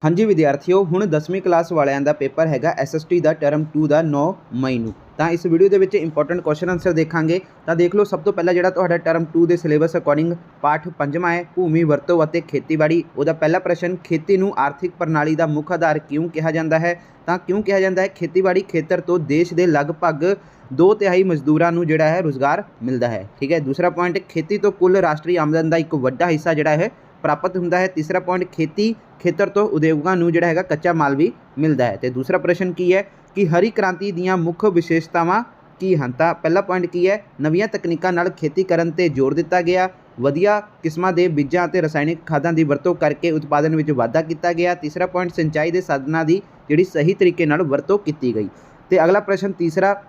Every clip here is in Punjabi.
हाँ जी विद्यार्थियों, हुण 10वीं क्लास वालिਆਂ ਦਾ पेपर हैगा SST ਦਾ टर्म 2 ਦਾ 9 ਮਈ ਨੂੰ। ਤਾਂ ਇਸ ਵੀਡੀਓ ਦੇ ਵਿੱਚ ਇੰਪੋਰਟੈਂਟ ਕੁਐਸਚਨ ਆਨਸਰ ਦੇਖਾਂਗੇ। ਤਾਂ ਦੇਖ ਲਓ, ਸਭ ਤੋਂ ਪਹਿਲਾਂ ਜਿਹੜਾ ਤੁਹਾਡਾ ਟਰਮ 2 ਦੇ ਸਿਲੇਬਸ ਅਕੋਰਡਿੰਗ ਪਾਠ 5ਵਾਂ ਹੈ ਭੂਮੀ ਵਰਤੋਂ ਅਤੇ ਖੇਤੀਬਾੜੀ। ਉਹਦਾ ਪਹਿਲਾ ਪ੍ਰਸ਼ਨ, ਖੇਤੀ ਨੂੰ ਆਰਥਿਕ ਪ੍ਰਣਾਲੀ ਦਾ ਮੁੱਖ ਆਧਾਰ ਕਿਉਂ ਕਿਹਾ ਜਾਂਦਾ ਹੈ? ਤਾਂ ਕਿਉਂ ਕਿਹਾ ਜਾਂਦਾ ਹੈ? ਖੇਤੀਬਾੜੀ ਖੇਤਰ ਤੋਂ ਦੇਸ਼ ਦੇ ਲਗਭਗ 2/3 ਮਜ਼ਦੂਰਾਂ ਨੂੰ ਜਿਹੜਾ ਹੈ ਰੁਜ਼ਗਾਰ ਮਿਲਦਾ ਹੈ। ਠੀਕ ਹੈ। ਦੂਸਰਾ ਪੁਆਇੰਟ, ਖੇਤੀ ਤੋਂ ਕੁੱਲ ਰਾਸ਼ਟਰੀ ਆਮਦਨ ਦਾ ਇੱਕ ਵੱਡਾ ਹਿੱਸਾ ਜਿਹੜਾ ਹੈ ਪ੍ਰਾਪਤ ਹੁੰਦਾ ਹੈ। तीसरा पॉइंट, खेती खेतर तो उद्योगों ਨੂੰ ਜਿਹੜਾ ਹੈਗਾ ਕੱਚਾ ਮਾਲ ਵੀ ਮਿਲਦਾ ਹੈ। ਤੇ ਦੂਸਰਾ ਪ੍ਰਸ਼ਨ ਕੀ ਹੈ ਕਿ ਹਰੀ ਕ੍ਰਾਂਤੀ ਦੀਆਂ ਮੁੱਖ ਵਿਸ਼ੇਸ਼ਤਾਵਾਂ ਕੀ ਹਨ? ਤਾਂ ਪਹਿਲਾ ਪੁਆਇੰਟ ਕੀ ਹੈ, ਨਵੀਆਂ ਤਕਨੀਕਾਂ ਨਾਲ ਖੇਤੀ ਕਰਨ ਤੇ ਜ਼ੋਰ ਦਿੱਤਾ ਗਿਆ, ਵਧੀਆ ਕਿਸਮਾਂ ਦੇ ਬੀਜਾਂ ਅਤੇ ਰਸਾਇਣਿਕ ਖਾਦਾਂ ਦੀ ਵਰਤੋਂ ਕਰਕੇ ਉਤਪਾਦਨ ਵਿੱਚ ਵਾਧਾ ਕੀਤਾ ਗਿਆ। ਤੀਸਰਾ ਪੁਆਇੰਟ, ਸਿੰਚਾਈ ਦੇ ਸਾਧਨਾਂ ਦੀ ਜਿਹੜੀ ਸਹੀ ਤਰੀਕੇ ਨਾਲ ਵਰਤੋਂ ਕੀਤੀ ਗਈ। ਤੇ ਅਗਲਾ ਪ੍ਰਸ਼ਨ ਤੀਸਰਾ,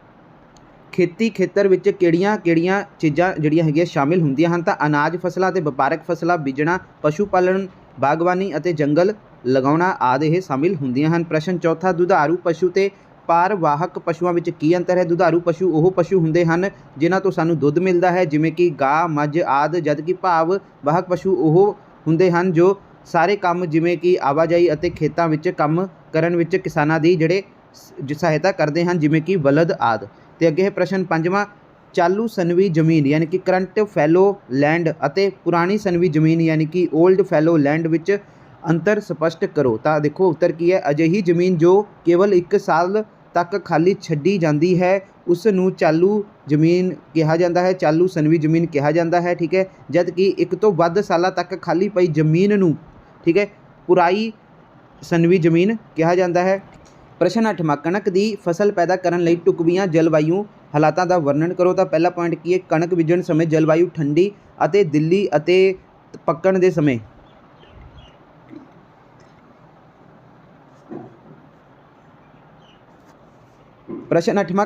ਖੇਤੀ ਖੇਤਰ ਵਿੱਚ ਕਿਹੜੀਆਂ ਚੀਜ਼ਾਂ ਜਿਹੜੀਆਂ ਹੈਗੀਆਂ ਸ਼ਾਮਿਲ ਹੁੰਦੀਆਂ ਹਨ? ਤਾਂ ਅਨਾਜ ਫਸਲਾਂ ਅਤੇ ਵਪਾਰਕ ਫਸਲਾਂ ਬੀਜਣਾ, ਪਸ਼ੂ ਪਾਲਣ, ਬਾਗਬਾਨੀ ਅਤੇ ਜੰਗਲ ਲਗਾਉਣਾ ਆਦਿ ਇਹ ਸ਼ਾਮਿਲ ਹੁੰਦੀਆਂ ਹਨ। ਪ੍ਰਸ਼ਨ ਚੌਥਾ, ਦੁਧਾਰੂ ਪਸ਼ੂ ਤੇ ਪਾਰਵਾਹਕ ਪਸ਼ੂਆਂ ਵਿੱਚ ਕੀ ਅੰਤਰ ਹੈ? ਦੁਧਾਰੂ ਪਸ਼ੂ ਉਹ ਪਸ਼ੂ ਹੁੰਦੇ ਹਨ ਜਿਨ੍ਹਾਂ ਤੋਂ ਸਾਨੂੰ ਦੁੱਧ ਮਿਲਦਾ ਹੈ, ਜਿਵੇਂ ਕਿ ਗਾਂ, ਮੱਝ ਆਦਿ, ਜਦਕਿ ਭਾਵ ਵਾਹਕ ਪਸ਼ੂ ਉਹ ਹੁੰਦੇ ਹਨ ਜੋ ਸਾਰੇ ਕੰਮ ਜਿਵੇਂ ਕਿ ਆਵਾਜਾਈ ਅਤੇ ਖੇਤਾਂ ਵਿੱਚ ਕੰਮ ਕਰਨ ਵਿੱਚ ਕਿਸਾਨਾਂ ਦੀ ਜਿਹੜੇ ਸਹਾਇਤਾ ਕਰਦੇ ਹਨ, ਜਿਵੇਂ ਕਿ ਬਲਦ ਆਦਿ। ਤੇ ਅੱਗੇ ਹੈ ਪ੍ਰਸ਼ਨ ਪੰਜਵਾਂ, ਚਾਲੂ ਸਨਵੀ ਜ਼ਮੀਨ ਯਾਨੀ ਕਿ ਕਰੰਟ ਫੈਲੋ ਲੈਂਡ ਅਤੇ ਪੁਰਾਣੀ ਸਨਵੀ ਜ਼ਮੀਨ ਯਾਨੀ ਕਿ 올ਡ ਫੈਲੋ ਲੈਂਡ ਵਿੱਚ ਅੰਤਰ ਸਪਸ਼ਟ ਕਰੋ। ਤਾਂ ਦੇਖੋ ਉੱਤਰ ਕੀ ਹੈ, ਅਜਿਹੀ ਜ਼ਮੀਨ ਜੋ ਕੇਵਲ 1 ਸਾਲ ਤੱਕ ਖਾਲੀ ਛੱਡੀ ਜਾਂਦੀ ਹੈ ਉਸ ਨੂੰ ਚਾਲੂ ਜ਼ਮੀਨ ਕਿਹਾ ਜਾਂਦਾ ਹੈ, ਚਾਲੂ ਸਨਵੀ ਜ਼ਮੀਨ ਕਿਹਾ ਜਾਂਦਾ ਹੈ। ਠੀਕ ਹੈ। ਜਦ ਕਿ 1 ਤੋਂ ਵੱਧ ਸਾਲਾਂ ਤੱਕ ਖਾਲੀ ਪਈ ਜ਼ਮੀਨ ਨੂੰ, ਠੀਕ ਹੈ, ਪੁਰਾਈ ਸਨਵੀ ਜ਼ਮੀਨ ਕਿਹਾ ਜਾਂਦਾ ਹੈ। ਪ੍ਰਸ਼ਨ 8ਵਾਂ, ਕਣਕ ਦੀ ਫਸਲ ਪੈਦਾ ਕਰਨ ਲਈ ਢੁਕਵੀਆਂ ਜਲਵਾਯੂ ਹਾਲਾਤਾਂ ਦਾ ਵਰਣਨ ਕਰੋ। ਤਾਂ ਪਹਿਲਾ ਪੁਆਇੰਟ ਕੀ ਹੈ, ਕਣਕ ਬੀਜਣ ਸਮੇਂ ਜਲਵਾਯੂ ਠੰਡੀ ਅਤੇ ਦਿੱਲੀ ਅਤੇ ਪੱਕਣ ਦੇ ਸਮੇਂ ਪ੍ਰਸ਼ਨ 8ਵਾਂ,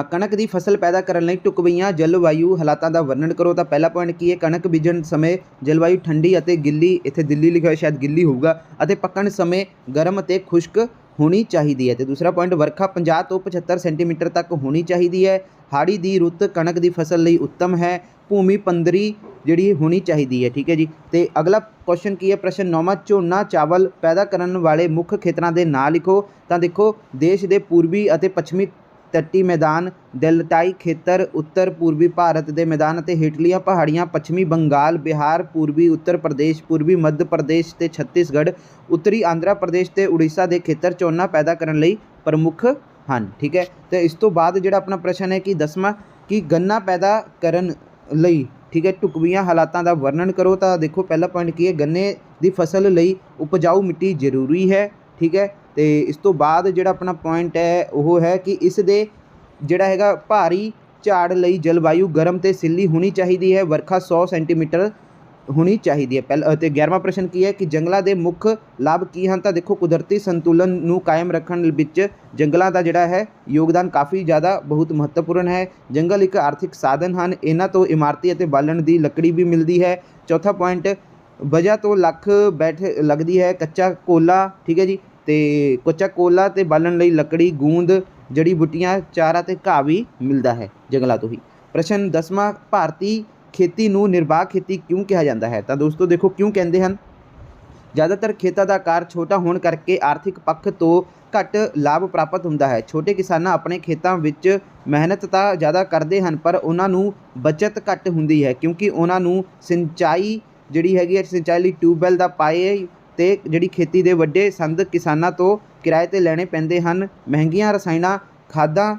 ਕਣਕ ਦੀ ਫਸਲ ਪੈਦਾ ਕਰਨ ਲਈ ਢੁਕਵੀਆਂ ਜਲਵਾਯੂ ਹਾਲਾਤਾਂ ਦਾ ਵਰਣਨ ਕਰੋ। ਤਾਂ ਪਹਿਲਾ ਪੁਆਇੰਟ ਕੀ ਹੈ, ਕਣਕ ਬੀਜਣ ਸਮੇਂ ਜਲਵਾਯੂ ਠੰਡੀ ਅਤੇ ਗਿੱਲੀ, ਇੱਥੇ ਦਿੱਲੀ ਲਿਖਿਆ ਸ਼ਾਇਦ ਗਿੱਲੀ ਹੋਊਗਾ, ਅਤੇ ਪੱਕਣ ਸਮੇਂ ਗਰਮ ਅਤੇ ਖੁਸ਼ਕ ਹੋਣੀ ਚਾਹੀਦੀ ਹੈ। ਤੇ ਦੂਸਰਾ ਪੁਆਇੰਟ, ਵਰਖਾ 50 ਤੋਂ 75 ਸੈਂਟੀਮੀਟਰ ਤੱਕ ਹੋਣੀ ਚਾਹੀਦੀ ਹੈ। ਹਾੜੀ ਦੀ ਰੁੱਤ ਕਣਕ ਦੀ ਫਸਲ ਲਈ ਉੱਤਮ ਹੈ। ਭੂਮੀ ਪੰਦਰੀ ਜਿਹੜੀ ਹੋਣੀ ਚਾਹੀਦੀ ਹੈ। ਠੀਕ ਹੈ ਜੀ। ਤੇ ਅਗਲਾ ਕੁਐਸਚਨ ਕੀ ਹੈ, ਪ੍ਰਸ਼ਨ 9ਵਾਂ, ਝੋਨਾ ਚਾਵਲ ਪੈਦਾ ਕਰਨ ਵਾਲੇ ਮੁੱਖ ਖੇਤਰਾਂ ਦੇ ਨਾਂ ਲਿਖੋ। ਤਾਂ ਦੇਖੋ, ਦੇਸ਼ ਦੇ ਪੂਰਬੀ ਅਤੇ ਪੱਛਮੀ ਤੱਟੀ ਮੈਦਾਨ, ਡੈਲਟਾਈ ਖੇਤਰ, ਉੱਤਰ ਪੂਰਬੀ ਭਾਰਤ ਦੇ ਮੈਦਾਨ ਅਤੇ ਹੇਠਲੀਆਂ ਪਹਾੜੀਆਂ, ਪੱਛਮੀ ਬੰਗਾਲ, ਬਿਹਾਰ, ਪੂਰਬੀ ਉੱਤਰ ਪ੍ਰਦੇਸ਼, ਪੂਰਬੀ ਮੱਧ ਪ੍ਰਦੇਸ਼ ਤੇ ਛੱਤੀਸਗੜ੍ਹ, ਉੱਤਰੀ ਆਂਧਰਾ ਪ੍ਰਦੇਸ਼ ਤੇ ਉੜੀਸਾ ਦੇ ਖੇਤਰ ਝੋਨਾ ਪੈਦਾ ਕਰਨ ਲਈ ਪ੍ਰਮੁੱਖ ਹਨ। ਠੀਕ ਹੈ। ਤੇ ਇਸ ਤੋਂ ਬਾਅਦ ਜਿਹੜਾ ਆਪਣਾ ਪ੍ਰਸ਼ਨ ਹੈ ਕਿ 10ਵਾਂ, ਕਿ ਗੰਨਾ ਪੈਦਾ ਕਰਨ ਲਈ, ਠੀਕ ਹੈ, ਢੁਕਵੀਆਂ ਹਾਲਾਤਾਂ ਦਾ ਵਰਣਨ ਕਰੋ। ਤਾਂ ਦੇਖੋ ਪਹਿਲਾ ਪੁਆਇੰਟ ਕੀ ਹੈ, ਗੰਨੇ ਦੀ ਫਸਲ ਲਈ ਉਪਜਾਊ ਮਿੱਟੀ ਜ਼ਰੂਰੀ ਹੈ। ਠੀਕ ਹੈ। ਤੇ ਇਸ ਤੋਂ ਬਾਅਦ ਜਿਹੜਾ ਆਪਣਾ ਪੁਆਇੰਟ ਹੈ ਉਹ ਹੈ ਕਿ ਇਸ ਦੇ ਜਿਹੜਾ ਹੈਗਾ ਭਾਰੀ ਝਾੜ ਲਈ ਜਲਵਾਯੂ ਗਰਮ ਤੇ ਸਿੱਲੀ ਹੋਣੀ ਚਾਹੀਦੀ ਹੈ। ਵਰਖਾ 100 ਸੈਂਟੀਮੀਟਰ ਹੋਣੀ ਚਾਹੀਦੀ ਹੈ। ਪਹਿਲਾ ਅਤੇ 11ਵਾਂ ਪ੍ਰਸ਼ਨ ਕੀ ਹੈ ਕਿ ਜੰਗਲਾਂ ਦੇ ਮੁੱਖ ਲਾਭ ਕੀ ਹਨ? ਤਾਂ ਦੇਖੋ, ਕੁਦਰਤੀ ਸੰਤੁਲਨ ਨੂੰ ਕਾਇਮ ਰੱਖਣ ਵਿੱਚ ਜੰਗਲਾਂ ਦਾ ਜਿਹੜਾ ਹੈ ਯੋਗਦਾਨ ਕਾਫੀ ਜ਼ਿਆਦਾ ਬਹੁਤ ਮਹੱਤਵਪੂਰਨ ਹੈ। ਜੰਗਲ ਇੱਕ ਆਰਥਿਕ ਸਾਧਨ ਹਨ, ਇਹਨਾਂ ਤੋਂ ਇਮਾਰਤੀ ਅਤੇ ਬਾਲਣ ਦੀ ਲੱਕੜੀ ਵੀ ਮਿਲਦੀ ਹੈ। ਚੌਥਾ ਪੁਆਇੰਟ, ਵਜ੍ਹਾ ਤੋਂ ਲੱਖ ਬੈਠ ਲੱਗਦੀ ਹੈ ਕੱਚਾ ਕੋਲਾ। ਠੀਕ ਹੈ ਜੀ। ਤੇ ਕੱਚਾ ਕੋਲਾ ਤੇ ਬਾਲਣ ਲਈ ਲੱਕੜੀ, ਗੂੰਦ, ਜੜੀ ਬੂਟੀਆਂ, ਚਾਰਾ ਤੇ ਘਾਹ ਵੀ ਮਿਲਦਾ ਹੈ ਜੰਗਲਾਂ ਤੋਂ ਹੀ। ਪ੍ਰਸ਼ਨ 10ਵਾਂ, ਭਾਰਤੀ ਖੇਤੀ ਨੂੰ ਨਿਰਵਾਹ ਖੇਤੀ ਕਿਉਂ ਕਿਹਾ ਜਾਂਦਾ ਹੈ? ਤਾਂ ਦੋਸਤੋ ਦੇਖੋ, ਕਿਉਂ ਕਹਿੰਦੇ ਹਨ, ਜ਼ਿਆਦਾਤਰ ਖੇਤਾਂ ਦਾ ਆਕਾਰ ਛੋਟਾ ਹੋਣ ਕਰਕੇ ਆਰਥਿਕ ਪੱਖ ਤੋਂ ਘੱਟ ਲਾਭ ਪ੍ਰਾਪਤ ਹੁੰਦਾ ਹੈ। ਛੋਟੇ ਕਿਸਾਨ ਆਪਣੇ ਖੇਤਾਂ ਵਿੱਚ ਮਿਹਨਤ ਤਾਂ ਜ਼ਿਆਦਾ ਕਰਦੇ ਹਨ ਪਰ ਉਹਨਾਂ ਨੂੰ ਬਚਤ ਘੱਟ ਹੁੰਦੀ ਹੈ, ਕਿਉਂਕਿ ਉਹਨਾਂ ਨੂੰ ਸਿੰਚਾਈ ਜਿਹੜੀ ਹੈਗੀ ਹੈ, ਸਿੰਚਾਈ ਲਈ ਟਿਊਬਵੈੱਲ ਦਾ ਪਾਏ ਤੇ ਜਿਹੜੀ ਖੇਤੀ ਦੇ ਵੱਡੇ ਸੰਦ ਕਿਸਾਨਾਂ ਤੋਂ ਕਿਰਾਏ 'ਤੇ ਲੈਣੇ ਪੈਂਦੇ ਹਨ। ਮਹਿੰਗੀਆਂ ਰਸਾਇਣਾਂ ਖਾਦਾਂ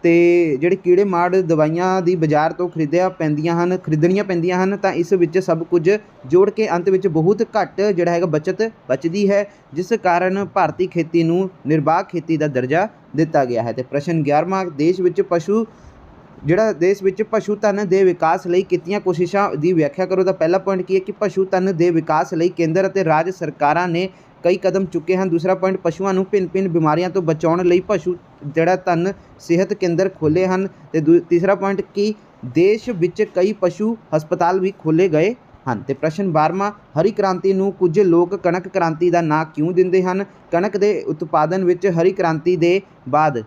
ਤੇ ਜਿਹੜੇ ਕੀੜੇ ਮਾਰ ਦਵਾਈਆਂ ਦੀ ਬਾਜ਼ਾਰ ਤੋਂ ਖਰੀਦਣੀਆਂ ਪੈਂਦੀਆਂ ਹਨ। ਤਾਂ ਇਸ ਵਿੱਚ ਸਭ ਕੁਝ ਜੋੜ ਕੇ ਅੰਤ ਵਿੱਚ ਬਹੁਤ ਘੱਟ ਜਿਹੜਾ ਹੈਗਾ ਬਚਤ ਬਚਦੀ ਹੈ, ਜਿਸ ਕਾਰਨ ਭਾਰਤੀ ਖੇਤੀ ਨੂੰ ਨਿਰਵਾਹ ਖੇਤੀ ਦਾ ਦਰਜਾ ਦਿੱਤਾ ਗਿਆ ਹੈ। ਤੇ ਪ੍ਰਸ਼ਨ 11ਵਾਂ, ਦੇਸ਼ ਵਿੱਚ ਪਸ਼ੂ ਧਨ ਦੇ ਵਿਕਾਸ ਲਈ ਕੀਤੀਆਂ ਕੋਸ਼ਿਸ਼ਾਂ ਦੀ ਵਿਆਖਿਆ ਕਰੋ। ਤਾਂ ਪਹਿਲਾ ਪੁਆਇੰਟ ਕੀ ਹੈ ਕਿ ਪਸ਼ੂ ਧਨ ਦੇ ਵਿਕਾਸ ਲਈ ਕੇਂਦਰ ਅਤੇ ਰਾਜ ਸਰਕਾਰਾਂ ਨੇ ਕਈ ਕਦਮ ਚੁੱਕੇ ਹਨ। ਦੂਸਰਾ ਪੁਆਇੰਟ, ਪਸ਼ੂਆਂ ਨੂੰ ਭਿੰਨ ਬਿਮਾਰੀਆਂ ਤੋਂ ਬਚਾਉਣ ਲਈ ਪਸ਼ੂ ਜਿਹੜਾ ਧਨ ਸਿਹਤ ਕੇਂਦਰ ਖੋਲ੍ਹੇ ਹਨ। ਤੇ ਤੀਸਰਾ ਪੁਆਇੰਟ ਕਿ ਦੇਸ਼ ਵਿੱਚ ਕਈ ਪਸ਼ੂ ਹਸਪਤਾਲ ਵੀ ਖੋਲ੍ਹੇ ਗਏ ਹਨ। ਤੇ ਪ੍ਰਸ਼ਨ 12ਵਾਂ, ਹਰੀ ਕ੍ਰਾਂਤੀ ਨੂੰ ਕੁਝ ਲੋਕ ਕਣਕ ਕ੍ਰਾਂਤੀ ਦਾ ਨਾਂ ਕਿਉਂ ਦਿੰਦੇ ਹਨ? ਕਣਕ ਦੇ ਉਤਪਾਦਨ ਵਿੱਚ ਹਰੀ ਕ੍ਰਾਂਤੀ ਦੇ ਬਾਅਦ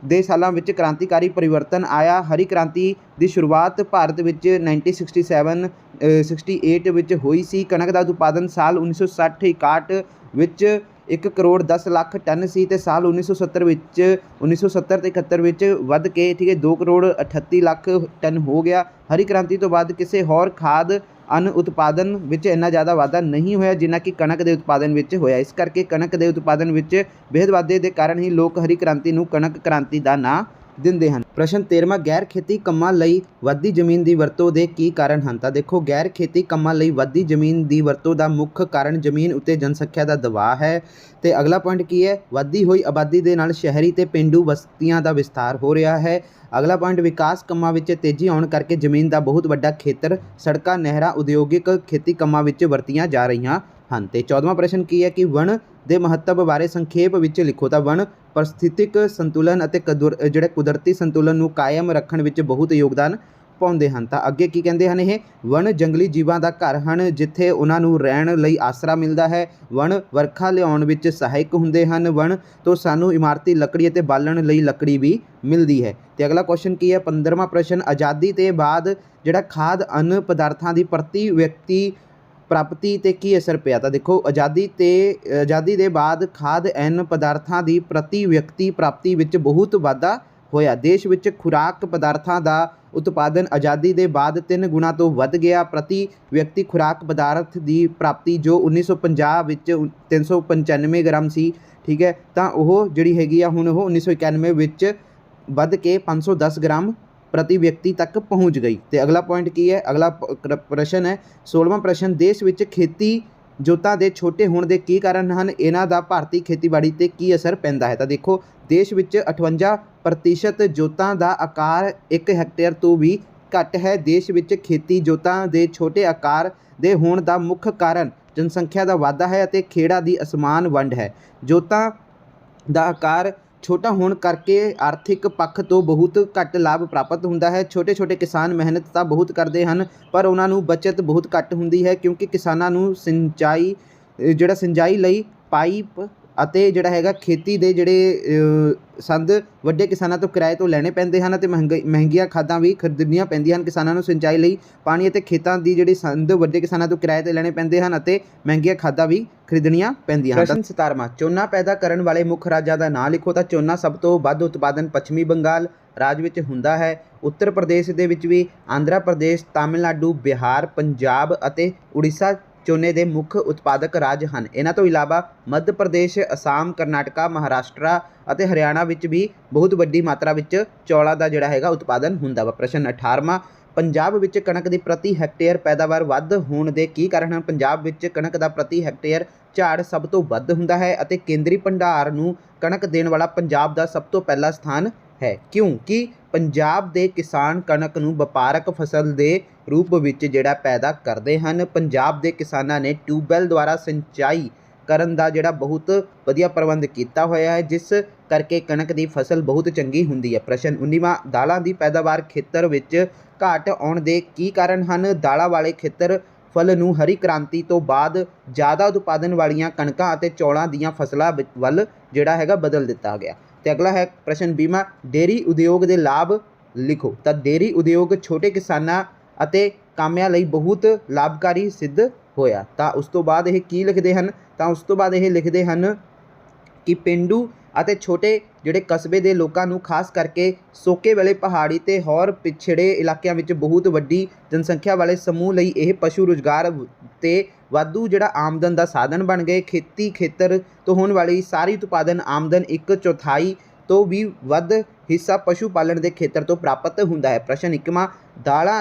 ਦੇ ਸਾਲਾਂ ਵਿੱਚ ਕ੍ਰਾਂਤੀਕਾਰੀ ਪਰਿਵਰਤਨ ਆਇਆ। ਹਰੀ ਕ੍ਰਾਂਤੀ ਦੀ ਸ਼ੁਰੂਆਤ ਭਾਰਤ ਵਿੱਚ 1968 ਵਿੱਚ ਹੋਈ ਸੀ। ਕਣਕ ਦਾ ਉਤਪਾਦਨ ਸਾਲ 1960-61 ਵਿੱਚ 1 ਕਰੋੜ 10 ਲੱਖ ਟਨ ਸੀ ਅਤੇ ਸਾਲ 1970 ਤੇ 71 ਵਿੱਚ ਵੱਧ ਕੇ 2 ਕਰੋੜ 38 ਲੱਖ ਟਨ ਹੋ ਗਿਆ। ਹਰੀ ਕ੍ਰਾਂਤੀ ਤੋਂ ਬਾਅਦ ਕਿਸੇ ਹੋਰ ਖਾਦ ਅੰਨ ਉਤਪਾਦਨ ਵਿੱਚ ਇੰਨਾ ਜ਼ਿਆਦਾ ਵਾਧਾ ਨਹੀਂ ਹੋਇਆ ਜਿੰਨਾ ਕਿ ਕਣਕ ਦੇ ਉਤਪਾਦਨ ਵਿੱਚ ਹੋਇਆ। ਇਸ ਕਰਕੇ ਕਣਕ ਦੇ ਉਤਪਾਦਨ ਵਿੱਚ ਬੇਹੱਦ ਵਾਧੇ ਦੇ ਕਾਰਨ ਹੀ ਲੋਕ ਹਰੀ ਕ੍ਰਾਂਤੀ ਨੂੰ ਕਣਕ ਕ੍ਰਾਂਤੀ ਦਾ ਨਾਂ ਦਿੰਦੇ ਹਨ। ਪ੍ਰਸ਼ਨ 13ਵਾਂ, ਗੈਰ ਖੇਤੀ ਕੰਮਾਂ ਲਈ ਵੱਧਦੀ ਜ਼ਮੀਨ ਦੀ ਵਰਤੋਂ ਦੇ ਕੀ ਕਾਰਨ ਹਨ? ਤਾਂ ਦੇਖੋ, ਗੈਰ ਖੇਤੀ ਕੰਮਾਂ ਲਈ ਵੱਧਦੀ ਜ਼ਮੀਨ ਦੀ ਵਰਤੋਂ ਦਾ ਮੁੱਖ ਕਾਰਨ ਜ਼ਮੀਨ ਉੱਤੇ ਜਨਸੰਖਿਆ ਦਾ ਦਬਾਅ ਹੈ। ਤੇ ਅਗਲਾ ਪੁਆਇੰਟ ਕੀ ਹੈ? ਵੱਧਦੀ ਹੋਈ ਆਬਾਦੀ ਦੇ ਨਾਲ ਸ਼ਹਿਰੀ ਤੇ ਪੇਂਡੂ ਬਸਤੀਆਂ ਦਾ ਵਿਸਥਾਰ ਹੋ ਰਿਹਾ ਹੈ। ਅਗਲਾ ਪੁਆਇੰਟ, ਵਿਕਾਸ ਕੰਮਾਂ ਵਿੱਚ ਤੇਜ਼ੀ ਆਉਣ ਕਰਕੇ ਜ਼ਮੀਨ ਦਾ ਬਹੁਤ ਵੱਡਾ ਖੇਤਰ ਸੜਕਾਂ, ਨਹਿਰਾਂ, ਉਦਯੋਗਿਕ ਖੇਤੀ ਕੰਮਾਂ ਵਿੱਚ ਵਰਤੀਆਂ ਜਾ ਰਹੀਆਂ ਹਨ। ਤੇ 14ਵਾਂ ਪ੍ਰਸ਼ਨ ਕੀ ਹੈ ਕਿ ਵਣ ਦੇ ਮਹੱਤਵ ਬਾਰੇ ਸੰਖੇਪ ਵਿੱਚ ਲਿਖੋ। ਤਾਂ ਵਣ ਪਰਿਸਥਿਤਿਕ ਸੰਤੁਲਨ ਅਤੇ ਜਿਹੜੇ ਕੁਦਰਤੀ ਸੰਤੁਲਨ ਨੂੰ ਕਾਇਮ ਰੱਖਣ ਵਿੱਚ ਬਹੁਤ ਯੋਗਦਾਨ ਪਾਉਂਦੇ ਹਨ। ਤਾਂ ਅੱਗੇ ਕੀ ਕਹਿੰਦੇ ਹਨ? ਇਹ ਵਣ ਜੰਗਲੀ ਜੀਵਾਂ ਦਾ ਘਰ ਹਨ ਜਿੱਥੇ ਉਹਨਾਂ ਨੂੰ ਰਹਿਣ ਲਈ ਆਸਰਾ ਮਿਲਦਾ ਹੈ। ਵਣ ਵਰਖਾ ਲਿਆਉਣ ਵਿੱਚ ਸਹਾਇਕ ਹੁੰਦੇ ਹਨ। ਵਣ ਤੋਂ ਸਾਨੂੰ ਇਮਾਰਤੀ ਲੱਕੜੀ ਅਤੇ ਬਾਲਣ ਲਈ ਲੱਕੜੀ ਵੀ ਮਿਲਦੀ ਹੈ। ਤੇ ਅਗਲਾ ਕੁਐਸਚਨ ਕੀ ਹੈ? 15ਵਾਂ ਪ੍ਰਸ਼ਨ, ਆਜ਼ਾਦੀ ਤੇ ਬਾਅਦ ਜਿਹੜਾ ਖਾਦ ਅੰਨ ਪਦਾਰਥਾਂ ਦੀ ਪ੍ਰਤੀ ਵਿਅਕਤੀ ਪ੍ਰਾਪਤੀ 'ਤੇ ਕੀ ਅਸਰ ਪਿਆ? ਤਾਂ ਦੇਖੋ, ਆਜ਼ਾਦੀ ਦੇ ਬਾਅਦ ਖਾਦ ਅੰਨ ਪਦਾਰਥਾਂ ਦੀ ਪ੍ਰਤੀ ਵਿਅਕਤੀ ਪ੍ਰਾਪਤੀ ਵਿੱਚ ਬਹੁਤ ਵਾਧਾ ਹੋਇਆ। ਦੇਸ਼ ਵਿੱਚ ਖੁਰਾਕ ਪਦਾਰਥਾਂ ਦਾ ਉਤਪਾਦਨ ਆਜ਼ਾਦੀ ਦੇ ਬਾਅਦ 3 ਗੁਣਾ ਤੋਂ ਵੱਧ ਗਿਆ। ਪ੍ਰਤੀ ਵਿਅਕਤੀ ਖੁਰਾਕ ਪਦਾਰਥ ਦੀ ਪ੍ਰਾਪਤੀ ਜੋ 1950 ਵਿੱਚ 395 ਗ੍ਰਾਮ ਸੀ, ਠੀਕ ਹੈ, ਤਾਂ ਉਹ ਜਿਹੜੀ ਹੈਗੀ ਆ ਹੁਣ ਉਹ 1991 ਵਿੱਚ ਵੱਧ ਕੇ 510 ਗ੍ਰਾਮ ਪ੍ਰਤੀ ਵਿਅਕਤੀ ਤੱਕ ਪਹੁੰਚ ਗਈ। ਤੇ ਅਗਲਾ ਪੁਆਇੰਟ ਕੀ ਹੈ? ਅਗਲਾ ਪ੍ਰਸ਼ਨ ਹੈ 16ਵਾਂ ਪ੍ਰਸ਼ਨ, ਦੇਸ਼ ਵਿੱਚ ਖੇਤੀ ਜੋਤਾਂ ਦੇ ਛੋਟੇ ਹੋਣ ਦੇ ਕੀ ਕਾਰਨ ਹਨ? ਇਹਨਾਂ ਦਾ ਭਾਰਤੀ ਖੇਤੀਬਾੜੀ 'ਤੇ ਕੀ ਅਸਰ ਪੈਂਦਾ ਹੈ? ਤਾਂ ਦੇਖੋ, ਦੇਸ਼ ਵਿੱਚ 58% ਜੋਤਾਂ ਦਾ ਆਕਾਰ 1 ਹੈਕਟੇਅਰ ਤੋਂ ਵੀ ਘੱਟ ਹੈ। ਦੇਸ਼ ਵਿੱਚ ਖੇਤੀ ਜੋਤਾਂ ਦੇ ਛੋਟੇ ਆਕਾਰ ਦੇ ਹੋਣ ਦਾ ਮੁੱਖ ਕਾਰਨ ਜਨਸੰਖਿਆ ਦਾ ਵਾਧਾ ਹੈ ਅਤੇ ਖੇੜਾਂ ਦੀ ਅਸਮਾਨ ਵੰਡ ਹੈ। ਜੋਤਾਂ ਦਾ ਆਕਾਰ ਛੋਟਾ ਹੋਣ ਕਰਕੇ ਆਰਥਿਕ ਪੱਖ ਤੋਂ ਬਹੁਤ ਘੱਟ ਲਾਭ ਪ੍ਰਾਪਤ ਹੁੰਦਾ ਹੈ। ਛੋਟੇ ਕਿਸਾਨ ਮਿਹਨਤ ਤਾਂ ਬਹੁਤ ਕਰਦੇ ਹਨ ਪਰ ਉਹਨਾਂ ਨੂੰ ਬੱਚਤ ਬਹੁਤ ਘੱਟ ਹੁੰਦੀ ਹੈ ਕਿਉਂਕਿ ਕਿਸਾਨਾਂ ਨੂੰ ਸਿੰਜਾਈ ਲਈ ਪਾਈਪ ਅਤੇ ਜਿਹੜਾ ਹੈਗਾ ਖੇਤੀ ਦੇ ਜਿਹੜੇ ਸੰਦ ਵੱਡੇ ਕਿਸਾਨਾਂ ਤੋਂ ਕਿਰਾਏ ਤੋਂ ਲੈਣੇ ਪੈਂਦੇ ਹਨ ਅਤੇ ਮਹਿੰਗੀਆਂ ਖਾਦਾਂ ਵੀ ਖਰੀਦਣੀਆਂ ਪੈਂਦੀਆਂ ਹਨ। ਕਿਸਾਨਾਂ ਨੂੰ ਸਿੰਚਾਈ ਲਈ ਪਾਣੀ ਅਤੇ ਖੇਤਾਂ ਦੀ ਜਿਹੜੀ ਸੰਦ ਵੱਡੇ ਕਿਸਾਨਾਂ ਤੋਂ ਕਿਰਾਏ 'ਤੇ ਲੈਣੇ ਪੈਂਦੇ ਹਨ ਅਤੇ ਮਹਿੰਗੀਆਂ ਖਾਦਾਂ ਵੀ ਖਰੀਦਣੀਆਂ ਪੈਂਦੀਆਂ ਹਨ। ਪ੍ਰਸ਼ਨ 17ਵਾਂ, ਝੋਨਾ ਪੈਦਾ ਕਰਨ ਵਾਲੇ ਮੁੱਖ ਰਾਜਾਂ ਦਾ ਨਾਂ ਲਿਖੋ। ਤਾਂ ਝੋਨਾ ਸਭ ਤੋਂ ਵੱਧ ਉਤਪਾਦਨ ਪੱਛਮੀ ਬੰਗਾਲ ਰਾਜ ਵਿੱਚ ਹੁੰਦਾ ਹੈ। ਉੱਤਰ ਪ੍ਰਦੇਸ਼ ਦੇ ਵਿੱਚ ਵੀ, ਆਂਧਰਾ ਪ੍ਰਦੇਸ਼, ਤਾਮਿਲਨਾਡੂ, ਬਿਹਾਰ, ਪੰਜਾਬ ਅਤੇ ਉੜੀਸਾ ਝੋਨੇ ਦੇ ਮੁੱਖ ਉਤਪਾਦਕ ਰਾਜ ਹਨ। ਇਹਨਾਂ ਤੋਂ ਇਲਾਵਾ ਮੱਧ ਪ੍ਰਦੇਸ਼, ਅਸਾਮ, ਕਰਨਾਟਕਾ, ਮਹਾਰਾਸ਼ਟਰਾ ਅਤੇ ਹਰਿਆਣਾ ਵਿੱਚ ਵੀ ਬਹੁਤ ਵੱਡੀ ਮਾਤਰਾ ਵਿੱਚ ਚੌਲਾਂ ਦਾ ਜਿਹੜਾ ਹੈਗਾ ਉਤਪਾਦਨ ਹੁੰਦਾ ਵਾ। ਪ੍ਰਸ਼ਨ 18ਵਾਂ, ਪੰਜਾਬ ਵਿੱਚ ਕਣਕ ਦੀ ਪ੍ਰਤੀ ਹੈਕਟੇਅਰ ਪੈਦਾਵਾਰ ਵੱਧ ਹੋਣ ਦੇ ਕੀ ਕਾਰਨ ਹਨ? ਪੰਜਾਬ ਵਿੱਚ ਕਣਕ ਦਾ ਪ੍ਰਤੀ ਹੈਕਟੇਅਰ ਝਾੜ ਸਭ ਤੋਂ ਵੱਧ ਹੁੰਦਾ ਹੈ ਅਤੇ ਕੇਂਦਰੀ ਭੰਡਾਰ ਨੂੰ ਕਣਕ ਦੇਣ ਵਾਲਾ ਪੰਜਾਬ ਦਾ ਸਭ ਤੋਂ ਪਹਿਲਾ ਸਥਾਨ ਹੈ ਕਿਉਂਕਿ ਪੰਜਾਬ ਦੇ ਕਿਸਾਨ ਕਣਕ ਨੂੰ ਵਪਾਰਕ ਫਸਲ ਦੇ ਰੂਪ ਵਿੱਚ ਜਿਹੜਾ ਪੈਦਾ ਕਰਦੇ ਹਨ। ਪੰਜਾਬ ਦੇ ਕਿਸਾਨਾਂ ਨੇ ਟਿਊਬਵੈੱਲ ਦੁਆਰਾ ਸਿੰਚਾਈ ਕਰਨ ਦਾ ਜਿਹੜਾ ਬਹੁਤ ਵਧੀਆ ਪ੍ਰਬੰਧ ਕੀਤਾ ਹੋਇਆ ਹੈ ਜਿਸ ਕਰਕੇ ਕਣਕ ਦੀ ਫਸਲ ਬਹੁਤ ਚੰਗੀ ਹੁੰਦੀ ਹੈ। ਪ੍ਰਸ਼ਨ 19ਵਾਂ, ਦਾਲਾਂ ਦੀ ਪੈਦਾਵਾਰ ਖੇਤਰ ਵਿੱਚ ਘਾਟ ਆਉਣ ਦੇ ਕੀ ਕਾਰਨ ਹਨ? ਦਾਲਾਂ ਵਾਲੇ ਖੇਤਰ ਫਲ ਨੂੰ ਹਰੀ ਕ੍ਰਾਂਤੀ ਤੋਂ ਬਾਅਦ ਜ਼ਿਆਦਾ ਉਤਪਾਦਨ ਵਾਲੀਆਂ ਕਣਕਾਂ ਅਤੇ ਚੌਲਾਂ ਦੀਆਂ ਫਸਲਾਂ ਵੱਲ ਜਿਹੜਾ ਹੈਗਾ ਬਦਲ ਦਿੱਤਾ ਗਿਆ। ਤੇ ਅਗਲਾ ਹੈ ਪ੍ਰਸ਼ਨ 20ਵਾਂ, ਡੇਅਰੀ ਉਦਯੋਗ ਦੇ ਲਾਭ ਲਿਖੋ। ਤਾਂ ਡੇਅਰੀ ਉਦਯੋਗ ਛੋਟੇ ਕਿਸਾਨਾਂ ਅਤੇ ਕਾਮਿਆਂ ਲਈ ਬਹੁਤ ਲਾਭਕਾਰੀ ਸਿੱਧ ਹੋਇਆ। ਤਾਂ ਉਸ ਤੋਂ ਬਾਅਦ ਇਹ ਕੀ ਲਿਖਦੇ ਹਨ? ਤਾਂ ਉਸ ਤੋਂ ਬਾਅਦ ਇਹ ਲਿਖਦੇ ਹਨ ਕਿ ਪੇਂਡੂ ਅਤੇ ਛੋਟੇ ਜਿਹੜੇ ਕਸਬੇ ਦੇ ਲੋਕਾਂ ਨੂੰ ਖਾਸ ਕਰਕੇ ਸੋਕੇ ਵੇਲੇ ਪਹਾੜੀ ਅਤੇ ਹੋਰ ਪਿਛੜੇ ਇਲਾਕਿਆਂ ਵਿੱਚ ਬਹੁਤ ਵੱਡੀ ਜਨਸੰਖਿਆ ਵਾਲੇ ਸਮੂਹ ਲਈ ਇਹ ਪਸ਼ੂ ਰੁਜ਼ਗਾਰ ਅਤੇ ਵਾਧੂ ਜਿਹੜਾ ਆਮਦਨ ਦਾ ਸਾਧਨ ਬਣ ਗਏ। ਖੇਤੀ ਖੇਤਰ ਤੋਂ ਹੋਣ ਵਾਲੀ ਸਾਰੀ ਉਤਪਾਦਨ ਆਮਦਨ 1/4 ਤੋਂ ਵੀ ਵੱਧ ਹਿੱਸਾ ਪਸ਼ੂ ਪਾਲਣ ਦੇ ਖੇਤਰ ਤੋਂ ਪ੍ਰਾਪਤ ਹੁੰਦਾ ਹੈ। ਪ੍ਰਸ਼ਨ 21ਵਾਂ,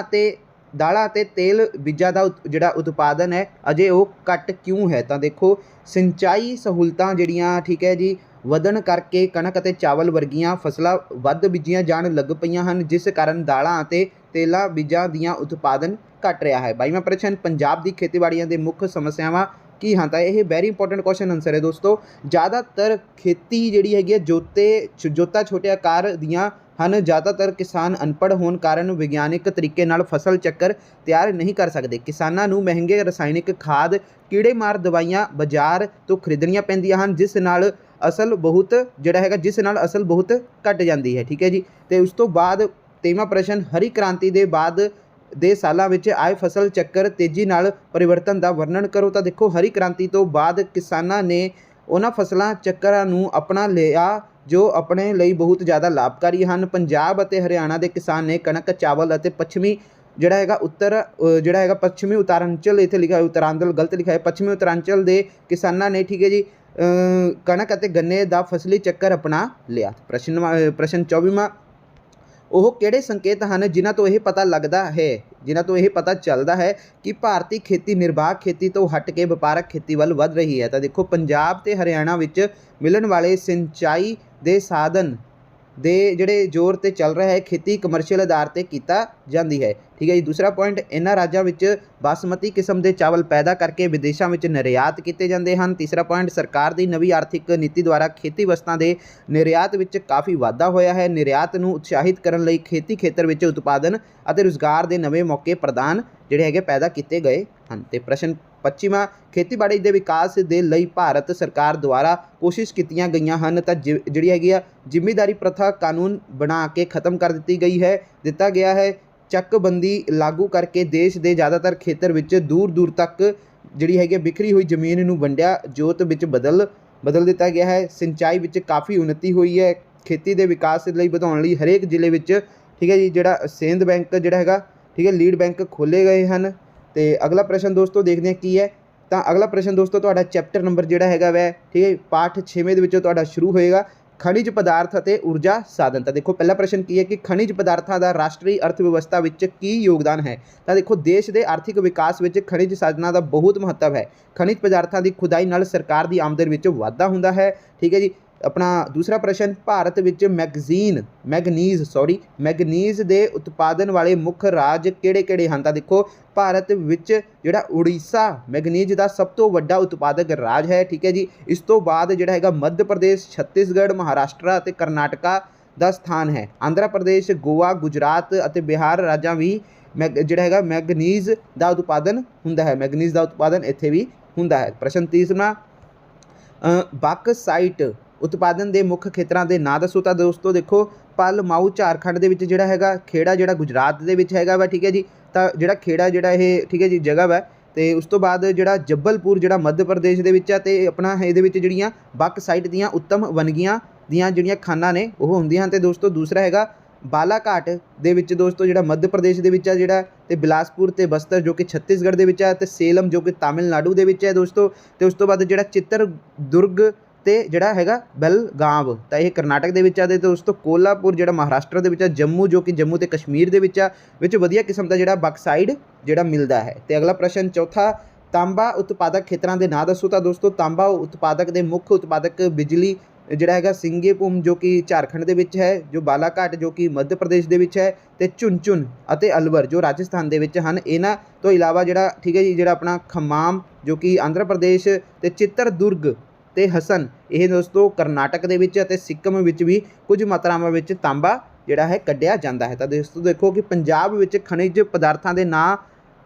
ਦਾਲਾਂ ਅਤੇ ਤੇਲ ਬੀਜਾਂ ਦਾ ਜਿਹੜਾ ਉਤਪਾਦਨ ਹੈ ਅਜੇ ਉਹ ਘੱਟ ਕਿਉਂ ਹੈ? ਤਾਂ ਦੇਖੋ, ਸਿੰਚਾਈ ਸਹੂਲਤਾਂ ਜਿਹੜੀਆਂ ਠੀਕ ਹੈ ਜੀ ਵਧਣ ਕਰਕੇ ਕਣਕ ਅਤੇ ਚਾਵਲ ਵਰਗੀਆਂ ਫਸਲਾਂ ਵੱਧ ਬੀਜੀਆਂ ਜਾਣ ਲੱਗ ਪਈਆਂ ਹਨ ਜਿਸ ਕਾਰਨ ਦਾਲਾਂ ਅਤੇ ਤੇਲਾਂ ਬੀਜਾਂ ਦੀਆਂ ਉਤਪਾਦਨ ਘਟ ਰਿਹਾ ਹੈ। 22ਵਾਂ ਪ੍ਰਸ਼ਨ, ਪੰਜਾਬ ਦੀ ਖੇਤੀਬਾੜੀਆਂ ਦੇ ਮੁੱਖ ਸਮੱਸਿਆਵਾਂ ਕੀ ਹਨ? ਤਾਂ ਇਹ ਵੈਰੀ ਇੰਪੋਰਟੈਂਟ ਕੁਐਸਚਨ ਆਨਸਰ ਹੈ ਦੋਸਤੋ। ਜ਼ਿਆਦਾਤਰ ਖੇਤੀ ਜਿਹੜੀ ਹੈਗੀ ਹੈ ਜੋਤਾਂ ਛੋਟੇ ਆਕਾਰ ਦੀਆਂ ਹਨ। ਜ਼ਿਆਦਾਤਰ ਕਿਸਾਨ ਅਨਪੜ੍ਹ ਹੋਣ ਕਾਰਨ ਵਿਗਿਆਨਿਕ ਤਰੀਕੇ ਨਾਲ ਫਸਲ ਚੱਕਰ ਤਿਆਰ ਨਹੀਂ ਕਰ ਸਕਦੇ। ਕਿਸਾਨਾਂ ਨੂੰ ਮਹਿੰਗੇ ਰਸਾਇਣਿਕ ਖਾਦ, ਕੀੜੇਮਾਰ ਦਵਾਈਆਂ ਬਾਜ਼ਾਰ ਤੋਂ ਖਰੀਦਣੀਆਂ ਪੈਂਦੀਆਂ ਹਨ ਜਿਸ ਨਾਲ ਅਸਲ ਬਹੁਤ ਜਿਹੜਾ ਹੈਗਾ ਜਿਸ ਨਾਲ ਅਸਲ ਬਹੁਤ ਘਟ ਜਾਂਦੀ ਹੈ। ਠੀਕ ਹੈ ਜੀ। ਤੇ ਉਸ ਤੋਂ ਬਾਅਦ 23ਵਾਂ ਪ੍ਰਸ਼ਨ, ਹਰੀ ਕ੍ਰਾਂਤੀ ਦੇ ਬਾਅਦ ਦੇ ਸਾਲਾਂ ਵਿੱਚ ਆਏ ਫਸਲ ਚੱਕਰ ਤੇਜ਼ੀ ਨਾਲ ਪਰਿਵਰਤਨ ਦਾ ਵਰਣਨ ਕਰੋ। ਤਾਂ ਦੇਖੋ ਹਰੀ ਕ੍ਰਾਂਤੀ ਤੋਂ ਬਾਅਦ ਕਿਸਾਨਾਂ ਨੇ ਉਹਨਾਂ ਫਸਲਾਂ ਚੱਕਰਾਂ ਨੂੰ ਅਪਣਾ ਲਿਆ ਜੋ ਆਪਣੇ ਲਈ ਬਹੁਤ ਜ਼ਿਆਦਾ ਲਾਭਕਾਰੀ ਹਨ। ਪੰਜਾਬ ਅਤੇ ਹਰਿਆਣਾ ਦੇ ਕਿਸਾਨ ਨੇ ਕਣਕ, ਚਾਵਲ ਅਤੇ ਪੱਛਮੀ ਜਿਹੜਾ ਹੈਗਾ ਪੱਛਮੀ ਉੱਤਰਾਂਚਲ, ਇੱਥੇ ਲਿਖਿਆ ਉੱਤਰਾਂਚਲ ਗਲਤ ਲਿਖਿਆ ਹੈ, ਪੱਛਮੀ ਉੱਤਰਾਂਚਲ ਦੇ ਕਿਸਾਨਾਂ ਨੇ ਠੀਕ ਹੈ ਜੀ ਕਣਕ ਅਤੇ ਗੰਨੇ ਦਾ ਫਸਲੀ ਚੱਕਰ ਅਪਣਾ ਲਿਆ। ਪ੍ਰਸ਼ਨ 24ਵਾਂ, ਉਹ ਕਿਹੜੇ ਸੰਕੇਤ ਹਨ ਜਿਨ੍ਹਾਂ ਤੋਂ ਇਹ ਪਤਾ ਚੱਲਦਾ ਹੈ ਕਿ ਭਾਰਤੀ ਖੇਤੀ ਨਿਰਬਾਹ ਖੇਤੀ ਤੋਂ ਹਟ ਕੇ ਵਪਾਰਕ ਖੇਤੀ ਵੱਲ ਵੱਧ ਰਹੀ ਹੈ। ਤਾਂ ਦੇਖੋ ਪੰਜਾਬ ਤੇ ਹਰਿਆਣਾ ਵਿੱਚ ਮਿਲਣ ਵਾਲੇ ਸਿੰਚਾਈ ਦੇ ਸਾਧਨ ਦੇ ਜਿਹੜੇ ਜ਼ੋਰ 'ਤੇ ਚੱਲ ਰਿਹਾ ਹੈ, ਖੇਤੀ ਕਮਰਸ਼ੀਅਲ ਆਧਾਰ 'ਤੇ ਕੀਤਾ ਜਾਂਦੀ ਹੈ। ਠੀਕ ਹੈ ਜੀ। ਦੂਸਰਾ ਪੁਆਇੰਟ, ਇਹਨਾਂ ਰਾਜਾਂ ਵਿੱਚ ਬਾਸਮਤੀ ਕਿਸਮ ਦੇ ਚਾਵਲ ਪੈਦਾ ਕਰਕੇ ਵਿਦੇਸ਼ਾਂ ਵਿੱਚ ਨਿਰਯਾਤ ਕੀਤੇ ਜਾਂਦੇ ਹਨ। ਤੀਸਰਾ ਪੁਆਇੰਟ, ਸਰਕਾਰ ਦੀ ਨਵੀਂ ਆਰਥਿਕ ਨੀਤੀ ਦੁਆਰਾ ਖੇਤੀ ਵਸਤਾਂ ਦੇ ਨਿਰਯਾਤ ਵਿੱਚ ਕਾਫੀ ਵਾਧਾ ਹੋਇਆ ਹੈ। ਨਿਰਯਾਤ ਨੂੰ ਉਤਸ਼ਾਹਿਤ ਕਰਨ ਲਈ ਖੇਤੀ ਖੇਤਰ ਵਿੱਚ ਉਤਪਾਦਨ ਅਤੇ ਰੁਜ਼ਗਾਰ ਦੇ ਨਵੇਂ ਮੌਕੇ ਪੈਦਾ ਕੀਤੇ ਗਏ ਹਨ। ਤੇ ਪ੍ਰਸ਼ਨ 25ਵਾਂ, ਖੇਤੀਬਾੜੀ ਦੇ ਵਿਕਾਸ ਦੇ ਲਈ ਭਾਰਤ ਸਰਕਾਰ ਦੁਆਰਾ ਕੋਸ਼ਿਸ਼ ਕੀਤੀਆਂ ਗਈਆਂ ਹਨ ਤਾਂ ਜਿਹੜੀ ਹੈਗੀ ਆ ਜ਼ਿਮੀਂਦਾਰੀ ਪ੍ਰਥਾ ਕਾਨੂੰਨ ਬਣਾ ਕੇ ਖਤਮ ਕਰ ਦਿੱਤਾ ਗਿਆ ਹੈ। ਚੱਕਬੰਦੀ ਲਾਗੂ ਕਰਕੇ ਦੇਸ਼ ਦੇ ਜ਼ਿਆਦਾਤਰ ਖੇਤਰ ਵਿੱਚ ਦੂਰ ਤੱਕ ਜਿਹੜੀ ਹੈਗੀ ਬਿਖਰੀ ਹੋਈ ਜ਼ਮੀਨ ਨੂੰ ਵੰਡਿਆ ਜੋਤ ਵਿੱਚ ਬਦਲ ਦਿੱਤਾ ਗਿਆ ਹੈ। ਸਿੰਚਾਈ ਵਿੱਚ ਕਾਫੀ ਉન્નਤੀ ਹੋਈ ਹੈ। ਖੇਤੀ ਦੇ ਵਿਕਾਸ ਲਈ ਵਧਾਉਣ ਲਈ ਹਰੇਕ ਜ਼ਿਲ੍ਹੇ ਵਿੱਚ ਠੀਕ ਹੈ ਜੀ ਜਿਹੜਾ ਸੇਂਧ ਬੈਂਕ ਜਿਹੜਾ ਹੈਗਾ ਠੀਕ ਹੈ ਲੀਡ ਬੈਂਕ ਖੋਲ੍ਹੇ ਗਏ ਹਨ। ਤੇ ਅਗਲਾ ਪ੍ਰਸ਼ਨ ਦੋਸਤੋ ਦੇਖਦੇ ਹਾਂ ਕੀ ਹੈ। ਤਾਂ ਅਗਲਾ ਪ੍ਰਸ਼ਨ ਦੋਸਤੋ ਤੁਹਾਡਾ ਚੈਪਟਰ ਨੰਬਰ ਜਿਹੜਾ ਹੈਗਾ ਵੈ ਠੀਕ ਹੈ ਪਾਠ 6ਵੇਂ ਦੇ ਵਿੱਚੋਂ ਤੁਹਾਡਾ ਸ਼ੁਰੂ ਹੋਏਗਾ, ਖਣਿਜ ਪਦਾਰਥ ਅਤੇ ਊਰਜਾ ਸਾਧਨ। ਤਾਂ ਦੇਖੋ ਪਹਿਲਾ ਪ੍ਰਸ਼ਨ ਕੀ ਹੈ ਕਿ ਖਣਿਜ ਪਦਾਰਥਾਂ ਦਾ ਰਾਸ਼ਟਰੀ ਅਰਥ ਵਿਵਸਥਾ ਵਿੱਚ ਕੀ ਯੋਗਦਾਨ ਹੈ। ਤਾਂ ਦੇਖੋ ਦੇਸ਼ ਦੇ ਆਰਥਿਕ ਵਿਕਾਸ ਵਿੱਚ ਖਣਿਜ ਸਾਧਨਾਂ ਦਾ ਬਹੁਤ ਮਹੱਤਵ ਹੈ। ਖਣਿਜ ਪਦਾਰਥਾਂ ਦੀ ਖੁਦਾਈ ਨਾਲ ਸਰਕਾਰ ਦੀ ਆਮਦਨ ਵਿੱਚ ਵਾਧਾ ਹੁੰਦਾ ਹੈ। ਠੀਕ ਹੈ ਜੀ। ਆਪਣਾ ਦੂਸਰਾ ਪ੍ਰਸ਼ਨ, ਭਾਰਤ ਵਿੱਚ ਮੈਗਨੀਜ਼ ਦੇ ਉਤਪਾਦਨ ਵਾਲੇ ਮੁੱਖ ਰਾਜ ਕਿਹੜੇ ਹਨ। ਤਾਂ ਦੇਖੋ ਭਾਰਤ ਵਿੱਚ ਜਿਹੜਾ ਉੜੀਸਾ ਮੈਗਨੀਜ਼ ਦਾ ਸਭ ਤੋਂ ਵੱਡਾ ਉਤਪਾਦਕ ਰਾਜ ਹੈ। ਠੀਕ ਹੈ ਜੀ। ਇਸ ਤੋਂ ਬਾਅਦ ਜਿਹੜਾ ਹੈਗਾ ਮੱਧ ਪ੍ਰਦੇਸ਼, ਛੱਤੀਸਗੜ੍ਹ, ਮਹਾਰਾਸ਼ਟਰ ਅਤੇ ਕਰਨਾਟਕਾ ਦਾ ਸਥਾਨ ਹੈ। ਆਂਧਰਾ ਪ੍ਰਦੇਸ਼, ਗੋਆ, ਗੁਜਰਾਤ ਅਤੇ ਬਿਹਾਰ ਰਾਜਾਂ ਵੀ ਜਿਹੜਾ ਹੈਗਾ ਮੈਗਨੀਜ਼ ਦਾ ਉਤਪਾਦਨ ਹੁੰਦਾ ਹੈ। ਮੈਗਨੀਜ਼ ਦਾ ਉਤਪਾਦਨ ਇੱਥੇ ਵੀ ਹੁੰਦਾ ਹੈ। ਪ੍ਰਸ਼ਨ 30ਵਾਂ, ਬਾਕਸਾਈਟ ਉਤਪਾਦਨ ਦੇ ਮੁੱਖ ਖੇਤਰਾਂ ਦੇ ਨਾਂ ਦੱਸੋ। ਤਾਂ ਦੋਸਤੋ ਦੇਖੋ ਪਲਮਾਊ ਝਾਰਖੰਡ ਦੇ ਵਿੱਚ ਜਿਹੜਾ ਹੈਗਾ, ਖੇੜਾ ਜਿਹੜਾ ਗੁਜਰਾਤ ਦੇ ਵਿੱਚ ਹੈਗਾ ਵਾ। ਠੀਕ ਹੈ ਜੀ। ਤਾਂ ਜਿਹੜਾ ਖੇੜਾ ਜਿਹੜਾ ਇਹ ਠੀਕ ਹੈ ਜੀ ਜਗ੍ਹਾ ਵਾ। ਤੇ ਉਸ ਤੋਂ ਬਾਅਦ ਜਿਹੜਾ ਜੱਬਲਪੁਰ ਜਿਹੜਾ ਮੱਧ ਪ੍ਰਦੇਸ਼ ਦੇ ਵਿੱਚ ਆ ਤੇ ਆਪਣਾ ਇਹਦੇ ਵਿੱਚ ਜਿਹੜੀਆਂ ਬਾਕਸਾਈਟ ਦੀਆਂ ਉੱਤਮ ਵਨਗੀਆਂ ਦੀਆਂ ਜਿਹੜੀਆਂ ਖਾਨਾਂ ਨੇ ਉਹ ਹੁੰਦੀਆਂ ਹਨ। ਤੇ ਦੋਸਤੋ ਦੂਸਰਾ ਹੈਗਾ ਬਾਲਾਘਾਟ ਦੇ ਵਿੱਚ ਦੋਸਤੋ ਜਿਹੜਾ ਮੱਧ ਪ੍ਰਦੇਸ਼ ਦੇ ਵਿੱਚ ਆ ਜਿਹੜਾ, ਤੇ ਬਿਲਾਸਪੁਰ ਤੇ ਬਸਤਰ ਜੋ ਕਿ ਛੱਤੀਸਗੜ੍ਹ ਦੇ ਵਿੱਚ ਆ, ਤੇ ਸੇਲਮ ਜੋ ਕਿ ਤਾਮਿਲਨਾਡੂ ਦੇ ਵਿੱਚ ਹੈ ਦੋਸਤੋ। ਤੇ ਉਸ ਤੋਂ ਬਾਅਦ ਜਿਹੜਾ ਚਿੱਤਰਦੁਰਗ ਤੇ ਜਿਹੜਾ ਹੈਗਾ ਬੈਲਗਾਮ ਤਾਂ ਇਹ ਕਰਨਾਟਕ ਦੇ ਵਿੱਚ ਆ। ਤੇ ਦੋਸਤੋ ਕੋਲਾਪੁਰ ਜਿਹੜਾ ਮਹਾਰਾਸ਼ਟਰ ਦੇ ਵਿੱਚ ਆ। ਜੰਮੂ ਜੋ ਕਿ ਜੰਮੂ ਤੇ ਕਸ਼ਮੀਰ ਦੇ ਵਿੱਚ ਆ, ਵਿੱਚ ਵਧੀਆ ਕਿਸਮ ਦਾ ਜਿਹੜਾ ਬਾਕਸਾਈਡ ਜਿਹੜਾ ਮਿਲਦਾ ਹੈ। ਤੇ ਅਗਲਾ ਪ੍ਰਸ਼ਨ ਚੌਥਾ, ਤਾਂਬਾ ਉਤਪਾਦਕ ਖੇਤਰਾਂ ਦੇ ਨਾਂ ਦੱਸੋ। ਤਾਂ ਦੋਸਤੋ ਤਾਂਬਾ ਉਤਪਾਦਕ ਦੇ ਮੁੱਖ ਉਤਪਾਦਕ ਬਿਜਲੀ ਜਿਹੜਾ ਹੈਗਾ ਸਿੰਗੇਭੂਮ ਜੋ ਕਿ ਝਾਰਖੰਡ ਦੇ ਵਿੱਚ ਹੈ, ਜੋ ਬਾਲਾਘਾਟ ਜੋ ਕਿ ਮੱਧ ਪ੍ਰਦੇਸ਼ ਦੇ ਵਿੱਚ ਹੈ, ਤੇ ਝੁੰਝੁਨੂ ਅਤੇ ਅਲਵਰ ਜੋ ਰਾਜਸਥਾਨ ਦੇ ਵਿੱਚ ਹਨ। ਇਹਨਾਂ ਤੋਂ ਇਲਾਵਾ ਜਿਹੜਾ ਠੀਕ ਹੈ ਜੀ ਜਿਹੜਾ ਆਪਣਾ ਖਮਾਮ ਜੋ ਕਿ ਆਂਧਰਾ ਪ੍ਰਦੇਸ਼, ਤੇ ਚਿੱਤਰਦੁਰਗ ਤੇ ਹਸਨ ਇਹ ਦੋਸਤੋ ਕਰਨਾਟਕ ਦੇ ਵਿੱਚ ਅਤੇ ਸਿੱਕਮ ਵਿੱਚ ਵੀ ਕੁਝ ਮਾਤਰਾਵਾਂ ਵਿੱਚ ਤਾਂਬਾ ਜਿਹੜਾ ਹੈ ਕੱਢਿਆ ਜਾਂਦਾ ਹੈ। ਤਾਂ ਦੋਸਤੋ ਦੇਖੋ ਕਿ ਪੰਜਾਬ ਵਿੱਚ ਖਣਿਜ ਪਦਾਰਥਾਂ ਦੇ ਨਾਂ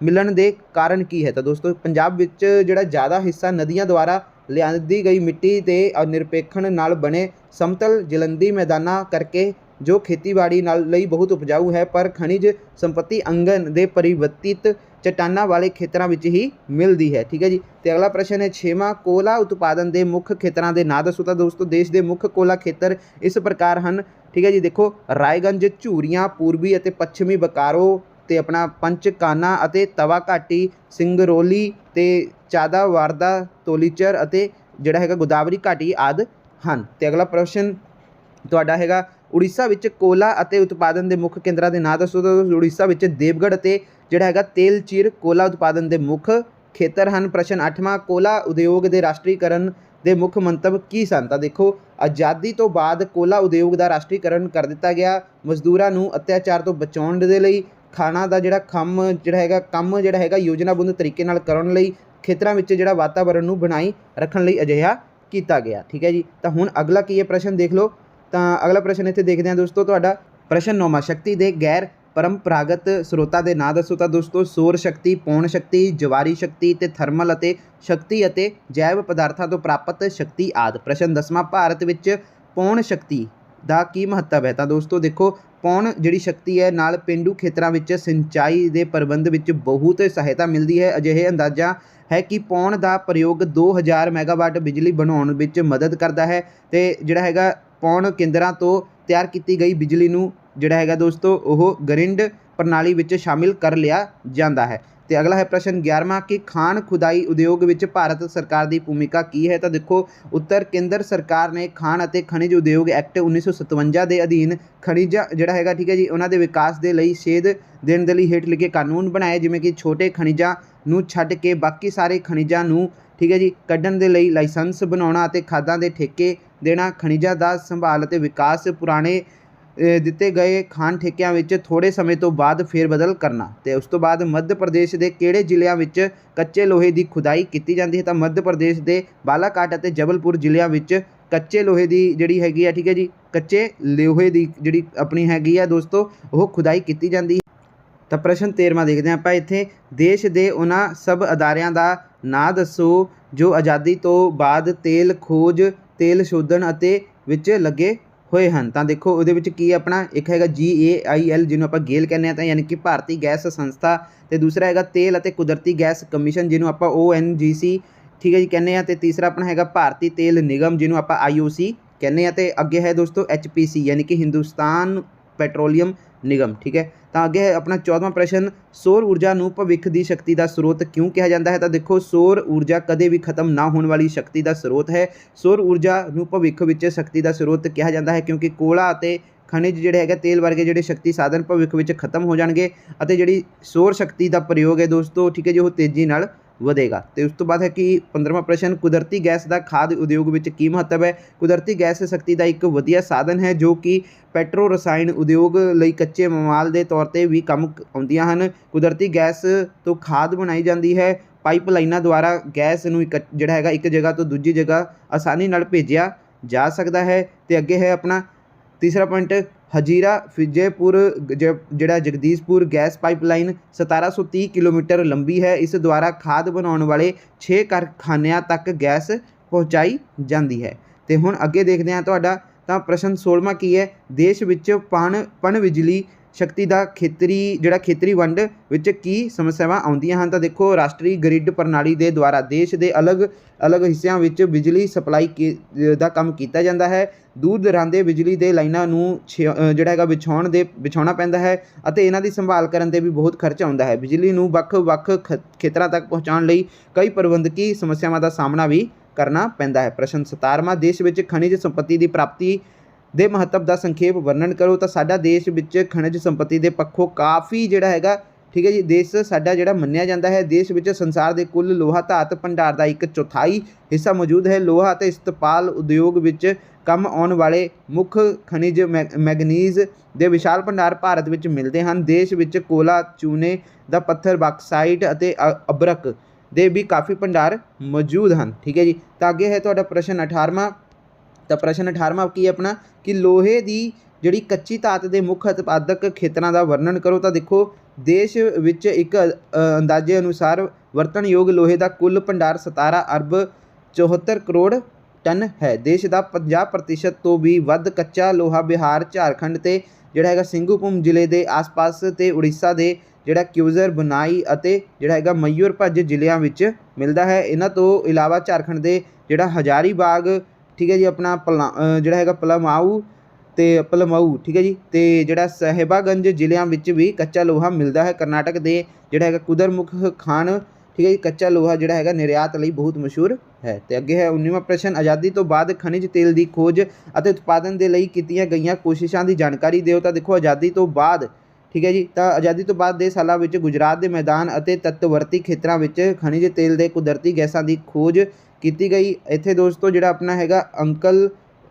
ਮਿਲਣ ਦੇ ਕਾਰਨ ਕੀ ਹੈ। ਤਾਂ ਦੋਸਤੋ ਪੰਜਾਬ ਵਿੱਚ ਜਿਹੜਾ ਜ਼ਿਆਦਾ ਹਿੱਸਾ ਨਦੀਆਂ ਦੁਆਰਾ ਲਿਆਂਦੀ ਗਈ ਮਿੱਟੀ ਤੇ ਨਿਰਪੇਖਣ ਨਾਲ ਬਣੇ ਸਮਤਲ ਜਲੰਦੀ ਮੈਦਾਨਾਂ ਕਰਕੇ ਜੋ ਖੇਤੀਬਾੜੀ ਨਾਲ ਲਈ ਬਹੁਤ ਉਪਜਾਊ ਹੈ, ਪਰ ਖਣਿਜ ਸੰਪੱਤੀ ਅੰਗਨ ਦੇ ਪਰਿਵਰਤਿਤ ਚਟਾਨਾਂ ਵਾਲੇ ਖੇਤਰਾਂ ਵਿੱਚ ਹੀ ਮਿਲਦੀ ਹੈ। ਠੀਕ ਹੈ ਜੀ। ਤੇ ਅਗਲਾ ਪ੍ਰਸ਼ਨ ਹੈ 6ਵਾਂ, ਕੋਲਾ ਉਤਪਾਦਨ ਦੇ ਮੁੱਖ ਖੇਤਰਾਂ ਦੇ ਨਾਂ ਦੱਸੋ। ਤਾਂ ਦੋਸਤੋ ਦੇਸ਼ ਦੇ ਮੁੱਖ ਕੋਲਾ ਖੇਤਰ ਇਸ ਪ੍ਰਕਾਰ ਹਨ। ਠੀਕ ਹੈ ਜੀ। ਦੇਖੋ ਰਾਏਗੰਜ, ਝੂਰੀਆਂ, ਪੂਰਬੀ ਅਤੇ ਪੱਛਮੀ ਬਕਾਰੋ, ਤੇ ਆਪਣਾ ਪੰਚਕਾਨਾ ਅਤੇ ਤਵਾ ਘਾਟੀ, ਸਿੰਗਰੌਲੀ ਤੇ ਚਾਦਾ ਵਾਰਦਾ, ਤੋਲੀਚਰ ਅਤੇ ਜਿਹੜਾ ਹੈਗਾ ਗੋਦਾਵਰੀ ਘਾਟੀ ਆਦਿ ਹਨ। ਤੇ ਅਗਲਾ ਪ੍ਰਸ਼ਨ ਤੁਹਾਡਾ ਹੈਗਾ ਉੜੀਸਾ ਵਿੱਚ ਕੋਲਾ ਅਤੇ ਉਤਪਾਦਨ ਦੇ ਮੁੱਖ ਕੇਂਦਰਾਂ ਦੇ ਨਾਂ ਦੱਸੋ। ਤਾਂ ਉੜੀਸਾ ਵਿੱਚ ਦੇਵਗੜ੍ਹ ਅਤੇ ਜਿਹੜਾ ਹੈਗਾ ਤੇਲਚੀਰ ਕੋਲਾ ਉਤਪਾਦਨ ਦੇ ਮੁੱਖ ਖੇਤਰ ਹਨ। ਪ੍ਰਸ਼ਨ 8ਵਾਂ, ਕੋਲਾ ਉਦਯੋਗ ਦੇ ਰਾਸ਼ਟਰੀਕਰਨ ਦੇ ਮੁੱਖ ਮੰਤਵ ਕੀ ਸਨ। ਤਾਂ ਦੇਖੋ ਆਜ਼ਾਦੀ ਤੋਂ ਬਾਅਦ ਕੋਲਾ ਉਦਯੋਗ ਦਾ ਰਾਸ਼ਟਰੀਕਰਨ ਕਰ ਦਿੱਤਾ ਗਿਆ। ਮਜ਼ਦੂਰਾਂ ਨੂੰ ਅਤਿਆਚਾਰ ਤੋਂ ਬਚਾਉਣ ਦੇ ਲਈ ਖਾਣਾ ਦਾ ਜਿਹੜਾ ਕੰਮ ਜਿਹੜਾ ਹੈਗਾ ਯੋਜਨਾਬੱਧ ਤਰੀਕੇ ਨਾਲ ਕਰਨ ਲਈ ਖੇਤਰਾਂ ਵਿੱਚ ਜਿਹੜਾ ਵਾਤਾਵਰਣ ਨੂੰ ਬਣਾਈ ਰੱਖਣ ਲਈ ਅਜਿਹਾ ਕੀਤਾ ਗਿਆ। ਠੀਕ ਹੈ ਜੀ। ਤਾਂ ਹੁਣ ਅਗਲਾ ਕੀ ਹੈ ਪ੍ਰਸ਼ਨ ਦੇਖ ਲਓ। ਤਾਂ ਅਗਲਾ ਪ੍ਰਸ਼ਨ ਇੱਥੇ ਦੇਖਦੇ ਹਾਂ ਦੋਸਤੋ ਤੁਹਾਡਾ ਪ੍ਰਸ਼ਨ 9ਵਾਂ, ਸ਼ਕਤੀ ਦੇ ਗੈਰ परंपरागत स्रोतां दे नाम दसो तां दोस्तों सौर शक्ति, पौण शक्ति, जवारी शक्ति ते थर्मल अते शक्ति अते जैव पदार्थां तो प्राप्त शक्ति आदि। प्रश्न 10वां भारत विच पौण शक्ति दा की महत्व है? तां दोस्तों देखो पौण जिहड़ी शक्ति है नाल पेंडू खेतरां विच सिंचाई दे प्रबंध विच बहुत सहायता मिलदी है। अजिहे अंदाजा है कि पौण दा प्रयोग 2000 मैगावाट बिजली बनाउण विच मदद करदा है ते जिहड़ा हैगा पौण केंद्रां तो ਤਿਆਰ ਕੀਤੀ ਗਈ ਬਿਜਲੀ ਨੂੰ ਜਿਹੜਾ ਹੈਗਾ ਦੋਸਤੋ ਉਹ ਗਰਿਡ ਪ੍ਰਣਾਲੀ ਵਿੱਚ ਸ਼ਾਮਿਲ ਕਰ ਲਿਆ ਜਾਂਦਾ ਹੈ। ਤੇ ਅਗਲਾ ਹੈ ਪ੍ਰਸ਼ਨ 11ਵਾਂ ਕਿ ਖਾਨ ਖੁਦਾਈ ਉਦਯੋਗ ਵਿੱਚ ਭਾਰਤ ਸਰਕਾਰ ਦੀ ਭੂਮਿਕਾ ਕੀ ਹੈ? ਤਾਂ ਦੇਖੋ ਉੱਤਰ ਕੇਂਦਰ ਸਰਕਾਰ ਨੇ ਖਾਨ ਅਤੇ ਖਣਿਜ ਉਦਯੋਗ ਐਕਟ 1957 ਦੇ ਅਧੀਨ ਖਣਿਜ ਜਿਹੜਾ ਹੈਗਾ ਠੀਕ ਹੈ ਜੀ ਉਹਨਾਂ ਦੇ ਵਿਕਾਸ ਦੇ ਲਈ ਸੇਧ ਦੇਣ ਦੇ ਲਈ ਹੇਠ ਲਿਖੇ ਕਾਨੂੰਨ ਬਣਾਏ, ਜਿਵੇਂ ਕਿ ਛੋਟੇ ਖਣਿਜਾਂ ਨੂੰ ਛੱਡ ਕੇ ਬਾਕੀ ਸਾਰੇ ਖਣਿਜਾਂ ਨੂੰ ਠੀਕ ਹੈ ਜੀ ਕੱਢਣ ਦੇ ਲਈ ਲਾਇਸੈਂਸ ਬਣਾਉਣਾ ਅਤੇ ਖਾਦਾਂ ਦੇ ਠੇਕੇ ਦੇਣਾ, ਖਣਿਜਾਂ ਦਾ ਸੰਭਾਲ ਅਤੇ ਵਿਕਾਸ, ਪੁਰਾਣੇ ਦਿੱਤੇ ਗਏ ਖਾਨ ਠੇਕਿਆਂ ਵਿੱਚ ਥੋੜ੍ਹੇ ਸਮੇਂ ਤੋਂ ਬਾਅਦ ਫੇਰਬਦਲ ਕਰਨਾ। ਅਤੇ ਉਸ ਤੋਂ ਬਾਅਦ ਮੱਧ ਪ੍ਰਦੇਸ਼ ਦੇ ਕਿਹੜੇ ਜ਼ਿਲ੍ਹਿਆਂ ਵਿੱਚ ਕੱਚੇ ਲੋਹੇ ਦੀ ਖੁਦਾਈ ਕੀਤੀ ਜਾਂਦੀ ਹੈ? ਤਾਂ ਮੱਧ ਪ੍ਰਦੇਸ਼ ਦੇ ਬਾਲਾਘਾਟ ਅਤੇ ਜਬਲਪੁਰ ਜ਼ਿਲ੍ਹਿਆਂ ਵਿੱਚ ਕੱਚੇ ਲੋਹੇ ਦੀ ਜਿਹੜੀ ਹੈਗੀ ਆ ਠੀਕ ਹੈ ਜੀ ਕੱਚੇ ਲੋਹੇ ਦੀ ਜਿਹੜੀ ਆਪਣੀ ਹੈਗੀ ਆ ਦੋਸਤੋ ਉਹ ਖੁਦਾਈ ਕੀਤੀ ਜਾਂਦੀ ਹੈ। ਤਾਂ ਪ੍ਰਸ਼ਨ 13ਵਾਂ ਦੇਖਦੇ ਹਾਂ ਆਪਾਂ ਇੱਥੇ ਦੇਸ਼ ਦੇ ਉਹਨਾਂ ਸਭ ਅਦਾਰਿਆਂ ਦਾ ਨਾਂ ਦੱਸੋ ਜੋ ਆਜ਼ਾਦੀ ਤੋਂ ਬਾਅਦ ਤੇਲ ਖੋਜ, ਤੇਲ ਸ਼ੋਧਨ ਅਤੇ ਵਿੱਚ ਲੱਗੇ ਹੋਏ ਹਨ। ਤਾਂ ਦੇਖੋ ਉਹਦੇ ਵਿੱਚ ਕੀ ਆਪਣਾ ਇੱਕ ਹੈਗਾ GAIL ਜਿਹਨੂੰ ਆਪਾਂ ਗੇਲ ਕਹਿੰਦੇ ਹਾਂ ਤਾਂ ਯਾਨੀ ਕਿ ਭਾਰਤੀ ਗੈਸ ਸੰਸਥਾ, ਅਤੇ ਦੂਸਰਾ ਹੈਗਾ ਤੇਲ ਅਤੇ ਕੁਦਰਤੀ ਗੈਸ ਕਮਿਸ਼ਨ ਜਿਹਨੂੰ ਆਪਾਂ ONGC ਠੀਕ ਹੈ ਜੀ ਕਹਿੰਦੇ ਹਾਂ, ਅਤੇ ਤੀਸਰਾ ਆਪਣਾ ਹੈਗਾ ਭਾਰਤੀ ਤੇਲ ਨਿਗਮ ਜਿਹਨੂੰ ਆਪਾਂ IOC ਕਹਿੰਦੇ ਹਾਂ, ਅਤੇ ਅੱਗੇ ਹੈ ਦੋਸਤੋ HPC ਯਾਨੀ ਕਿ ਹਿੰਦੁਸਤਾਨ ਪੈਟਰੋਲੀਅਮ ਨਿਗਮ ਠੀਕ ਹੈ। ਤਾਂ ਅੱਗੇ ਹੈ ਆਪਣਾ 14ਵਾਂ ਪ੍ਰਸ਼ਨ ਸੌਰ ਊਰਜਾ ਨੂੰ ਭਵਿੱਖ ਦੀ ਸ਼ਕਤੀ ਦਾ ਸਰੋਤ ਕਿਉਂ ਕਿਹਾ ਜਾਂਦਾ ਹੈ? ਤਾਂ ਦੇਖੋ ਸੌਰ ਊਰਜਾ ਕਦੇ ਵੀ ਖਤਮ ਨਾ ਹੋਣ ਵਾਲੀ ਸ਼ਕਤੀ ਦਾ ਸਰੋਤ ਹੈ। ਸੌਰ ਊਰਜਾ ਨੂੰ ਭਵਿੱਖ ਵਿੱਚ ਸ਼ਕਤੀ ਦਾ ਸਰੋਤ ਕਿਹਾ ਜਾਂਦਾ ਹੈ ਕਿਉਂਕਿ ਕੋਲਾ ਅਤੇ ਖਣਿਜ ਜਿਹੜੇ ਹੈਗੇ ਤੇਲ ਵਰਗੇ ਜਿਹੜੇ ਸ਼ਕਤੀ ਸਾਧਨ ਭਵਿੱਖ ਵਿੱਚ ਖਤਮ ਹੋ ਜਾਣਗੇ ਅਤੇ ਜਿਹੜੀ ਸੌਰ ਸ਼ਕਤੀ ਦਾ ਪ੍ਰਯੋਗ ਹੈ ਦੋਸਤੋ ਠੀਕ ਹੈ ਜੀ ਉਹ ਤੇਜ਼ੀ ਨਾਲ ਵਧੇਗਾ। ਅਤੇ ਉਸ ਤੋਂ ਬਾਅਦ ਹੈ ਕਿ 15ਵਾਂ ਪ੍ਰਸ਼ਨ ਕੁਦਰਤੀ ਗੈਸ ਦਾ ਖਾਦ ਉਦਯੋਗ ਵਿੱਚ ਕੀ ਮਹੱਤਵ ਹੈ? ਕੁਦਰਤੀ ਗੈਸ ਸ਼ਕਤੀ ਦਾ ਇੱਕ ਵਧੀਆ ਸਾਧਨ ਹੈ ਜੋ ਕਿ ਪੈਟਰੋ ਰਸਾਇਣ ਉਦਯੋਗ ਲਈ ਕੱਚੇ ਮਾਲ ਦੇ ਤੌਰ 'ਤੇ ਵੀ ਕੰਮ ਆਉਂਦੀਆਂ ਹਨ। ਕੁਦਰਤੀ ਗੈਸ ਤੋਂ ਖਾਦ ਬਣਾਈ ਜਾਂਦੀ ਹੈ। ਪਾਈਪਲਾਈਨਾਂ ਦੁਆਰਾ ਗੈਸ ਨੂੰ ਜਿਹੜਾ ਹੈਗਾ ਇੱਕ ਜਗ੍ਹਾ ਤੋਂ ਦੂਜੀ ਜਗ੍ਹਾ ਆਸਾਨੀ ਨਾਲ ਭੇਜਿਆ ਜਾ ਸਕਦਾ ਹੈ। ਅਤੇ ਅੱਗੇ ਹੈ ਆਪਣਾ ਤੀਸਰਾ ਪੁਆਇੰਟ ਹਜੀਰਾ ਫਿਰੋਜ਼ਪੁਰ ਜਿਹੜਾ ਜਗਦੀਸ਼ਪੁਰ ਗੈਸ ਪਾਈਪਲਾਈਨ 1730 ਕਿਲੋਮੀਟਰ ਲੰਬੀ ਹੈ। ਇਸ ਦੁਆਰਾ ਖਾਦ ਬਣਾਉਣ ਵਾਲੇ 6 ਕਾਰਖਾਨਿਆਂ ਤੱਕ ਗੈਸ ਪਹੁੰਚਾਈ ਜਾਂਦੀ ਹੈ। ਅਤੇ ਹੁਣ ਅੱਗੇ ਦੇਖਦੇ ਹਾਂ ਤੁਹਾਡਾ ਤਾਂ ਪ੍ਰਸ਼ਨ 16ਵਾਂ ਕੀ ਹੈ? ਦੇਸ਼ ਵਿੱਚ ਪਣ ਬਿਜਲੀ ਸ਼ਕਤੀ ਦਾ ਖੇਤਰੀ ਵੰਡ ਵਿੱਚ ਕੀ ਸਮੱਸਿਆਵਾਂ ਆਉਂਦੀਆਂ ਹਨ? ਤਾਂ ਦੇਖੋ ਰਾਸ਼ਟਰੀ ਗਰਿਡ ਪ੍ਰਣਾਲੀ ਦੇ ਦੁਆਰਾ ਦੇਸ਼ ਦੇ ਅਲੱਗ ਹਿੱਸਿਆਂ ਵਿੱਚ ਬਿਜਲੀ ਸਪਲਾਈ ਦਾ ਕੰਮ ਕੀਤਾ ਜਾਂਦਾ ਹੈ। ਦੂਰ ਦਰਾਂਦੇ ਬਿਜਲੀ ਦੇ ਲਾਈਨਾਂ ਨੂੰ ਜਿਹੜਾ ਹੈਗਾ ਵਿਛਾਉਣਾ ਪੈਂਦਾ ਹੈ ਅਤੇ ਇਹਨਾਂ ਦੀ ਸੰਭਾਲ ਕਰਨ 'ਤੇ ਵੀ ਬਹੁਤ ਖਰਚ ਆਉਂਦਾ ਹੈ। ਬਿਜਲੀ ਨੂੰ ਵੱਖ ਖੇਤਰਾਂ ਤੱਕ ਪਹੁੰਚਾਉਣ ਲਈ ਕਈ ਪ੍ਰਬੰਧਕੀ ਸਮੱਸਿਆਵਾਂ ਦਾ ਸਾਹਮਣਾ ਵੀ ਕਰਨਾ ਪੈਂਦਾ ਹੈ। ਪ੍ਰਸ਼ਨ 17ਵਾਂ ਦੇਸ਼ ਵਿੱਚ ਖਣਿਜ ਸੰਪੱਤੀ ਦੀ ਪ੍ਰਾਪਤੀ ਦੇ ਮਹੱਤਵ ਦਾ ਸੰਖੇਪ ਵਰਣਨ ਕਰੋ। ਤਾਂ ਸਾਡਾ ਦੇਸ਼ ਵਿੱਚ ਖਣਿਜ ਸੰਪੱਤੀ ਦੇ ਪੱਖੋਂ ਕਾਫੀ ਜਿਹੜਾ ਹੈਗਾ ਠੀਕ ਹੈ ਜੀ ਦੇਸ਼ ਸਾਡਾ ਜਿਹੜਾ ਮੰਨਿਆ ਜਾਂਦਾ ਹੈ। ਦੇਸ਼ ਵਿੱਚ ਸੰਸਾਰ ਦੇ ਕੁੱਲ ਲੋਹਾ ਧਾਤ ਭੰਡਾਰ ਦਾ 1/4 ਹਿੱਸਾ ਮੌਜੂਦ ਹੈ। ਲੋਹਾ ਅਤੇ ਇਸਪਾਤ ਉਦਯੋਗ ਵਿੱਚ ਕੰਮ ਆਉਣ ਵਾਲੇ ਮੁੱਖ ਖਣਿਜ ਮੈਗਨੀਜ਼ ਦੇ ਵਿਸ਼ਾਲ ਭੰਡਾਰ ਭਾਰਤ ਵਿੱਚ ਮਿਲਦੇ ਹਨ। ਦੇਸ਼ ਵਿੱਚ ਕੋਲਾ, ਚੂਨੇ ਦਾ ਪੱਥਰ, ਬਾਕਸਾਈਟ ਅਤੇ ਅਬਰਕ ਦੇ ਵੀ ਕਾਫੀ ਭੰਡਾਰ ਮੌਜੂਦ ਹਨ ਠੀਕ ਹੈ ਜੀ। ਤਾਂ ਅੱਗੇ ਹੈ ਤੁਹਾਡਾ ਪ੍ਰਸ਼ਨ 18ਵਾਂ। ਤਾਂ ਪ੍ਰਸ਼ਨ 18ਵਾਂ ਕੀ ਹੈ ਆਪਣਾ ਕਿ ਲੋਹੇ ਦੀ ਜਿਹੜੀ ਕੱਚੀ ਧਾਤ ਦੇ ਮੁੱਖ ਉਤਪਾਦਕ ਖੇਤਰਾਂ ਦਾ ਵਰਣਨ ਕਰੋ। ਤਾਂ ਦੇਖੋ ਦੇਸ਼ ਵਿੱਚ ਇੱਕ ਅੰਦਾਜ਼ੇ ਅਨੁਸਾਰ ਵਰਤਣਯੋਗ ਲੋਹੇ ਦਾ ਕੁੱਲ ਭੰਡਾਰ 17 ਅਰਬ 74 ਕਰੋੜ ਟਨ ਹੈ। ਦੇਸ਼ ਦਾ 50% ਤੋਂ ਵੀ ਵੱਧ ਕੱਚਾ ਲੋਹਾ ਬਿਹਾਰ, ਝਾਰਖੰਡ ਅਤੇ ਜਿਹੜਾ ਹੈਗਾ ਸਿੰਘੂਭੂਮ ਜ਼ਿਲ੍ਹੇ ਦੇ ਆਸ-ਪਾਸ ਅਤੇ ਉੜੀਸਾ ਦੇ ਜਿਹੜਾ ਕਿਊਜ਼ਰ, ਬਨਾਈ ਅਤੇ ਜਿਹੜਾ ਹੈਗਾ ਮਯੂਰਭੰਜ ਜ਼ਿਲ੍ਹਿਆਂ ਵਿੱਚ ਮਿਲਦਾ ਹੈ। ਇਹਨਾਂ ਤੋਂ ਇਲਾਵਾ ਝਾਰਖੰਡ ਦੇ ਜਿਹੜਾ ਹਜ਼ਾਰੀਬਾਗ ਠੀਕ ਹੈ ਜੀ ਆਪਣਾ ਜਿਹੜਾ ਹੈਗਾ ਪਲਮਾਊ ਠੀਕ ਹੈ ਜੀ ਅਤੇ ਜਿਹੜਾ ਸਾਹਿਬਾਗੰਜ ਜ਼ਿਲ੍ਹਿਆਂ ਵਿੱਚ ਵੀ ਕੱਚਾ ਲੋਹਾ ਮਿਲਦਾ ਹੈ। ਕਰਨਾਟਕ ਦੇ ਜਿਹੜਾ ਹੈਗਾ ਕੁਦਰਮੁਖ ਖਾਨ ਠੀਕ ਹੈ ਜੀ ਕੱਚਾ ਲੋਹਾ ਜਿਹੜਾ ਹੈਗਾ ਨਿਰਯਾਤ ਲਈ ਬਹੁਤ ਮਸ਼ਹੂਰ ਹੈ। ਅਤੇ ਅੱਗੇ ਹੈ 19ਵਾਂ ਪ੍ਰਸ਼ਨ ਆਜ਼ਾਦੀ ਤੋਂ ਬਾਅਦ ਖਣਿਜ ਤੇਲ ਦੀ ਖੋਜ ਅਤੇ ਉਤਪਾਦਨ ਦੇ ਲਈ ਕੀਤੀਆਂ ਗਈਆਂ ਕੋਸ਼ਿਸ਼ਾਂ ਦੀ ਜਾਣਕਾਰੀ ਦਿਓ। ਤਾਂ ਦੇਖੋ ਆਜ਼ਾਦੀ ਤੋਂ ਬਾਅਦ ਠੀਕ ਹੈ ਜੀ ਤਾਂ ਆਜ਼ਾਦੀ ਤੋਂ ਬਾਅਦ ਦੇ ਸਾਲਾਂ ਵਿੱਚ ਗੁਜਰਾਤ ਦੇ ਮੈਦਾਨ ਅਤੇ ਤੱਟਵਰਤੀ ਖੇਤਰਾਂ ਵਿੱਚ ਖਣਿਜ ਤੇਲ ਦੇ ਕੁਦਰਤੀ ਗੈਸਾਂ ਦੀ ਖੋਜ ਕੀਤੀ ਗਈ। ਇੱਥੇ ਦੋਸਤੋ ਜਿਹੜਾ ਆਪਣਾ ਹੈਗਾ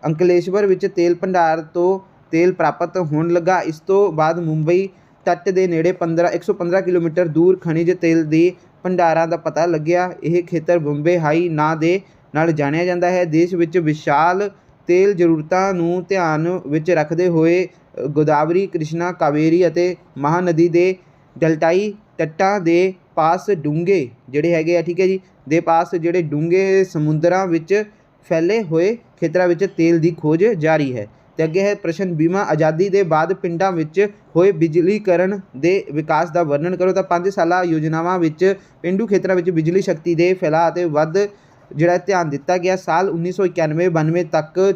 ਅੰਕਲੇਸ਼ਵਰ ਵਿੱਚ ਤੇਲ ਭੰਡਾਰ ਤੋਂ ਤੇਲ ਪ੍ਰਾਪਤ ਹੋਣ ਲੱਗਾ। ਇਸ ਤੋਂ ਬਾਅਦ ਮੁੰਬਈ ਤੱਟ ਦੇ ਨੇੜੇ 115 ਕਿਲੋਮੀਟਰ ਦੂਰ ਖਣਿਜ ਤੇਲ ਦੇ ਭੰਡਾਰਾਂ ਦਾ ਪਤਾ ਲੱਗਿਆ। ਇਹ ਖੇਤਰ ਬੰਬੇ ਹਾਈ ਨਾਂ ਦੇ ਨਾਲ ਜਾਣਿਆ ਜਾਂਦਾ ਹੈ। ਦੇਸ਼ ਵਿੱਚ ਵਿਸ਼ਾਲ ਤੇਲ ਜ਼ਰੂਰਤਾਂ ਨੂੰ ਧਿਆਨ ਵਿੱਚ ਰੱਖਦੇ ਹੋਏ ਗੋਦਾਵਰੀ, ਕ੍ਰਿਸ਼ਨਾ, ਕਾਵੇਰੀ ਅਤੇ ਮਹਾਨਦੀ ਦੇ ਡੈਲਟਾਈ ਤੱਟਾਂ ਦੇ ਪਾਸ ਡੂੰਘੇ ਜਿਹੜੇ ਹੈਗੇ ਆ, ਠੀਕ ਹੈ ਜੀ, ਦੇ ਪਾਸ ਜਿਹੜੇ ਡੂੰਘੇ ਸਮੁੰਦਰਾਂ ਵਿੱਚ ਫੈਲੇ ਹੋਏ ਖੇਤਰਾਂ ਵਿੱਚ ਤੇਲ ਦੀ ਖੋਜ ਜਾਰੀ ਹੈ। ਤੇ ਅੱਗੇ ਹੈ ਪ੍ਰਸ਼ਨ ਬੀਮਾ। ਆਜ਼ਾਦੀ ਦੇ ਬਾਅਦ ਪਿੰਡਾਂ ਵਿੱਚ ਹੋਏ ਬਿਜਲੀਕਰਨ ਦੇ ਵਿਕਾਸ ਦਾ ਵਰਣਨ ਕਰੋ। ਤਾਂ 5 ਸਾਲਾ ਯੋਜਨਾਵਾਂ ਵਿੱਚ ਪੇਂਡੂ ਖੇਤਰਾਂ ਵਿੱਚ ਬਿਜਲੀ ਸ਼ਕਤੀ ਦੇ ਫੈਲਾਅ ਅਤੇ ਵੱਧ ਜਿਹੜਾ ਧਿਆਨ ਦਿੱਤਾ ਗਿਆ। ਸਾਲ 1991-92 ਤੱਕ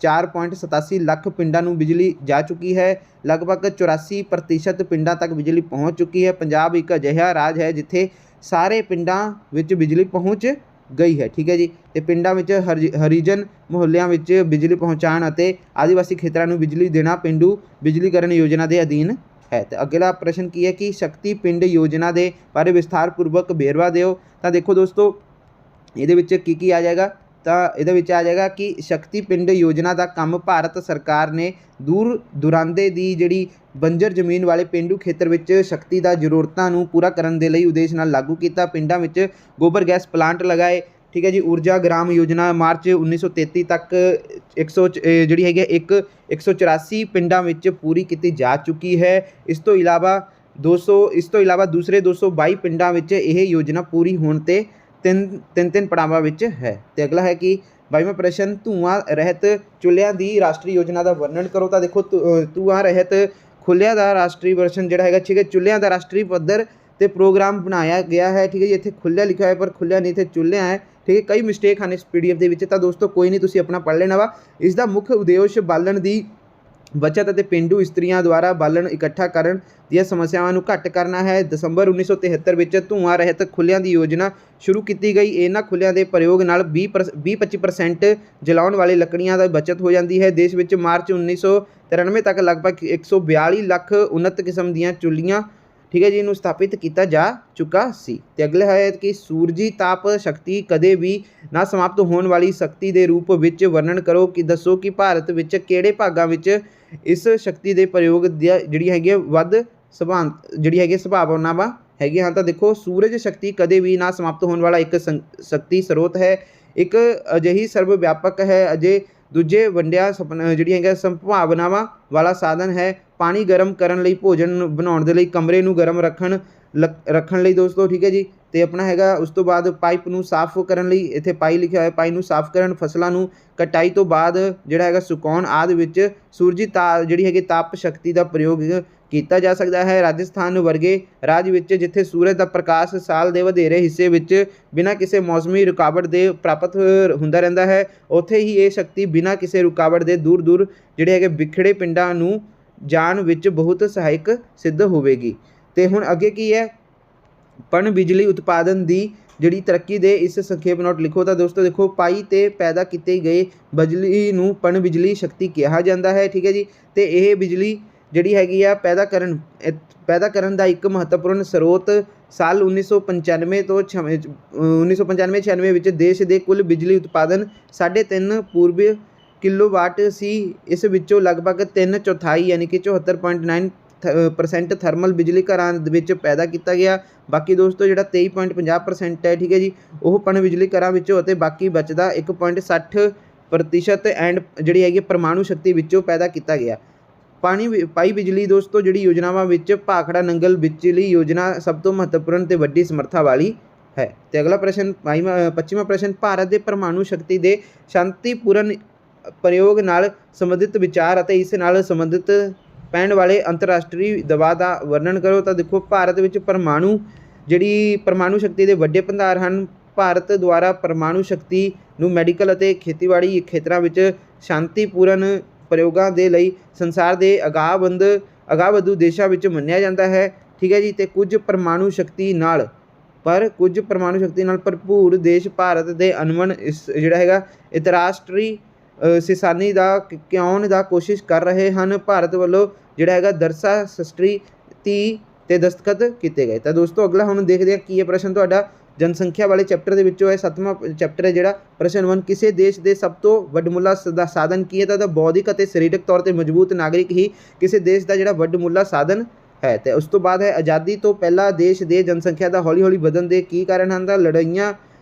4.87 ਲੱਖ ਪਿੰਡਾਂ ਨੂੰ ਬਿਜਲੀ ਜਾ ਚੁੱਕੀ ਹੈ। ਲਗਭਗ 84% ਪਿੰਡਾਂ ਤੱਕ ਬਿਜਲੀ ਪਹੁੰਚ ਚੁੱਕੀ ਹੈ। ਪੰਜਾਬ ਇੱਕ ਅਜਿਹਾ ਰਾਜ ਹੈ ਜਿੱਥੇ ਸਾਰੇ ਪਿੰਡਾਂ ਵਿੱਚ ਬਿਜਲੀ ਪਹੁੰਚ ਗਈ ਹੈ, ਠੀਕ ਹੈ ਜੀ। ਤੇ ਪਿੰਡਾਂ ਵਿੱਚ ਹਰੀਜਨ ਮੁਹੱਲਿਆਂ ਵਿੱਚ ਬਿਜਲੀ ਪਹੁੰਚਾਉਣ ਅਤੇ ਆਦੀਵਾਸੀ ਖੇਤਰਾਂ ਨੂੰ ਬਿਜਲੀ ਦੇਣਾ ਪੇਂਡੂ ਬਿਜਲੀਕਰਨ ਯੋਜਨਾ ਦੇ ਅਧੀਨ ਹੈ। ਤੇ ਅਗਲਾ ਪ੍ਰਸ਼ਨ ਕੀ ਹੈ ਕਿ ਸ਼ਕਤੀ ਪਿੰਡ ਯੋਜਨਾ ਦੇ ਬਾਰੇ ਵਿਸਥਾਰਪੂਰਵਕ ਵੇਰਵਾ ਦਿਓ। ਤਾਂ ਦੇਖੋ ਦੋਸਤੋ, ਇਹਦੇ ਵਿੱਚ ਕੀ ਆ ਜਾਏਗਾ, ਤਾਂ ਇਹਦੇ ਵਿੱਚ ਆ ਜਾਏਗਾ ਕਿ ਸ਼ਕਤੀ ਪਿੰਡ ਯੋਜਨਾ ਦਾ ਕੰਮ ਭਾਰਤ ਸਰਕਾਰ ਨੇ ਦੂਰ ਦੁਰਾਂਦੇ ਦੀ ਜਿਹੜੀ ਬੰਜਰ ਜ਼ਮੀਨ ਵਾਲੇ ਪੇਂਡੂ ਖੇਤਰ ਵਿੱਚ ਸ਼ਕਤੀ ਦਾ ਜ਼ਰੂਰਤਾਂ ਨੂੰ ਪੂਰਾ ਕਰਨ ਦੇ ਲਈ ਉਦੇਸ਼ ਨਾਲ ਲਾਗੂ ਕੀਤਾ। ਪਿੰਡਾਂ ਵਿੱਚ ਗੋਬਰ ਗੈਸ ਪਲਾਂਟ ਲਗਾਏ, ਠੀਕ ਹੈ ਜੀ। ਊਰਜਾ ਗ੍ਰਾਮ ਯੋਜਨਾ ਮਾਰਚ 1933 ਤੱਕ 184 ਪਿੰਡਾਂ ਵਿੱਚ ਪੂਰੀ ਕੀਤੀ ਜਾ ਚੁੱਕੀ ਹੈ। ਇਸ ਤੋਂ ਇਲਾਵਾ ਦੂਸਰੇ 222 ਪਿੰਡਾਂ ਵਿੱਚ ਇਹ ਯੋਜਨਾ ਪੂਰੀ ਹੋਣ ਤੇ ਤਿੰਨ ਪੜਾਵਾਂ ਵਿੱਚ ਹੈ। ਤੇ ਅਗਲਾ ਹੈ ਕਿ 22ਵਾਂ ਪ੍ਰਸ਼ਨ ਧੂਆਂ ਰਹਿਤ ਚੁੱਲ੍ਹਿਆਂ ਦੀ ਰਾਸ਼ਟਰੀ ਯੋਜਨਾ ਦਾ ਵਰਣਨ ਕਰੋ। ਤਾਂ ਦੇਖੋ, ਧੂਆਂ ਰਹਿਤ ਖੁੱਲ੍ਹਿਆਂ ਦਾ ਰਾਸ਼ਟਰੀ ਵਰਸ਼ਨ ਜਿਹੜਾ ਹੈਗਾ, ਠੀਕ ਹੈ, ਚੁੱਲ੍ਹਿਆਂ ਦਾ ਰਾਸ਼ਟਰੀ ਪੱਧਰ ਤੇ ਪ੍ਰੋਗਰਾਮ ਬਣਾਇਆ ਗਿਆ ਹੈ, ਠੀਕ ਹੈ ਜੀ। ਇੱਥੇ ਖੁੱਲ੍ਹਿਆ ਲਿਖਿਆ ਹੋਇਆ ਪਰ ਖੁੱਲ੍ਹਿਆ ਨਹੀਂ, ਇੱਥੇ ਚੁੱਲ੍ਹਿਆਂ ਹੈ, ਠੀਕ ਹੈ। ਕਈ ਮਿਸਟੇਕ ਹਨ ਇਸ PDF ਦੇ ਵਿੱਚ, ਤਾਂ ਦੋਸਤੋ ਕੋਈ ਨਹੀਂ, ਤੁਸੀਂ ਆਪਣਾ ਪੜ੍ਹ ਲੈਣਾ ਵਾ। ਇਸ ਦਾ ਮੁੱਖ ਉਦੇਸ਼ ਬਾਲਣ ਦੀ ਬੱਚਤ ਅਤੇ ਪੇਂਡੂ ਇਸਤਰੀਆਂ ਦੁਆਰਾ ਬਾਲਣ ਇਕੱਠਾ ਕਰਨ ਦੀਆਂ ਸਮੱਸਿਆਵਾਂ ਨੂੰ ਘੱਟ ਕਰਨਾ ਹੈ। ਦਸੰਬਰ 1973 ਵਿੱਚ ਧੂਆਂ ਰਹਿਤ ਖੁੱਲ੍ਹਿਆਂ ਦੀ ਯੋਜਨਾ ਸ਼ੁਰੂ ਕੀਤੀ ਗਈ। ਇਹਨਾਂ ਖੁੱਲ੍ਹਿਆਂ ਦੇ ਪ੍ਰਯੋਗ ਨਾਲ 20-25% ਜਲਾਉਣ ਵਾਲੀ ਲੱਕੜੀਆਂ ਦੀ ਬਚਤ ਹੋ ਜਾਂਦੀ ਹੈ। ਦੇਸ਼ ਵਿੱਚ ਮਾਰਚ 1993 ਤੱਕ ਲਗਭਗ 142 ਲੱਖ ਉੱਨਤ ਕਿਸਮ ਦੀਆਂ ਚੁੱਲ੍ਹੀਆਂ, ਠੀਕ ਹੈ ਜੀ, ਨੂੰ ਸਥਾਪਿਤ ਕੀਤਾ ਜਾ ਚੁੱਕਾ ਸੀ। ਤੇ ਅਗਲਾ ਹੈ ਕਿ ਸੂਰਜੀ ਤਾਪ ਸ਼ਕਤੀ ਕਦੇ ਵੀ ਨਾ ਸਮਾਪਤ ਹੋਣ ਵਾਲੀ ਸ਼ਕਤੀ ਦੇ ਰੂਪ ਵਿੱਚ ਵਰਣਨ ਕਰੋ। ਕਿ ਦੱਸੋ ਕਿ ਭਾਰਤ ਵਿੱਚ ਕਿਹੜੇ ਭਾਗਾਂ ਵਿੱਚ ਇਸ ਸ਼ਕਤੀ ਦੇ ਪ੍ਰਯੋਗ ਦੀਆਂ ਜਿਹੜੀ ਹੈਗੀ ਵੱਧ ਸੰਭਾਵਨਾਵਾਂ ਹੈਗੀਆਂ ਹਨ। ਤਾਂ ਦੇਖੋ, ਸੂਰਜ ਸ਼ਕਤੀ ਕਦੇ ਵੀ ਨਾ ਸਮਾਪਤ ਹੋਣ ਵਾਲਾ ਇੱਕ ਸ਼ਕਤੀ ਸਰੋਤ ਹੈ, ਇੱਕ ਅਜਿਹੀ ਸਰਵ ਵਿਆਪਕ ਹੈ ਅਜੇ ਦੂਜੇ ਵੰਡਿਆ ਜਿਹੜੀਆਂ ਹੈਗੀਆਂ ਸੰਭਾਵਨਾਵਾਂ ਵਾਲਾ ਸਾਧਨ ਹੈ। ਪਾਣੀ ਗਰਮ ਕਰਨ ਲਈ, ਭੋਜਨ ਬਣਾਉਣ ਦੇ ਲਈ, ਕਮਰੇ ਨੂੰ ਗਰਮ ਰੱਖਣ ਲਈ ਦੋਸਤੋ, ਠੀਕ ਹੈ ਜੀ। ਤੇ ਆਪਣਾ ਹੈਗਾ ਉਸ ਤੋਂ ਬਾਅਦ ਪਾਈਪ ਨੂੰ ਸਾਫ਼ ਕਰਨ ਲਈ, ਇੱਥੇ ਪਾਈ ਲਿਖਿਆ ਹੋਇਆ, ਪਾਈ ਨੂੰ ਸਾਫ਼ ਕਰਨ, ਫਸਲਾਂ ਨੂੰ ਕਟਾਈ ਤੋਂ ਬਾਅਦ ਜਿਹੜਾ ਹੈਗਾ ਸੁਕਾਉਣ ਆਦਿ ਵਿੱਚ ਸੂਰਜੀ ਜਿਹੜੀ ਹੈਗੀ ਤਾਪ ਸ਼ਕਤੀ ਦਾ ਪ੍ਰਯੋਗ ਕੀਤਾ ਜਾ ਸਕਦਾ ਹੈ। ਰਾਜਸਥਾਨ ਵਰਗੇ ਰਾਜ ਵਿੱਚ ਜਿੱਥੇ ਸੂਰਜ ਦਾ ਪ੍ਰਕਾਸ਼ ਸਾਲ ਦੇ ਵਧੇਰੇ ਹਿੱਸੇ ਵਿੱਚ ਬਿਨਾਂ ਕਿਸੇ ਮੌਸਮੀ ਰੁਕਾਵਟ ਦੇ ਪ੍ਰਾਪਤ ਹੁੰਦਾ ਰਹਿੰਦਾ ਹੈ, ਉੱਥੇ ਹੀ ਇਹ ਸ਼ਕਤੀ ਬਿਨਾਂ ਕਿਸੇ ਰੁਕਾਵਟ ਦੇ ਦੂਰ ਜਿਹੜੇ ਹੈਗੇ ਵਿਖੜੇ ਪਿੰਡਾਂ ਨੂੰ ਜਾਣ ਵਿੱਚ ਬਹੁਤ ਸਹਾਇਕ ਸਿੱਧ ਹੋਵੇਗੀ। ਤੇ ਹੁਣ ਅੱਗੇ ਕੀ ਹੈ, ਪਣ ਬਿਜਲੀ ਉਤਪਾਦਨ ਦੀ ਜਿਹੜੀ ਤਰੱਕੀ ਦੇ ਇਸ ਸੰਖੇਪ ਨੋਟ ਲਿਖੋ। ਤਾਂ ਦੋਸਤੋ ਦੇਖੋ, ਪਾਈ ਤੇ ਪੈਦਾ ਕੀਤੇ ਗਏ ਬਿਜਲੀ ਨੂੰ ਪਣ ਬਿਜਲੀ ਸ਼ਕਤੀ ਕਿਹਾ ਜਾਂਦਾ ਹੈ, ਠੀਕ ਹੈ ਜੀ। ਤੇ ਇਹ ਬਿਜਲੀ ਜਿਹੜੀ ਹੈਗੀ ਆ ਪੈਦਾ ਕਰਨ ਦਾ ਇੱਕ ਮਹੱਤਵਪੂਰਨ ਸਰੋਤ ਸਾਲ 1995-96 ਵਿੱਚ ਦੇਸ਼ ਦੇ ਕੁੱਲ ਬਿਜਲੀ ਉਤਪਾਦਨ 3.5 ਪੂਰਬ ਕਿਲੋਵਾਟ ਸੀ। ਇਸ ਵਿੱਚੋਂ ਲਗਭਗ 3/4 ਯਾਨੀ ਕਿ 74.9% ਥਰਮਲ ਬਿਜਲੀ ਘਰਾਂ ਵਿੱਚ ਪੈਦਾ ਕੀਤਾ ਗਿਆ। ਬਾਕੀ ਦੋਸਤੋ ਜਿਹੜਾ 23.50% ਹੈ, ਠੀਕ ਹੈ ਜੀ, ਉਹ ਪਣ ਬਿਜਲੀ ਘਰਾਂ ਵਿੱਚੋਂ ਅਤੇ ਬਾਕੀ ਬਚਦਾ 1.60% ਐਂਡ ਜਿਹੜੀ ਹੈਗੀ ਪਰਮਾਣੂ ਸ਼ਕਤੀ ਵਿੱਚੋਂ ਪੈਦਾ ਕੀਤਾ ਗਿਆ। ਪਾਈ ਬਿਜਲੀ ਦੋਸਤੋ ਜਿਹੜੀ ਯੋਜਨਾਵਾਂ ਵਿੱਚ ਭਾਖੜਾ ਨੰਗਲ ਬਿਜਲੀ ਯੋਜਨਾ ਸਭ ਤੋਂ ਮਹੱਤਵਪੂਰਨ ਤੇ ਵੱਡੀ ਸਮਰੱਥਾ ਵਾਲੀ ਹੈ। ਤੇ ਅਗਲਾ ਪ੍ਰਸ਼ਨ 25ਵਾਂ ਪ੍ਰਸ਼ਨ, ਭਾਰਤ ਦੇ ਪਰਮਾਣੂ ਸ਼ਕਤੀ ਦੇ ਸ਼ਾਂਤੀਪੂਰਨ ਪ੍ਰਯੋਗ ਨਾਲ ਸੰਬੰਧਿਤ ਵਿਚਾਰ ਅਤੇ ਇਸ ਨਾਲ ਸੰਬੰਧਿਤ ਪੈਣ ਵਾਲੇ ਅੰਤਰਰਾਸ਼ਟਰੀ ਦਬਾਅ ਦਾ ਵਰਣਨ ਕਰੋ। ਤਾਂ ਦੇਖੋ, ਭਾਰਤ ਵਿੱਚ ਪਰਮਾਣੂ ਸ਼ਕਤੀ ਦੇ ਵੱਡੇ ਭੰਡਾਰ ਹਨ। ਭਾਰਤ ਦੁਆਰਾ ਪਰਮਾਣੂ ਸ਼ਕਤੀ ਨੂੰ ਮੈਡੀਕਲ ਅਤੇ ਖੇਤੀਬਾੜੀ ਖੇਤਰਾਂ ਵਿੱਚ ਸ਼ਾਂਤੀਪੂਰਨ ਪ੍ਰਯੋਗਾਂ ਦੇ ਲਈ ਸੰਸਾਰ ਦੇ ਅਗਾਂਹਵਧੂ ਦੇਸ਼ਾਂ ਵਿੱਚ ਮੰਨਿਆ ਜਾਂਦਾ ਹੈ, ਠੀਕ ਹੈ ਜੀ। ਤੇ ਕੁਝ ਪਰਮਾਣੂ ਸ਼ਕਤੀ ਨਾਲ ਭਰਪੂਰ ਦੇਸ਼ ਭਾਰਤ ਦੇ ਅਣਮਨ ਜਿਹੜਾ ਹੈਗਾ ਅੰਤਰਰਾਸ਼ਟਰੀ ਸਿਸਾਨੀ ਦਾ ਕਿਉਣ ਦਾ ਕੋਸ਼ਿਸ਼ ਕਰ ਰਹੇ ਹਨ। ਭਾਰਤ ਵੱਲੋਂ ਜਿਹੜਾ ਹੈਗਾ ਦਰਸਾ 30 ਤੇ ਦਸਤਖਤ ਕੀਤੇ ਗਏ। ਤਾਂ ਦੋਸਤੋ ਅਗਲਾ ਹੁਣ ਦੇਖਦੇ ਹਾਂ ਕੀ ਹੈ ਪ੍ਰਸ਼ਨ ਤੁਹਾਡਾ ਜਨਸੰਖਿਆ ਵਾਲੇ ਚੈਪਟਰ ਦੇ ਵਿੱਚੋਂ ਹੈ। 7ਵਾਂ ਚੈਪਟਰ ਹੈ ਜਿਹੜਾ ਪ੍ਰਸ਼ਨ 1, ਕਿਸੇ ਦੇਸ਼ ਦੇ ਸਭ ਤੋਂ ਵੱਡਮੁੱਲਾ ਦਾ ਸਾਧਨ ਕੀ ਹੈ। ਤਾਂ ਬੌਧਿਕ ਅਤੇ ਸਰੀਰਕ ਤੌਰ ਤੇ ਮਜ਼ਬੂਤ ਨਾਗਰਿਕ ਹੀ ਕਿਸੇ ਦੇਸ਼ ਦਾ ਜਿਹੜਾ ਵੱਡਮੁੱਲਾ ਸਾਧਨ ਹੈ। ਤੇ ਉਸ ਤੋਂ ਬਾਅਦ ਹੈ ਆਜ਼ਾਦੀ ਤੋਂ ਪਹਿਲਾਂ ਦੇਸ਼ ਦੇ ਜਨਸੰਖਿਆ ਦਾ ਹੌਲੀ ਵਧਣ ਦੇ ਕੀ ਕਾਰਨ ਹਨ। ਤਾਂ ਲੜਾਈਆਂ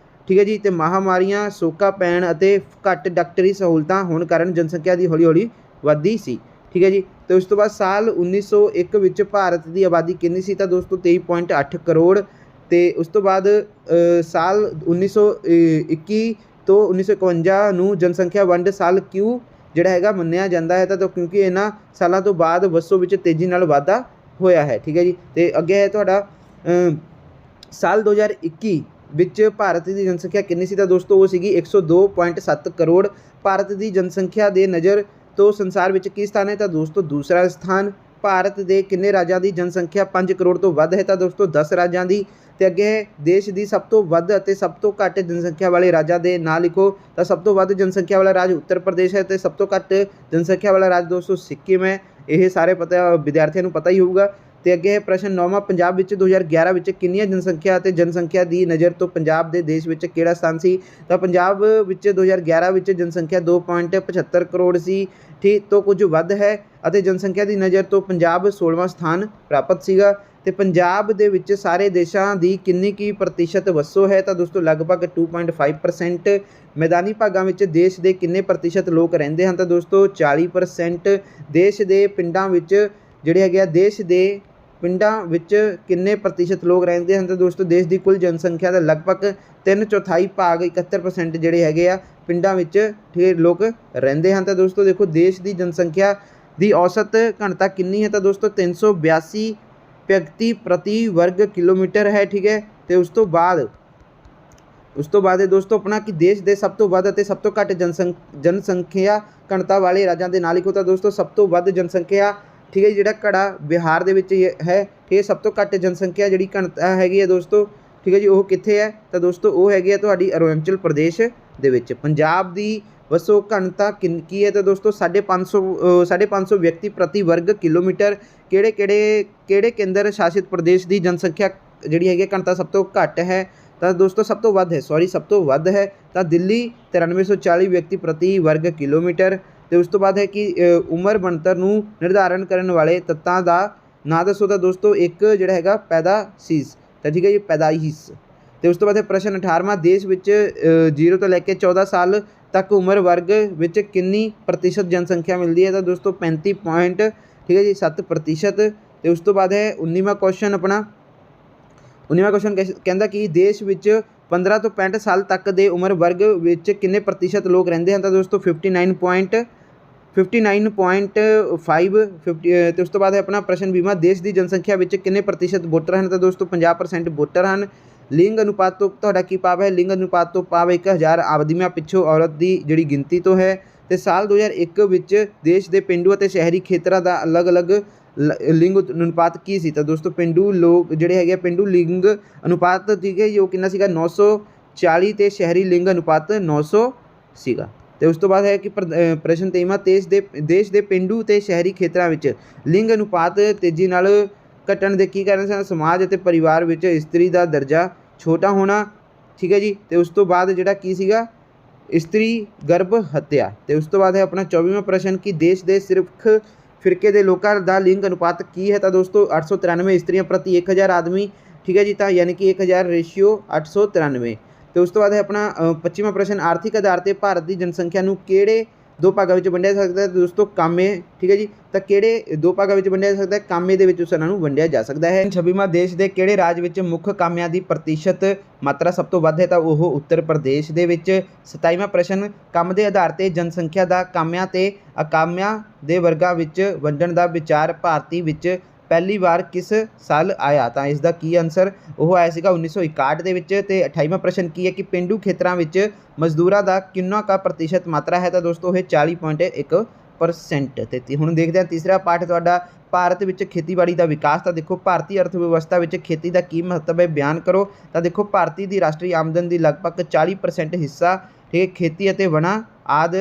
ठीक है जी। तो महामारियां सोका पैण अते घट डॉक्टरी सहूलतां होण कारण जनसंख्या की हौली हौली वधदी सी। ठीक है जी। तो उस तो बाद साल 1901 विच भारत की आबादी कितनी सी? तो दोस्तों 23.8 करोड़। तो उस तो बाद साल 1921 तो 1951 नूं जनसंख्या वंड साल क्यों ਜਿਹੜਾ ਹੈਗਾ ਮੰਨਿਆ ਜਾਂਦਾ ਹੈ। ਤਾਂ ਕਿਉਂਕਿ ਇਹਨਾਂ ਸਾਲਾਂ ਤੋਂ ਬਾਅਦ ਵਸੋਂ ਵਿੱਚ ਤੇਜ਼ੀ ਨਾਲ ਵਾਧਾ ਹੋਇਆ ਹੈ। ਠੀਕ ਹੈ ਜੀ। ਤੇ ਅੱਗੇ ਹੈ ਤੁਹਾਡਾ ਸਾਲ 2021 ਵਿੱਚ ਭਾਰਤ ਦੀ ਜਨਸੰਖਿਆ ਕਿੰਨੀ ਸੀ? ਤਾਂ ਦੋਸਤੋ ਉਹ ਸੀਗੀ 102.7 ਕਰੋੜ। ਭਾਰਤ ਦੀ ਜਨਸੰਖਿਆ ਦੇ ਨਜ਼ਰ ਤੋਂ ਸੰਸਾਰ ਵਿੱਚ ਕੀ ਸਥਾਨ ਹੈ? ਤਾਂ ਦੋਸਤੋ ਦੂਸਰਾ ਸਥਾਨ। ਭਾਰਤ ਦੇ ਕਿੰਨੇ ਰਾਜਾਂ ਦੀ ਜਨਸੰਖਿਆ 5 ਕਰੋੜ ਤੋਂ ਵੱਧ ਹੈ? ਤਾਂ ਦੋਸਤੋ 10 ਰਾਜਾਂ ਦੀ। ਤੇ ਅੱਗੇ ਹੈ ਦੇਸ਼ ਦੀ ਸਭ ਤੋਂ ਵੱਧ ਅਤੇ ਸਭ ਤੋਂ ਘੱਟ ਜਨਸੰਖਿਆ ਵਾਲੇ ਰਾਜਾਂ ਦੇ ਨਾਂ ਲਿਖੋ। ਤਾਂ ਸਭ ਤੋਂ ਵੱਧ ਜਨਸੰਖਿਆ ਵਾਲਾ ਰਾਜ ਉੱਤਰ ਪ੍ਰਦੇਸ਼ ਹੈ ਤੇ ਸਭ ਤੋਂ ਘੱਟ ਜਨਸੰਖਿਆ ਵਾਲਾ ਰਾਜ ਦੋਸਤੋ ਸਿੱਕਿਮ ਹੈ। ਇਹ ਸਾਰੇ ਪਤਾ ਵਿਦਿਆਰਥੀਆਂ ਨੂੰ ਪਤਾ ਹੀ ਹੋਊਗਾ। ਤੇ ਅੱਗੇ ਹੈ ਪ੍ਰਸ਼ਨ 9ਵਾਂ, ਪੰਜਾਬ ਵਿੱਚ 2011 ਵਿੱਚ ਕਿੰਨੀਆਂ ਜਨਸੰਖਿਆ ਅਤੇ ਜਨਸੰਖਿਆ ਦੀ ਨਜ਼ਰ ਤੋਂ ਪੰਜਾਬ ਦੇ ਦੇਸ਼ ਵਿੱਚ ਕਿਹੜਾ ਸਥਾਨ ਸੀ? ਤਾਂ ਪੰਜਾਬ ਵਿੱਚ 2011 ਵਿੱਚ ਜਨਸੰਖਿਆ 2.75 ਕਰੋੜ ਸੀ। ਠੀਕ ਤੋਂ ਕੁਝ ਵੱਧ ਹੈ ਅਤੇ ਜਨਸੰਖਿਆ ਦੀ ਨਜ਼ਰ ਤੋਂ ਪੰਜਾਬ 16ਵਾਂ ਸਥਾਨ ਪ੍ਰਾਪਤ ਸੀਗਾ। ਤੇ ਪੰਜਾਬ ਦੇ ਵਿੱਚ ਸਾਰੇ ਦੇਸ਼ਾਂ ਦੀ ਕਿੰਨੀ ਕੀ ਪ੍ਰਤੀਸ਼ਤ ਵਸੋਂ ਹੈ? ਤਾਂ ਦੋਸਤੋ ਲਗਭਗ 2.5%। ਮੈਦਾਨੀ ਭਾਗਾਂ ਵਿੱਚ ਦੇਸ਼ ਦੇ ਕਿੰਨੇ ਪ੍ਰਤੀਸ਼ਤ ਲੋਕ ਰਹਿੰਦੇ ਹਨ? ਤਾਂ ਦੋਸਤੋ 40%। ਦੇਸ਼ ਦੇ ਪਿੰਡਾਂ ਵਿੱਚ ਜਿਹੜੇ ਹੈਗੇ ਆ ਦੇਸ਼ ਦੇ ਪਿੰਡਾਂ ਵਿੱਚ ਕਿੰਨੇ ਪ੍ਰਤੀਸ਼ਤ ਲੋਕ ਰਹਿੰਦੇ ਹਨ? ਤਾਂ ਦੋਸਤੋ ਦੇਸ਼ ਦੀ ਕੁੱਲ ਜਨਸੰਖਿਆ ਦਾ ਲਗਭਗ 3/4 ਭਾਗ 71% ਜਿਹੜੇ ਹੈਗੇ ਆ ਪਿੰਡਾਂ ਵਿੱਚ ਠੀਕ ਲੋਕ ਰਹਿੰਦੇ ਹਨ। ਤਾਂ ਦੋਸਤੋ ਦੇਖੋ ਦੇਸ਼ ਦੀ ਜਨਸੰਖਿਆ ਦੀ ਔਸਤ ਘਣਤਾ ਕਿੰਨੀ ਹੈ? ਤਾਂ ਦੋਸਤੋ 382 ਵਿਅਕਤੀ ਪ੍ਰਤੀ ਵਰਗ ਕਿਲੋਮੀਟਰ ਹੈ। ਠੀਕ ਹੈ। ਤੇ ਉਸ ਤੋਂ ਬਾਅਦ ਹੈ ਦੋਸਤੋ ਆਪਣਾ ਕਿ ਦੇਸ਼ ਦੇ ਸਭ ਤੋਂ ਵੱਧ ਅਤੇ ਸਭ ਤੋਂ ਘੱਟ ਜਨਸੰਖਿਆ ਘਣਤਾ ਵਾਲੇ ਰਾਜਾਂ ਦੇ ਨਾਂ ਲਿਖੋ। ਤਾਂ ਦੋਸਤੋ ਸਭ ਤੋਂ ਵੱਧ ਜਨਸੰਖਿਆ ਠੀਕ ਹੈ ਜਿਹੜਾ ਘੜਾ ਬਿਹਾਰ ਦੇ ਵਿੱਚ ਹੈ। ਠੀਕ ਹੈ। ਸਭ ਤੋਂ ਘੱਟ ਜਨਸੰਖਿਆ ਜਿਹੜੀ ਘਣਤਾ ਹੈਗੀ ਹੈ ਦੋਸਤੋ ਠੀਕ ਹੈ ਜੀ ਉਹ ਕਿੱਥੇ ਹੈ? ਤਾਂ ਦੋਸਤੋ ਉਹ ਹੈਗੀ ਹੈ ਤੁਹਾਡੀ ਅਰੁਣਾਚਲ ਪ੍ਰਦੇਸ਼ ਦੇ ਵਿੱਚ। ਪੰਜਾਬ ਦੀ ਵਸੋਂ ਘਣਤਾ ਕੀ ਹੈ? ਤਾਂ ਦੋਸਤੋ 550 ਵਿਅਕਤੀ ਪ੍ਰਤੀ ਵਰਗ ਕਿਲੋਮੀਟਰ। ਕਿਹੜੇ ਕੇਂਦਰ ਸ਼ਾਸਿਤ ਪ੍ਰਦੇਸ਼ ਦੀ ਜਨਸੰਖਿਆ ਜਿਹੜੀ ਹੈਗੀ ਘਣਤਾ ਸਭ ਤੋਂ ਘੱਟ ਹੈ? ਤਾਂ ਦੋਸਤੋ ਸਭ ਤੋਂ ਵੱਧ ਹੈ ਤਾਂ ਦਿੱਲੀ 9340 ਵਿਅਕਤੀ ਪ੍ਰਤੀ ਵਰਗ ਕਿਲੋਮੀਟਰ। ਤੇ ਉਸ ਤੋਂ ਬਾਅਦ ਹੈ ਕਿ ਉਮਰ ਬਣਤਰ ਨੂੰ ਨਿਰਧਾਰਨ ਕਰਨ ਵਾਲੇ ਤੱਤਾਂ ਦਾ ਨਾਂ ਦੱਸੋ। ਤਾਂ ਦੋਸਤੋ ਇੱਕ ਜਿਹੜਾ ਹੈਗਾ ਪੈਦਾਸ਼ੀਸ਼। ਤਾਂ ਠੀਕ ਹੈ ਜੀ ਪੈਦਾਇਸ਼। ਤੇ ਉਸ ਤੋਂ ਬਾਅਦ ਹੈ ਪ੍ਰਸ਼ਨ 18ਵਾਂ, ਦੇਸ਼ ਵਿੱਚ 0 ਤੋਂ ਲੈ ਕੇ 14 ਸਾਲ ਤੱਕ ਉਮਰ ਵਰਗ ਵਿੱਚ ਕਿੰਨੀ ਪ੍ਰਤੀਸ਼ਤ ਜਨਸੰਖਿਆ ਮਿਲਦੀ ਹੈ? ਤਾਂ ਦੋਸਤੋ 35 ਠੀਕ ਹੈ ਜੀ 7%। ਤੇ ਉਸ ਤੋਂ ਬਾਅਦ ਹੈ 19ਵਾਂ ਕੁਐਸਚਨ ਆਪਣਾ 19ਵਾਂ ਕੁਐਸਚਨ ਕਹਿੰਦਾ ਕਿ ਦੇਸ਼ ਵਿੱਚ 15 ਤੋਂ 65 ਸਾਲ ਤੱਕ ਦੇ ਉਮਰ ਵਰਗ ਵਿੱਚ ਕਿੰਨੇ ਪ੍ਰਤੀਸ਼ਤ ਲੋਕ ਰਹਿੰਦੇ ਹਨ? ਤਾਂ ਦੋਸਤੋ 59.5 ਤੇ ਉਸ ਤੋਂ ਬਾਅਦ ਹੈ ਆਪਣਾ ਪ੍ਰਸ਼ਨ 20ਵਾਂ, ਦੇਸ਼ ਦੀ ਜਨਸੰਖਿਆ ਵਿੱਚ ਕਿੰਨੇ ਪ੍ਰਤੀਸ਼ਤ ਵੋਟਰ ਹਨ? ਤਾਂ ਦੋਸਤੋ 50% ਵੋਟਰ ਹਨ। ਲਿੰਗ ਅਨੁਪਾਤ ਤੋਂ ਤੁਹਾਡਾ ਕੀ ਭਾਵ ਹੈ? ਲਿੰਗ ਅਨੁਪਾਤ ਤੋਂ ਭਾਵ 1000 ਆਬਾਦੀਆਂ ਪਿੱਛੋਂ ਔਰਤ ਦੀ ਜਿਹੜੀ ਗਿਣਤੀ ਤੋਂ ਹੈ। ਤੇ ਸਾਲ 2001 ਵਿੱਚ ਦੇਸ਼ ਦੇ ਪੇਂਡੂ ਅਤੇ ਸ਼ਹਿਰੀ ਖੇਤਰਾਂ ਦਾ ਅਲੱਗ-ਅਲੱਗ ਲਿੰਗ ਅਨੁਪਾਤ ਕੀ ਸੀ? ਤਾਂ ਦੋਸਤੋ ਪੇਂਡੂ ਲੋਕ ਜਿਹੜੇ ਹੈਗੇ ਪੇਂਡੂ ਲਿੰਗ ਅਨੁਪਾਤ ਠੀਕ ਹੈ ਉਹ ਕਿੰਨਾ ਸੀਗਾ 940 ਤੇ ਸ਼ਹਿਰੀ ਲਿੰਗ ਅਨੁਪਾਤ 900 ਸੀਗਾ। ਤੇ ਉਸ ਤੋਂ ਬਾਅਦ ਹੈ ਕਿ ਪ੍ਰਸ਼ਨ 23ਵਾਂ, ਦੇਸ਼ ਦੇ ਪੇਂਡੂ ਤੇ ਸ਼ਹਿਰੀ ਖੇਤਰਾਂ ਵਿੱਚ ਲਿੰਗ ਅਨੁਪਾਤ ਤੇਜ਼ੀ ਨਾਲ ਘਟਣ ਦੇ ਕੀ ਕਾਰਨ ਸਨ? ਸਮਾਜ ਅਤੇ ਪਰਿਵਾਰ ਵਿੱਚ ਇਸਤਰੀ ਦਾ ਦਰਜਾ ਛੋਟਾ ਹੋਣਾ। ਠੀਕ ਹੈ ਜੀ। ਤੇ ਉਸ ਤੋਂ ਬਾਅਦ ਜਿਹੜਾ ਕੀ ਸੀਗਾ ਇਸਤਰੀ ਗਰਭ ਹੱਤਿਆ। ਤੇ ਉਸ ਤੋਂ ਬਾਅਦ ਹੈ ਆਪਣਾ 24ਵਾਂ ਪ੍ਰਸ਼ਨ ਕਿ ਦੇਸ਼ ਦੇ ਸਿਰਫ ਫਿਰਕੇ ਦੇ ਲੋਕਾਂ ਦਾ ਲਿੰਗ ਅਨੁਪਾਤ ਕੀ ਹੈ? ਤਾਂ ਦੋਸਤੋ 893 ਇਸਤਰੀਆਂ ਪ੍ਰਤੀ 1000 ਆਦਮੀ। ਠੀਕ ਹੈ ਜੀ। ਤਾਂ ਯਾਨੀ ਕਿ 1000 ਰੇਸ਼ੀਓ 893। ਤੇ ਉਸ ਤੋਂ ਬਾਅਦ ਹੈ ਆਪਣਾ 25ਵਾਂ ਪ੍ਰਸ਼ਨ, ਆਰਥਿਕ ਆਧਾਰ 'ਤੇ ਭਾਰਤ ਦੀ ਜਨਸੰਖਿਆ ਨੂੰ ਕਿਹੜੇ ਦੋ ਭਾਗਾਂ ਵਿੱਚ ਵੰਡਿਆ ਸਕਦਾ ਹੈ? ਦੋਸਤੋ ਕਾਮੇ। ਠੀਕ ਹੈ ਜੀ। ਤਾਂ ਕਿਹੜੇ ਦੋ ਭਾਗਾਂ ਵਿੱਚ ਵੰਡਿਆ ਜਾ ਸਕਦਾ ਹੈ? ਕਾਮੇ ਦੇ ਵਿੱਚ ਉਸ ਨੂੰ ਵੰਡਿਆ ਜਾ ਸਕਦਾ ਹੈ। 26ਵਾਂ, ਦੇਸ਼ ਦੇ ਕਿਹੜੇ ਰਾਜ ਵਿੱਚ ਮੁੱਖ ਕਾਮਿਆਂ ਦੀ ਪ੍ਰਤੀਸ਼ਤ ਮਾਤਰਾ ਸਭ ਤੋਂ ਵੱਧ ਹੈ? ਤਾਂ ਉਹ ਉੱਤਰ ਪ੍ਰਦੇਸ਼ ਦੇ ਵਿੱਚ। 27ਵਾਂ ਪ੍ਰਸ਼ਨ, ਕੰਮ ਦੇ ਆਧਾਰ 'ਤੇ ਜਨਸੰਖਿਆ ਦਾ ਕਾਮਿਆਂ ਤੇ ਅਕਾਮਿਆਂ ਦੇ ਵਰਗਾਂ ਵਿੱਚ ਵੰਡਣ ਦਾ ਵਿਚਾਰ ਭਾਰਤੀ ਵਿੱਚ ਪਹਿਲੀ ਵਾਰ ਕਿਸ ਸਾਲ ਆਇਆ? ਤਾਂ ਇਸ ਦਾ ਕੀ ਆਨਸਰ ਉਹ ਆਇਆ ਸੀਗਾ 1961 ਦੇ ਵਿੱਚ। ਤੇ 28ਵਾਂ ਪ੍ਰਸ਼ਨ ਕੀ ਹੈ ਕਿ ਪੇਂਡੂ ਖੇਤਰਾਂ ਵਿੱਚ ਮਜ਼ਦੂਰਾਂ ਦਾ ਕਿੰਨਾ ਕੁ ਪ੍ਰਤੀਸ਼ਤ ਮਾਤਰਾ ਹੈ? ਤਾਂ ਦੋਸਤੋ ਇਹ 40.1%। ਤੇ ਹੁਣ ਦੇਖਦੇ ਹਾਂ ਤੀਸਰਾ ਪਾਠ ਤੁਹਾਡਾ ਭਾਰਤ ਵਿੱਚ ਖੇਤੀਬਾੜੀ ਦਾ ਵਿਕਾਸ। ਤਾਂ ਦੇਖੋ ਭਾਰਤੀ ਅਰਥ ਵਿਵਸਥਾ ਵਿੱਚ ਖੇਤੀ ਦਾ ਕੀ ਮਹੱਤਵ ਹੈ ਬਿਆਨ ਕਰੋ। ਤਾਂ ਦੇਖੋ ਭਾਰਤੀ ਦੀ ਰਾਸ਼ਟਰੀ ਆਮਦਨ ਦੀ ਲਗਭਗ 40% ਹਿੱਸਾ ਠੀਕ ਖੇਤੀ ਅਤੇ ਵਣਾਂ ਆਦਿ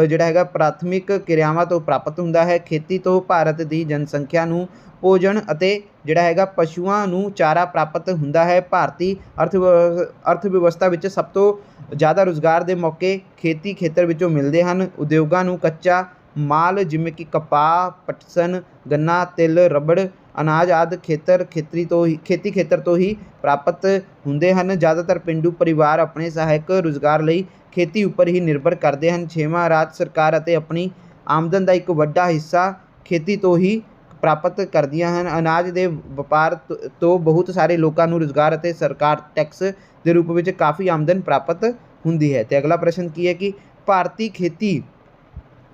ਜਿਹੜਾ ਹੈਗਾ ਪ੍ਰਾਥਮਿਕ ਕਿਰਿਆਵਾਂ ਤੋਂ ਪ੍ਰਾਪਤ ਹੁੰਦਾ ਹੈ। ਖੇਤੀ ਤੋਂ ਭਾਰਤ ਦੀ ਜਨਸੰਖਿਆ ਨੂੰ ਭੋਜਨ ਅਤੇ ਜਿਹੜਾ ਹੈਗਾ ਪਸ਼ੂਆਂ ਨੂੰ ਚਾਰਾ ਪ੍ਰਾਪਤ ਹੁੰਦਾ ਹੈ। ਭਾਰਤੀ ਅਰਥ ਵਿਵਸਥਾ ਵਿੱਚ ਸਭ ਤੋਂ ਜ਼ਿਆਦਾ ਰੁਜ਼ਗਾਰ ਦੇ ਮੌਕੇ ਖੇਤੀ ਖੇਤਰ ਵਿੱਚੋਂ ਮਿਲਦੇ ਹਨ। ਉਦਯੋਗਾਂ ਨੂੰ ਕੱਚਾ ਮਾਲ ਜਿਵੇਂ ਕਿ ਕਪਾਹ, ਪਟਸਨ, ਗੰਨਾ, ਤਿਲ, ਰਬੜ ਅਨਾਜ ਆਦਿ ਖੇਤੀ ਖੇਤਰ ਤੋਂ ਹੀ ਪ੍ਰਾਪਤ ਹੁੰਦੇ ਹਨ। ਜ਼ਿਆਦਾਤਰ ਪੇਂਡੂ ਪਰਿਵਾਰ ਆਪਣੇ ਸਹਾਇਕ ਰੁਜ਼ਗਾਰ ਲਈ ਖੇਤੀ ਉੱਪਰ ਹੀ ਨਿਰਭਰ ਕਰਦੇ ਹਨ। 6ਵਾਂ ਰਾਜ ਸਰਕਾਰ ਅਤੇ ਆਪਣੀ ਆਮਦਨ ਦਾ ਇੱਕ ਵੱਡਾ ਹਿੱਸਾ ਖੇਤੀ ਤੋਂ ਹੀ ਪ੍ਰਾਪਤ ਕਰਦੀਆਂ ਹਨ। ਅਨਾਜ ਦੇ ਵਪਾਰ ਤੋਂ ਬਹੁਤ ਸਾਰੇ ਲੋਕਾਂ ਨੂੰ ਰੁਜ਼ਗਾਰ ਅਤੇ ਸਰਕਾਰ ਟੈਕਸ ਦੇ ਰੂਪ ਵਿੱਚ ਕਾਫੀ ਆਮਦਨ ਪ੍ਰਾਪਤ ਹੁੰਦੀ ਹੈ। ਤੇ ਅਗਲਾ ਪ੍ਰਸ਼ਨ ਕੀ ਹੈ ਕਿ ਭਾਰਤੀ ਖੇਤੀ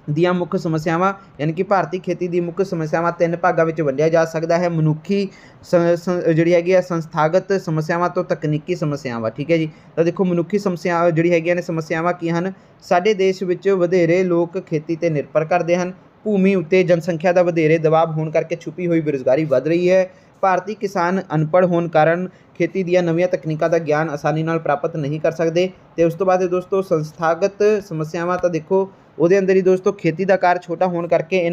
ਦੀਆਂ ਮੁੱਖ ਸਮੱਸਿਆਵਾਂ, ਯਾਨੀ ਕਿ ਭਾਰਤੀ ਖੇਤੀ ਦੀ ਮੁੱਖ ਸਮੱਸਿਆਵਾਂ 3 ਭਾਗਾਂ ਵਿੱਚ ਵੰਡਿਆ ਜਾ ਸਕਦਾ ਹੈ। ਮਨੁੱਖੀ ਜਿਹੜੀ ਹੈਗੀ ਆ ਸੰਸਥਾਗਤ ਸਮੱਸਿਆਵਾਂ ਤੋਂ ਤਕਨੀਕੀ ਸਮੱਸਿਆਵਾਂ। ਠੀਕ ਹੈ ਜੀ। ਤਾਂ ਦੇਖੋ ਮਨੁੱਖੀ ਸਮੱਸਿਆ ਜਿਹੜੀ ਹੈਗੀਆਂ ਨੇ ਸਮੱਸਿਆਵਾਂ ਕੀ ਹਨ। ਸਾਡੇ ਦੇਸ਼ ਵਿੱਚ ਵਧੇਰੇ ਲੋਕ ਖੇਤੀ 'ਤੇ ਨਿਰਭਰ ਕਰਦੇ ਹਨ। ਭੂਮੀ ਉੱਤੇ ਜਨਸੰਖਿਆ ਦਾ ਵਧੇਰੇ ਦਬਾਅ ਹੋਣ ਕਰਕੇ ਛੁਪੀ ਹੋਈ ਬੇਰੁਜ਼ਗਾਰੀ ਵੱਧ ਰਹੀ ਹੈ। ਭਾਰਤੀ ਕਿਸਾਨ ਅਨਪੜ੍ਹ ਹੋਣ ਕਾਰਨ ਖੇਤੀ ਦੀਆਂ ਨਵੀਆਂ ਤਕਨੀਕਾਂ ਦਾ ਗਿਆਨ ਆਸਾਨੀ ਨਾਲ ਪ੍ਰਾਪਤ ਨਹੀਂ ਕਰ ਸਕਦੇ। ਅਤੇ ਉਸ ਤੋਂ ਬਾਅਦ ਦੋਸਤੋ ਸੰਸਥਾਗਤ ਸਮੱਸਿਆਵਾਂ, ਤਾਂ ਦੇਖੋ ਉਹਦੇ ਅੰਦਰ ਹੀ ਦੋਸਤੋ ਖੇਤੀ ਦਾ ਆਕਾਰ ਛੋਟਾ ਹੋਣ ਕਰਕੇ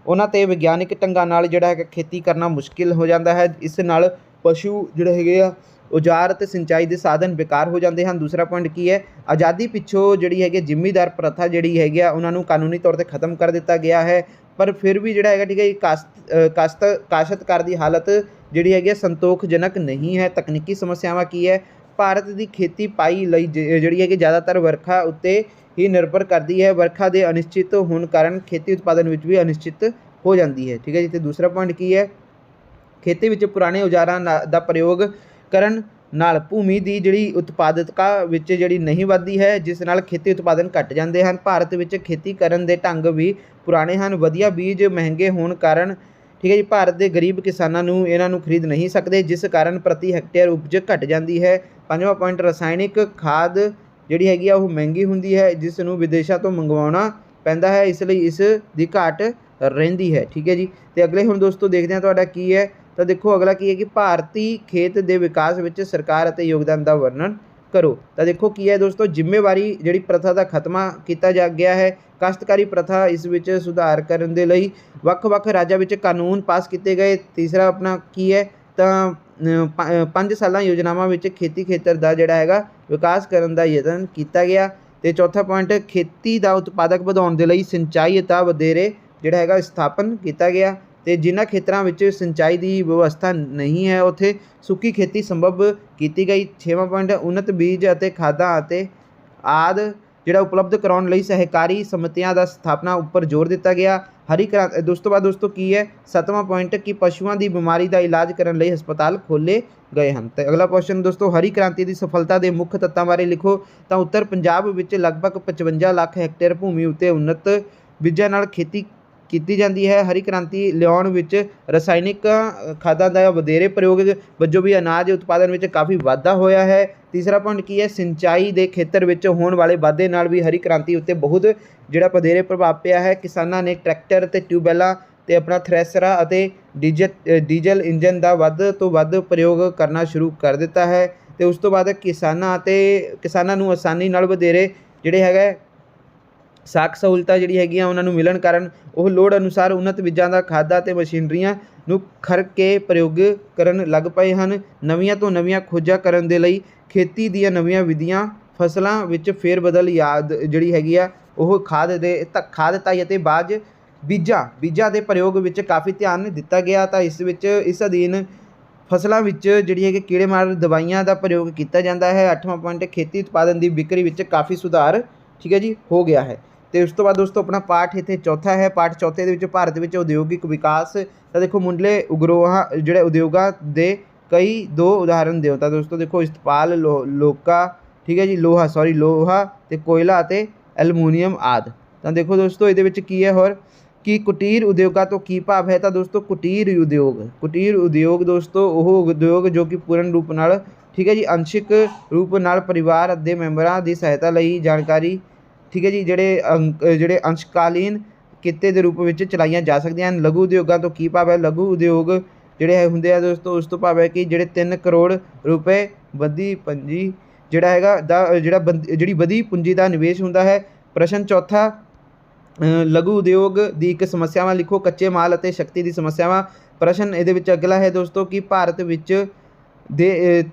ਉਹਨਾਂ 'ਤੇ ਵਿਗਿਆਨਿਕ ਢੰਗਾਂ ਨਾਲ ਜਿਹੜਾ ਹੈਗਾ ਖੇਤੀ ਕਰਨਾ ਮੁਸ਼ਕਿਲ ਹੋ ਜਾਂਦਾ ਹੈ। ਇਸ ਨਾਲ ਪਸ਼ੂ ਜਿਹੜੇ ਹੈਗੇ ਆ ਔਜ਼ਾਰ ਅਤੇ ਸਿੰਚਾਈ ਦੇ ਸਾਧਨ ਬੇਕਾਰ ਹੋ ਜਾਂਦੇ ਹਨ। ਦੂਸਰਾ ਪੁਆਇੰਟ ਕੀ ਹੈ, ਆਜ਼ਾਦੀ ਪਿੱਛੋਂ ਜਿਹੜੀ ਹੈਗੀ ਜ਼ਿਮੀਂਦਾਰ ਪ੍ਰਥਾ ਜਿਹੜੀ ਹੈਗੀ ਆ ਉਹਨਾਂ ਨੂੰ ਕਾਨੂੰਨੀ ਤੌਰ 'ਤੇ ਖ਼ਤਮ ਕਰ ਦਿੱਤਾ ਗਿਆ ਹੈ। ਪਰ ਫਿਰ ਵੀ ਜਿਹੜਾ ਹੈਗਾ ਠੀਕ ਹੈ ਕਾਸ਼ਤਕਾਰ ਦੀ ਹਾਲਤ ਜਿਹੜੀ ਹੈਗੀ ਸੰਤੋਖਜਨਕ ਨਹੀਂ ਹੈ। ਤਕਨੀਕੀ ਸਮੱਸਿਆਵਾਂ ਕੀ ਹੈ, ਭਾਰਤ ਦੀ ਖੇਤੀ ਪਾਈ ਲਈ ਜਿਹੜੀ ਹੈਗੀ ਜ਼ਿਆਦਾਤਰ ਵਰਖਾ ਉੱਤੇ ਹੀ ਨਿਰਭਰ ਕਰਦੀ ਹੈ। ਵਰਖਾ ਦੇ ਅਨਿਸ਼ਚਿਤ ਹੋਣ ਕਾਰਨ ਖੇਤੀ ਉਤਪਾਦਨ ਵਿੱਚ ਵੀ ਅਨਿਸ਼ਚਿਤ ਹੋ ਜਾਂਦੀ ਹੈ। ਠੀਕ ਹੈ ਜੀ। ਅਤੇ ਦੂਸਰਾ ਪੁਆਇੰਟ ਕੀ ਹੈ, ਖੇਤੀ ਵਿੱਚ ਪੁਰਾਣੇ ਔਜ਼ਾਰਾਂ ਦਾ ਪ੍ਰਯੋਗ ਕਰਨ ਨਾਲ ਭੂਮੀ ਦੀ ਜਿਹੜੀ ਉਤਪਾਦਕਤਾ ਵਿੱਚ ਜਿਹੜੀ ਨਹੀਂ ਵੱਧਦੀ ਹੈ, ਜਿਸ ਨਾਲ ਖੇਤੀ ਉਤਪਾਦਨ ਘੱਟ ਜਾਂਦੇ ਹਨ। ਭਾਰਤ ਵਿੱਚ ਖੇਤੀ ਕਰਨ ਦੇ ਢੰਗ ਵੀ ਪੁਰਾਣੇ ਹਨ। ਵਧੀਆ ਬੀਜ ਮਹਿੰਗੇ ਹੋਣ ਕਾਰਨ ਠੀਕ ਹੈ ਜੀ ਭਾਰਤ ਦੇ ਗਰੀਬ ਕਿਸਾਨਾਂ ਨੂੰ ਇਹਨਾਂ ਨੂੰ ਖਰੀਦ ਨਹੀਂ ਸਕਦੇ, ਜਿਸ ਕਾਰਨ ਪ੍ਰਤੀ ਹੈਕਟੇਅਰ ਉਪਜ ਘੱਟ ਜਾਂਦੀ ਹੈ। 5ਵਾਂ ਪੁਆਇੰਟ, ਰਸਾਇਣਿਕ ਖਾਦ ਜਿਹੜੀ ਹੈਗੀ ਆ ਉਹ ਮਹਿੰਗੀ ਹੁੰਦੀ ਹੈ, ਜਿਸ ਨੂੰ ਵਿਦੇਸ਼ਾਂ ਤੋਂ ਮੰਗਵਾਉਣਾ ਪੈਂਦਾ ਹੈ, ਇਸ ਲਈ ਇਸ ਦੀ ਘਾਟ ਰਹਿੰਦੀ ਹੈ। ਠੀਕ ਹੈ ਜੀ। ਅਤੇ ਅਗਲੇ ਹੁਣ ਦੋਸਤੋ ਦੇਖਦੇ ਹਾਂ ਤੁਹਾਡਾ ਕੀ ਹੈ। ਤਾਂ ਦੇਖੋ ਅਗਲਾ ਕੀ ਹੈ ਕਿ ਭਾਰਤੀ ਖੇਤ ਦੇ ਵਿਕਾਸ ਵਿੱਚ ਸਰਕਾਰ ਅਤੇ ਯੋਗਦਾਨ ਦਾ ਵਰਣਨ ਕਰੋ। ਤਾਂ ਦੇਖੋ ਕੀ ਹੈ ਦੋਸਤੋ, ਜ਼ਿੰਮੇਵਾਰੀ ਜਿਹੜੀ ਪ੍ਰਥਾ ਦਾ ਖਾਤਮਾ ਕੀਤਾ ਗਿਆ ਹੈ। ਕਾਸ਼ਤਕਾਰੀ ਪ੍ਰਥਾ, ਇਸ ਵਿੱਚ ਸੁਧਾਰ ਕਰਨ ਦੇ ਲਈ ਵੱਖ-ਵੱਖ ਰਾਜਾਂ ਵਿੱਚ ਕਾਨੂੰਨ ਪਾਸ ਕੀਤੇ ਗਏ। ਤੀਸਰਾ ਆਪਣਾ ਕੀ ਹੈ, ਤਾਂ 5 ਸਾਲਾਂ ਯੋਜਨਾਵਾਂ ਵਿੱਚ ਖੇਤੀ ਖੇਤਰ ਦਾ ਜਿਹੜਾ ਹੈਗਾ ਵਿਕਾਸ ਕਰਨ ਦਾ ਯਤਨ ਕੀਤਾ ਗਿਆ। ਅਤੇ ਚੌਥਾ ਪੁਆਇੰਟ, ਖੇਤੀ ਦਾ ਉਤਪਾਦਕ ਵਧਾਉਣ ਦੇ ਲਈ ਸਿੰਚਾਈ ਦਾ ਵਧੇਰੇ ਜਿਹੜਾ ਹੈਗਾ ਸਥਾਪਨ ਕੀਤਾ ਗਿਆ। ਅਤੇ ਜਿਨ੍ਹਾਂ ਖੇਤਰਾਂ ਵਿੱਚ ਸਿੰਚਾਈ ਦੀ ਵਿਵਸਥਾ ਨਹੀਂ ਹੈ ਉੱਥੇ ਸੁੱਕੀ ਖੇਤੀ ਸੰਭਵ ਕੀਤੀ ਗਈ। 6ਵਾਂ ਪੁਆਇੰਟ, ਉੱਨਤ ਬੀਜ ਅਤੇ ਖਾਦਾਂ ਅਤੇ ਆਦਿ ਜਿਹੜਾ ਉਪਲਬਧ ਕਰਾਉਣ ਲਈ ਸਹਿਕਾਰੀ ਸਮਿਤੀਆਂ ਦਾ ਸਥਾਪਨਾ ਉੱਪਰ ਜ਼ੋਰ ਦਿੱਤਾ ਗਿਆ। ਹਰੀ ਕ੍ਰਾਂਤੀ ਉਸ ਤੋਂ ਬਾਅਦ ਦੋਸਤੋ ਕੀ ਹੈ, 7ਵਾਂ ਪੁਆਇੰਟ ਕਿ ਪਸ਼ੂਆਂ ਦੀ ਬਿਮਾਰੀ ਦਾ ਇਲਾਜ ਕਰਨ ਲਈ ਹਸਪਤਾਲ ਖੋਲ੍ਹੇ ਗਏ ਹਨ। ਅਤੇ ਅਗਲਾ ਕੁਐਸਚਨ ਦੋਸਤੋ, ਹਰੀ ਕ੍ਰਾਂਤੀ ਦੀ ਸਫਲਤਾ ਦੇ ਮੁੱਖ ਤੱਤਾਂ ਬਾਰੇ ਲਿਖੋ। ਤਾਂ ਉੱਤਰ, ਪੰਜਾਬ ਵਿੱਚ ਲਗਭਗ 55 ਲੱਖ ਹੈਕਟੇਅਰ ਭੂਮੀ ਉੱਤੇ ਉੱਨਤ ਬੀਜਾਂ ਨਾਲ ਖੇਤੀ ਕੀਤੀ ਜਾਂਦੀ ਹੈ। ਹਰੀ ਕ੍ਰਾਂਤੀ ਲਿਆਉਣ ਵਿੱਚ ਰਸਾਇਣਿਕ ਖਾਦਾਂ ਦਾ ਵਧੇਰੇ ਪ੍ਰਯੋਗ ਵਜੋਂ ਵੀ ਅਨਾਜ ਉਤਪਾਦਨ ਵਿੱਚ ਕਾਫੀ ਵਾਧਾ ਹੋਇਆ ਹੈ। ਤੀਸਰਾ ਪੁਆਇੰਟ ਕੀ ਹੈ, ਸਿੰਚਾਈ ਦੇ ਖੇਤਰ ਵਿੱਚ ਹੋਣ ਵਾਲੇ ਵਾਧੇ ਨਾਲ ਵੀ ਹਰੀ ਕ੍ਰਾਂਤੀ ਉੱਤੇ ਬਹੁਤ ਜਿਹੜਾ ਵਧੇਰੇ ਪ੍ਰਭਾਵ ਪਿਆ ਹੈ। ਕਿਸਾਨਾਂ ਨੇ ਟਰੈਕਟਰ ਅਤੇ ਟਿਊਬਵੈੱਲਾਂ ਅਤੇ ਆਪਣਾ ਥ੍ਰੈਸ਼ਰਾਂ ਅਤੇ ਡੀਜ਼ਲ ਇੰਜਨ ਦਾ ਵੱਧ ਤੋਂ ਵੱਧ ਪ੍ਰਯੋਗ ਕਰਨਾ ਸ਼ੁਰੂ ਕਰ ਦਿੱਤਾ ਹੈ। ਅਤੇ ਉਸ ਤੋਂ ਬਾਅਦ ਕਿਸਾਨਾਂ ਨੂੰ ਆਸਾਨੀ ਨਾਲ ਵਧੇਰੇ ਜਿਹੜੇ ਹੈਗਾ ਸਾਖ ਸਹੂਲਤਾਂ ਜਿਹੜੀ ਹੈਗੀਆਂ ਉਹਨਾਂ ਨੂੰ ਮਿਲਣ ਕਾਰਨ ਉਹ ਲੋੜ ਅਨੁਸਾਰ ਉੱਨਤ ਬੀਜਾਂ ਦਾ ਖਾਦਾਂ ਅਤੇ ਮਸ਼ੀਨਰੀਆਂ ਨੂੰ ਖਰੀਦ ਕੇ ਪ੍ਰਯੋਗ ਕਰਨ ਲੱਗ ਪਏ ਹਨ। ਨਵੀਆਂ ਤੋਂ ਨਵੀਆਂ ਖੋਜਾਂ ਕਰਨ ਦੇ ਲਈ ਖੇਤੀ ਦੀਆਂ ਨਵੀਆਂ ਵਿਧੀਆਂ, ਫਸਲਾਂ ਵਿੱਚ ਫੇਰ ਬਦਲ ਜਿਹੜੀ ਹੈਗੀ ਆ ਉਹ ਖਾਦ ਤਾਈ ਅਤੇ ਬੀਜਾਂ ਦੇ ਪ੍ਰਯੋਗ ਵਿੱਚ ਕਾਫੀ ਧਿਆਨ ਦਿੱਤਾ ਗਿਆ। ਤਾਂ ਇਸ ਅਧੀਨ ਫਸਲਾਂ ਵਿੱਚ ਜਿਹੜੀ ਹੈਗੀ ਕੀੜੇ ਮਾਰ ਦਵਾਈਆਂ ਦਾ ਪ੍ਰਯੋਗ ਕੀਤਾ ਜਾਂਦਾ ਹੈ। 8ਵਾਂ ਪੁਆਇੰਟ, ਖੇਤੀ ਉਤਪਾਦਨ ਦੀ ਵਿਕਰੀ ਵਿੱਚ ਕਾਫੀ ਸੁਧਾਰ ਠੀਕ ਹੈ ਜੀ ਹੋ ਗਿਆ ਹੈ। ਅਤੇ ਉਸ ਤੋਂ ਬਾਅਦ ਦੋਸਤੋ ਆਪਣਾ ਪਾਠ ਇੱਥੇ ਚੌਥਾ ਹੈ। ਪਾਠ ਚੌਥੇ ਦੇ ਵਿੱਚ ਭਾਰਤ ਵਿੱਚ ਉਦਯੋਗਿਕ ਵਿਕਾਸ। ਤਾਂ ਦੇਖੋ ਮੁੱਢਲੇ ਜਿਹੜੇ ਉਦਯੋਗਾਂ ਦੇ ਦੋ ਉਦਾਹਰਨ ਦਿਓ। ਤਾਂ ਦੋਸਤੋ ਦੇਖੋ ਇਸਤਪਾਲ, ਠੀਕ ਹੈ ਜੀ ਲੋਹਾ ਅਤੇ ਕੋਇਲਾ ਅਤੇ ਐਲੂਮੀਨੀਅਮ ਆਦਿ। ਤਾਂ ਦੇਖੋ ਦੋਸਤੋ ਇਹਦੇ ਵਿੱਚ ਕੀ ਹੈ ਹੋਰ ਕਿ ਕੁਟੀਰ ਉਦਯੋਗਾਂ ਤੋਂ ਕੀ ਭਾਵ ਹੈ। ਤਾਂ ਦੋਸਤੋ ਕੁਟੀਰ ਉਦਯੋਗ ਦੋਸਤੋ ਉਹ ਉਦਯੋਗ ਜੋ ਕਿ ਪੂਰਨ ਰੂਪ ਨਾਲ ਠੀਕ ਹੈ ਜੀ ਅੰਸ਼ਿਕ ਰੂਪ ਨਾਲ ਪਰਿਵਾਰ ਦੇ ਮੈਂਬਰਾਂ ਦੀ ਸਹਾਇਤਾ ਲਈ ਜਾਣਕਾਰੀ ਠੀਕ ਹੈ ਜੀ ਜਿਹੜੇ ਅੰਸ਼ਕਾਲੀਨ ਕਿੱਤੇ ਦੇ ਰੂਪ ਵਿੱਚ ਚਲਾਈਆਂ ਜਾ ਸਕਦੀਆਂ ਹਨ। ਲਘੂ ਉਦਯੋਗਾਂ ਤੋਂ ਕੀ ਭਾਵ ਹੈ, ਲਘੂ ਉਦਯੋਗ ਜਿਹੜੇ ਹੁੰਦੇ ਆ ਦੋਸਤੋ ਉਸ ਤੋਂ ਭਾਵ ਹੈ ਕਿ ਜਿਹੜੇ 3 ਕਰੋੜ ਰੁਪਏ ਵਧੀ ਪੰਜੀ ਜਿਹੜਾ ਹੈਗਾ ਜਿਹੜੀ ਵਧੀ ਪੂੰਜੀ ਦਾ ਨਿਵੇਸ਼ ਹੁੰਦਾ ਹੈ। ਪ੍ਰਸ਼ਨ ਚੌਥਾ, ਲਘੂ ਉਦਯੋਗ ਦੀ ਇੱਕ ਸਮੱਸਿਆਵਾਂ ਲਿਖੋ। ਕੱਚੇ ਮਾਲ ਅਤੇ ਸ਼ਕਤੀ ਦੀ ਸਮੱਸਿਆਵਾਂ। ਪ੍ਰਸ਼ਨ ਇਹਦੇ ਵਿੱਚ ਅਗਲਾ ਹੈ ਦੋਸਤੋ ਕਿ ਭਾਰਤ ਵਿੱਚ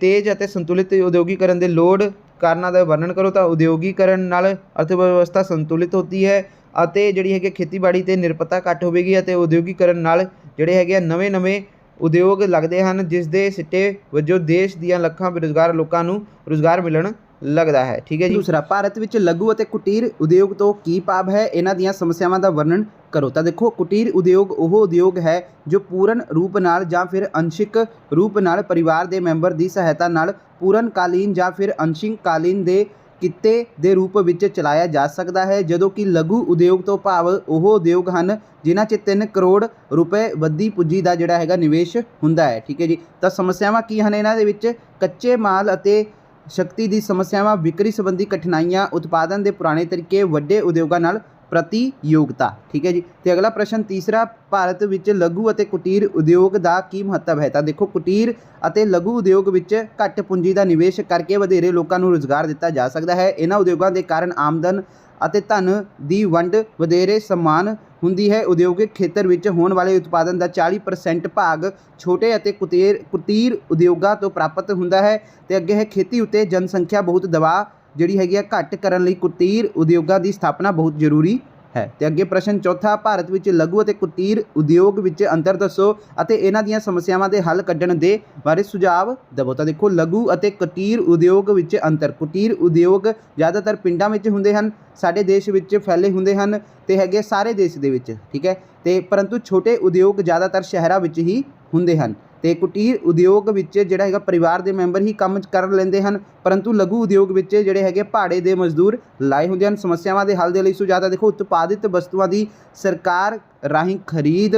ਤੇਜ਼ ਅਤੇ ਸੰਤੁਲਿਤ ਉਦਯੋਗੀਕਰਨ ਦੇ ਲੋੜ ਕਾਰਨਾਂ ਦਾ ਵਰਣਨ ਕਰੋ। ਤਾਂ ਉਦਯੋਗੀਕਰਨ ਨਾਲ ਅਰਥ ਵਿਵਸਥਾ ਸੰਤੁਲਿਤ ਹੁੰਦੀ ਹੈ ਅਤੇ ਜਿਹੜੀ ਹੈਗੀ ਖੇਤੀਬਾੜੀ 'ਤੇ ਨਿਰਭਰਤਾ ਘੱਟ ਹੋਵੇਗੀ ਅਤੇ ਉਦਯੋਗੀਕਰਨ ਨਾਲ ਜਿਹੜੇ ਹੈਗੇ ਨਵੇਂ ਉਦਯੋਗ ਲੱਗਦੇ ਹਨ, ਜਿਸ ਦੇ ਸਿੱਟੇ ਵਜੋਂ ਦੇਸ਼ ਦੀਆਂ ਲੱਖਾਂ ਬੇਰੁਜ਼ਗਾਰ ਲੋਕਾਂ ਨੂੰ ਰੁਜ਼ਗਾਰ ਮਿਲਣ ਲੱਗਦਾ ਹੈ। ਠੀਕ ਹੈ ਜੀ। ਦੂਸਰਾ, ਭਾਰਤ ਵਿੱਚ ਲਘੂ ਅਤੇ ਕੁਟੀਰ ਉਦਯੋਗ ਤੋਂ ਕੀ ਭਾਵ ਹੈ, ਇਹਨਾਂ ਦੀਆਂ ਸਮੱਸਿਆਵਾਂ ਦਾ ਵਰਣਨ ਕਰੋ। ਤਾਂ ਦੇਖੋ, ਕੁਟੀਰ ਉਦਯੋਗ ਉਹ ਉਦਯੋਗ ਹੈ ਜੋ ਪੂਰਨ ਰੂਪ ਨਾਲ ਜਾਂ ਫਿਰ ਅੰਸ਼ਿਕ ਰੂਪ ਨਾਲ ਪਰਿਵਾਰ ਦੇ ਮੈਂਬਰ ਦੀ ਸਹਾਇਤਾ ਨਾਲ ਪੂਰਨ ਕਾਲੀਨ ਜਾਂ ਫਿਰ ਅੰਸ਼ਿਕ ਕਾਲੀਨ ਦੇ ਕਿੱਤੇ ਦੇ ਰੂਪ ਵਿੱਚ ਚਲਾਇਆ ਜਾ ਸਕਦਾ ਹੈ, ਜਦੋਂ ਕਿ ਲਘੂ ਉਦਯੋਗ ਤੋਂ ਭਾਵ ਉਹ ਉਦਯੋਗ ਹਨ ਜਿਨ੍ਹਾਂ 'ਚ 3 ਕਰੋੜ ਰੁਪਏ ਵੱਧੀ ਪੂੰਜੀ ਦਾ ਜਿਹੜਾ ਹੈਗਾ ਨਿਵੇਸ਼ ਹੁੰਦਾ ਹੈ। ਠੀਕ ਹੈ ਜੀ। ਤਾਂ ਸਮੱਸਿਆਵਾਂ ਕੀ ਹਨ ਇਹਨਾਂ ਦੇ ਵਿੱਚ? ਕੱਚੇ ਮਾਲ ਅਤੇ ਸ਼ਕਤੀ ਦੀ ਸਮੱਸਿਆਵਾਂ, ਵਿਕਰੀ ਸੰਬੰਧੀ ਕਠਿਨਾਈਆਂ, ਉਤਪਾਦਨ ਦੇ ਪੁਰਾਣੇ ਤਰੀਕੇ, ਵੱਡੇ ਉਦਯੋਗਾਂ ਨਾਲ ਪ੍ਰਤੀਯੋਗਤਾ। ਠੀਕ ਹੈ ਜੀ। ਤੇ ਅਗਲਾ ਪ੍ਰਸ਼ਨ ਤੀਸਰਾ, ਭਾਰਤ ਵਿੱਚ ਲਘੂ ਅਤੇ ਕੁਟੀਰ ਉਦਯੋਗ ਦਾ ਕੀ ਮਹੱਤਵ ਹੈ? ਤਾਂ ਦੇਖੋ, ਕੁਟੀਰ ਅਤੇ ਲਘੂ ਉਦਯੋਗ ਵਿੱਚ ਘੱਟ ਪੂੰਜੀ ਦਾ ਨਿਵੇਸ਼ ਕਰਕੇ ਵਧੇਰੇ ਲੋਕਾਂ ਨੂੰ ਰੁਜ਼ਗਾਰ ਦਿੱਤਾ ਜਾ ਸਕਦਾ ਹੈ। ਇਹਨਾਂ ਉਦਯੋਗਾਂ ਦੇ ਕਾਰਨ ਆਮਦਨ ਅਤੇ ਧਨ ਦੀ ਵੰਡ ਵਧੇਰੇ ਸਮਾਨ ਹੁੰਦੀ ਹੈ। ਉਦਯੋਗਿਕ ਖੇਤਰ ਵਿੱਚ ਹੋਣ ਵਾਲੇ ਉਤਪਾਦਨ ਦਾ 40% ਭਾਗ ਛੋਟੇ ਅਤੇ ਕੁਟੀਰ ਉਦਯੋਗਾਂ ਤੋਂ ਪ੍ਰਾਪਤ ਹੁੰਦਾ ਹੈ। ਤੇ ਅੱਗੇ ਹੈ, ਖੇਤੀ ਉੱਤੇ ਜਨਸੰਖਿਆ ਬਹੁਤ ਦਬਾਅ ਜਿਹੜੀ ਹੈਗੀ ਆ ਘੱਟ ਕਰਨ ਲਈ ਕੁਟੀਰ ਉਦਯੋਗਾਂ ਦੀ ਸਥਾਪਨਾ ਬਹੁਤ ਜ਼ਰੂਰੀ ਹੈ। ਤੇ ਅੱਗੇ ਪ੍ਰਸ਼ਨ ਚੌਥਾ, ਭਾਰਤ ਵਿੱਚ ਲਘੂ ਅਤੇ ਕੁਟੀਰ ਉਦਯੋਗ ਵਿੱਚ ਅੰਤਰ ਦੱਸੋ ਅਤੇ ਇਹਨਾਂ ਦੀਆਂ ਸਮੱਸਿਆਵਾਂ ਦੇ ਹੱਲ ਕੱਢਣ ਦੇ ਬਾਰੇ ਸੁਝਾਅ ਦੇਵੋ। ਤਾਂ ਦੇਖੋ, ਲਘੂ ਅਤੇ ਕੁਟੀਰ ਉਦਯੋਗ ਵਿੱਚ ਅੰਤਰ। ਕੁਟੀਰ ਉਦਯੋਗ ਜ਼ਿਆਦਾਤਰ ਪਿੰਡਾਂ ਵਿੱਚ ਹੁੰਦੇ ਹਨ, ਸਾਡੇ ਦੇਸ਼ ਵਿੱਚ ਫੈਲੇ ਹੁੰਦੇ ਹਨ ਤੇ ਹੈਗੇ ਸਾਰੇ ਦੇਸ਼ ਦੇ ਵਿੱਚ। ਠੀਕ ਹੈ। ਤੇ ਪਰੰਤੂ ਛੋਟੇ ਉਦਯੋਗ ਜ਼ਿਆਦਾਤਰ ਸ਼ਹਿਰਾਂ ਵਿੱਚ ਹੀ ਹੁੰਦੇ ਹਨ। ਤੇ ਕੁਟੀਰ ਉਦਯੋਗ ਵਿੱਚ ਜਿਹੜਾ ਹੈਗਾ ਪਰਿਵਾਰ ਦੇ ਮੈਂਬਰ ਹੀ ਕੰਮ ਕਰ ਲੈਂਦੇ ਹਨ, ਪਰੰਤੂ ਲਘੂ ਉਦਯੋਗ ਵਿੱਚ ਜਿਹੜੇ ਹੈਗੇ ਭਾੜੇ ਦੇ ਮਜ਼ਦੂਰ ਲਾਏ ਹੁੰਦੇ ਹਨ। ਸਮੱਸਿਆਵਾਂ ਦੇ ਹੱਲ ਦੇ ਲਈ ਸੁਝਾਅ। ਦੇਖੋ, ਉਤਪਾਦਿਤ ਵਸਤੂਆਂ ਦੀ ਸਰਕਾਰ ਰਾਹੀਂ ਖਰੀਦ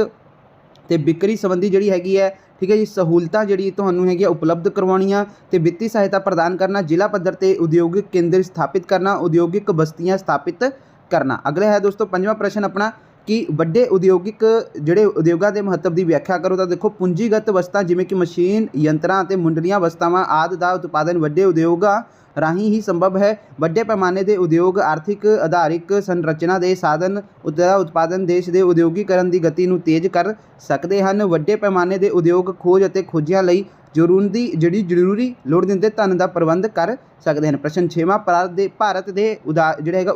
ਤੇ ਵਿਕਰੀ ਸੰਬੰਧੀ ਜਿਹੜੀ ਹੈਗੀ ਹੈ, ਠੀਕ ਹੈ ਜੀ, ਸਹੂਲਤਾਂ ਜਿਹੜੀ ਤੁਹਾਨੂੰ ਹੈਗੀ ਉਪਲਬਧ ਕਰਵਾਉਣੀਆਂ ਤੇ ਵਿੱਤੀ ਸਹਾਇਤਾ ਪ੍ਰਦਾਨ ਕਰਨਾ, ਜ਼ਿਲ੍ਹਾ ਪੱਧਰ ਤੇ ਉਦਯੋਗਿਕ ਕੇਂਦਰ ਸਥਾਪਿਤ ਕਰਨਾ, ਉਦਯੋਗਿਕ ਬਸਤੀਆਂ ਸਥਾਪਿਤ ਕਰਨਾ। ਅਗਲਾ ਹੈ ਦੋਸਤੋ ਪੰਜਵਾਂ ਪ੍ਰਸ਼ਨ ਆਪਣਾ ਕਿ ਵੱਡੇ ਉਦਯੋਗਿਕ ਜਿਹੜੇ ਉਦਯੋਗਾਂ ਦੇ ਮਹੱਤਵ ਦੀ ਵਿਆਖਿਆ ਕਰੋ। ਤਾਂ ਦੇਖੋ, ਪੂੰਜੀਗਤ ਵਸਤਾਂ ਜਿਵੇਂ ਕਿ ਮਸ਼ੀਨ, ਯੰਤਰਾਂ ਅਤੇ ਮੁੱਢਲੀਆਂ ਵਸਤਾਵਾਂ ਆਦਿ ਦਾ ਉਤਪਾਦਨ ਵੱਡੇ ਉਦਯੋਗਾਂ ਰਾਹੀਂ ਹੀ ਸੰਭਵ ਹੈ। ਵੱਡੇ ਪੈਮਾਨੇ ਦੇ ਉਦਯੋਗ ਆਰਥਿਕ ਆਧਾਰਿਕ ਸੰਰਚਨਾ ਦੇ ਸਾਧਨ ਦਾ ਉਤਪਾਦਨ ਦੇਸ਼ ਦੇ ਉਦਯੋਗੀਕਰਨ ਦੀ ਗਤੀ ਨੂੰ ਤੇਜ਼ ਕਰ ਸਕਦੇ ਹਨ। ਵੱਡੇ ਪੈਮਾਨੇ ਦੇ ਉਦਯੋਗ ਖੋਜ ਅਤੇ ਖੋਜਾਂ ਲਈ ਜ਼ਰੂਰੀ ਲੋੜੀਂਦੇ ਧਨ ਦਾ ਪ੍ਰਬੰਧ ਕਰ ਸਕਦੇ ਹਨ। ਪ੍ਰਸ਼ਨ ਛੇਵਾਂ, ਭਾਰਤ ਦੇ ਜਿਹੜਾ ਹੈਗਾ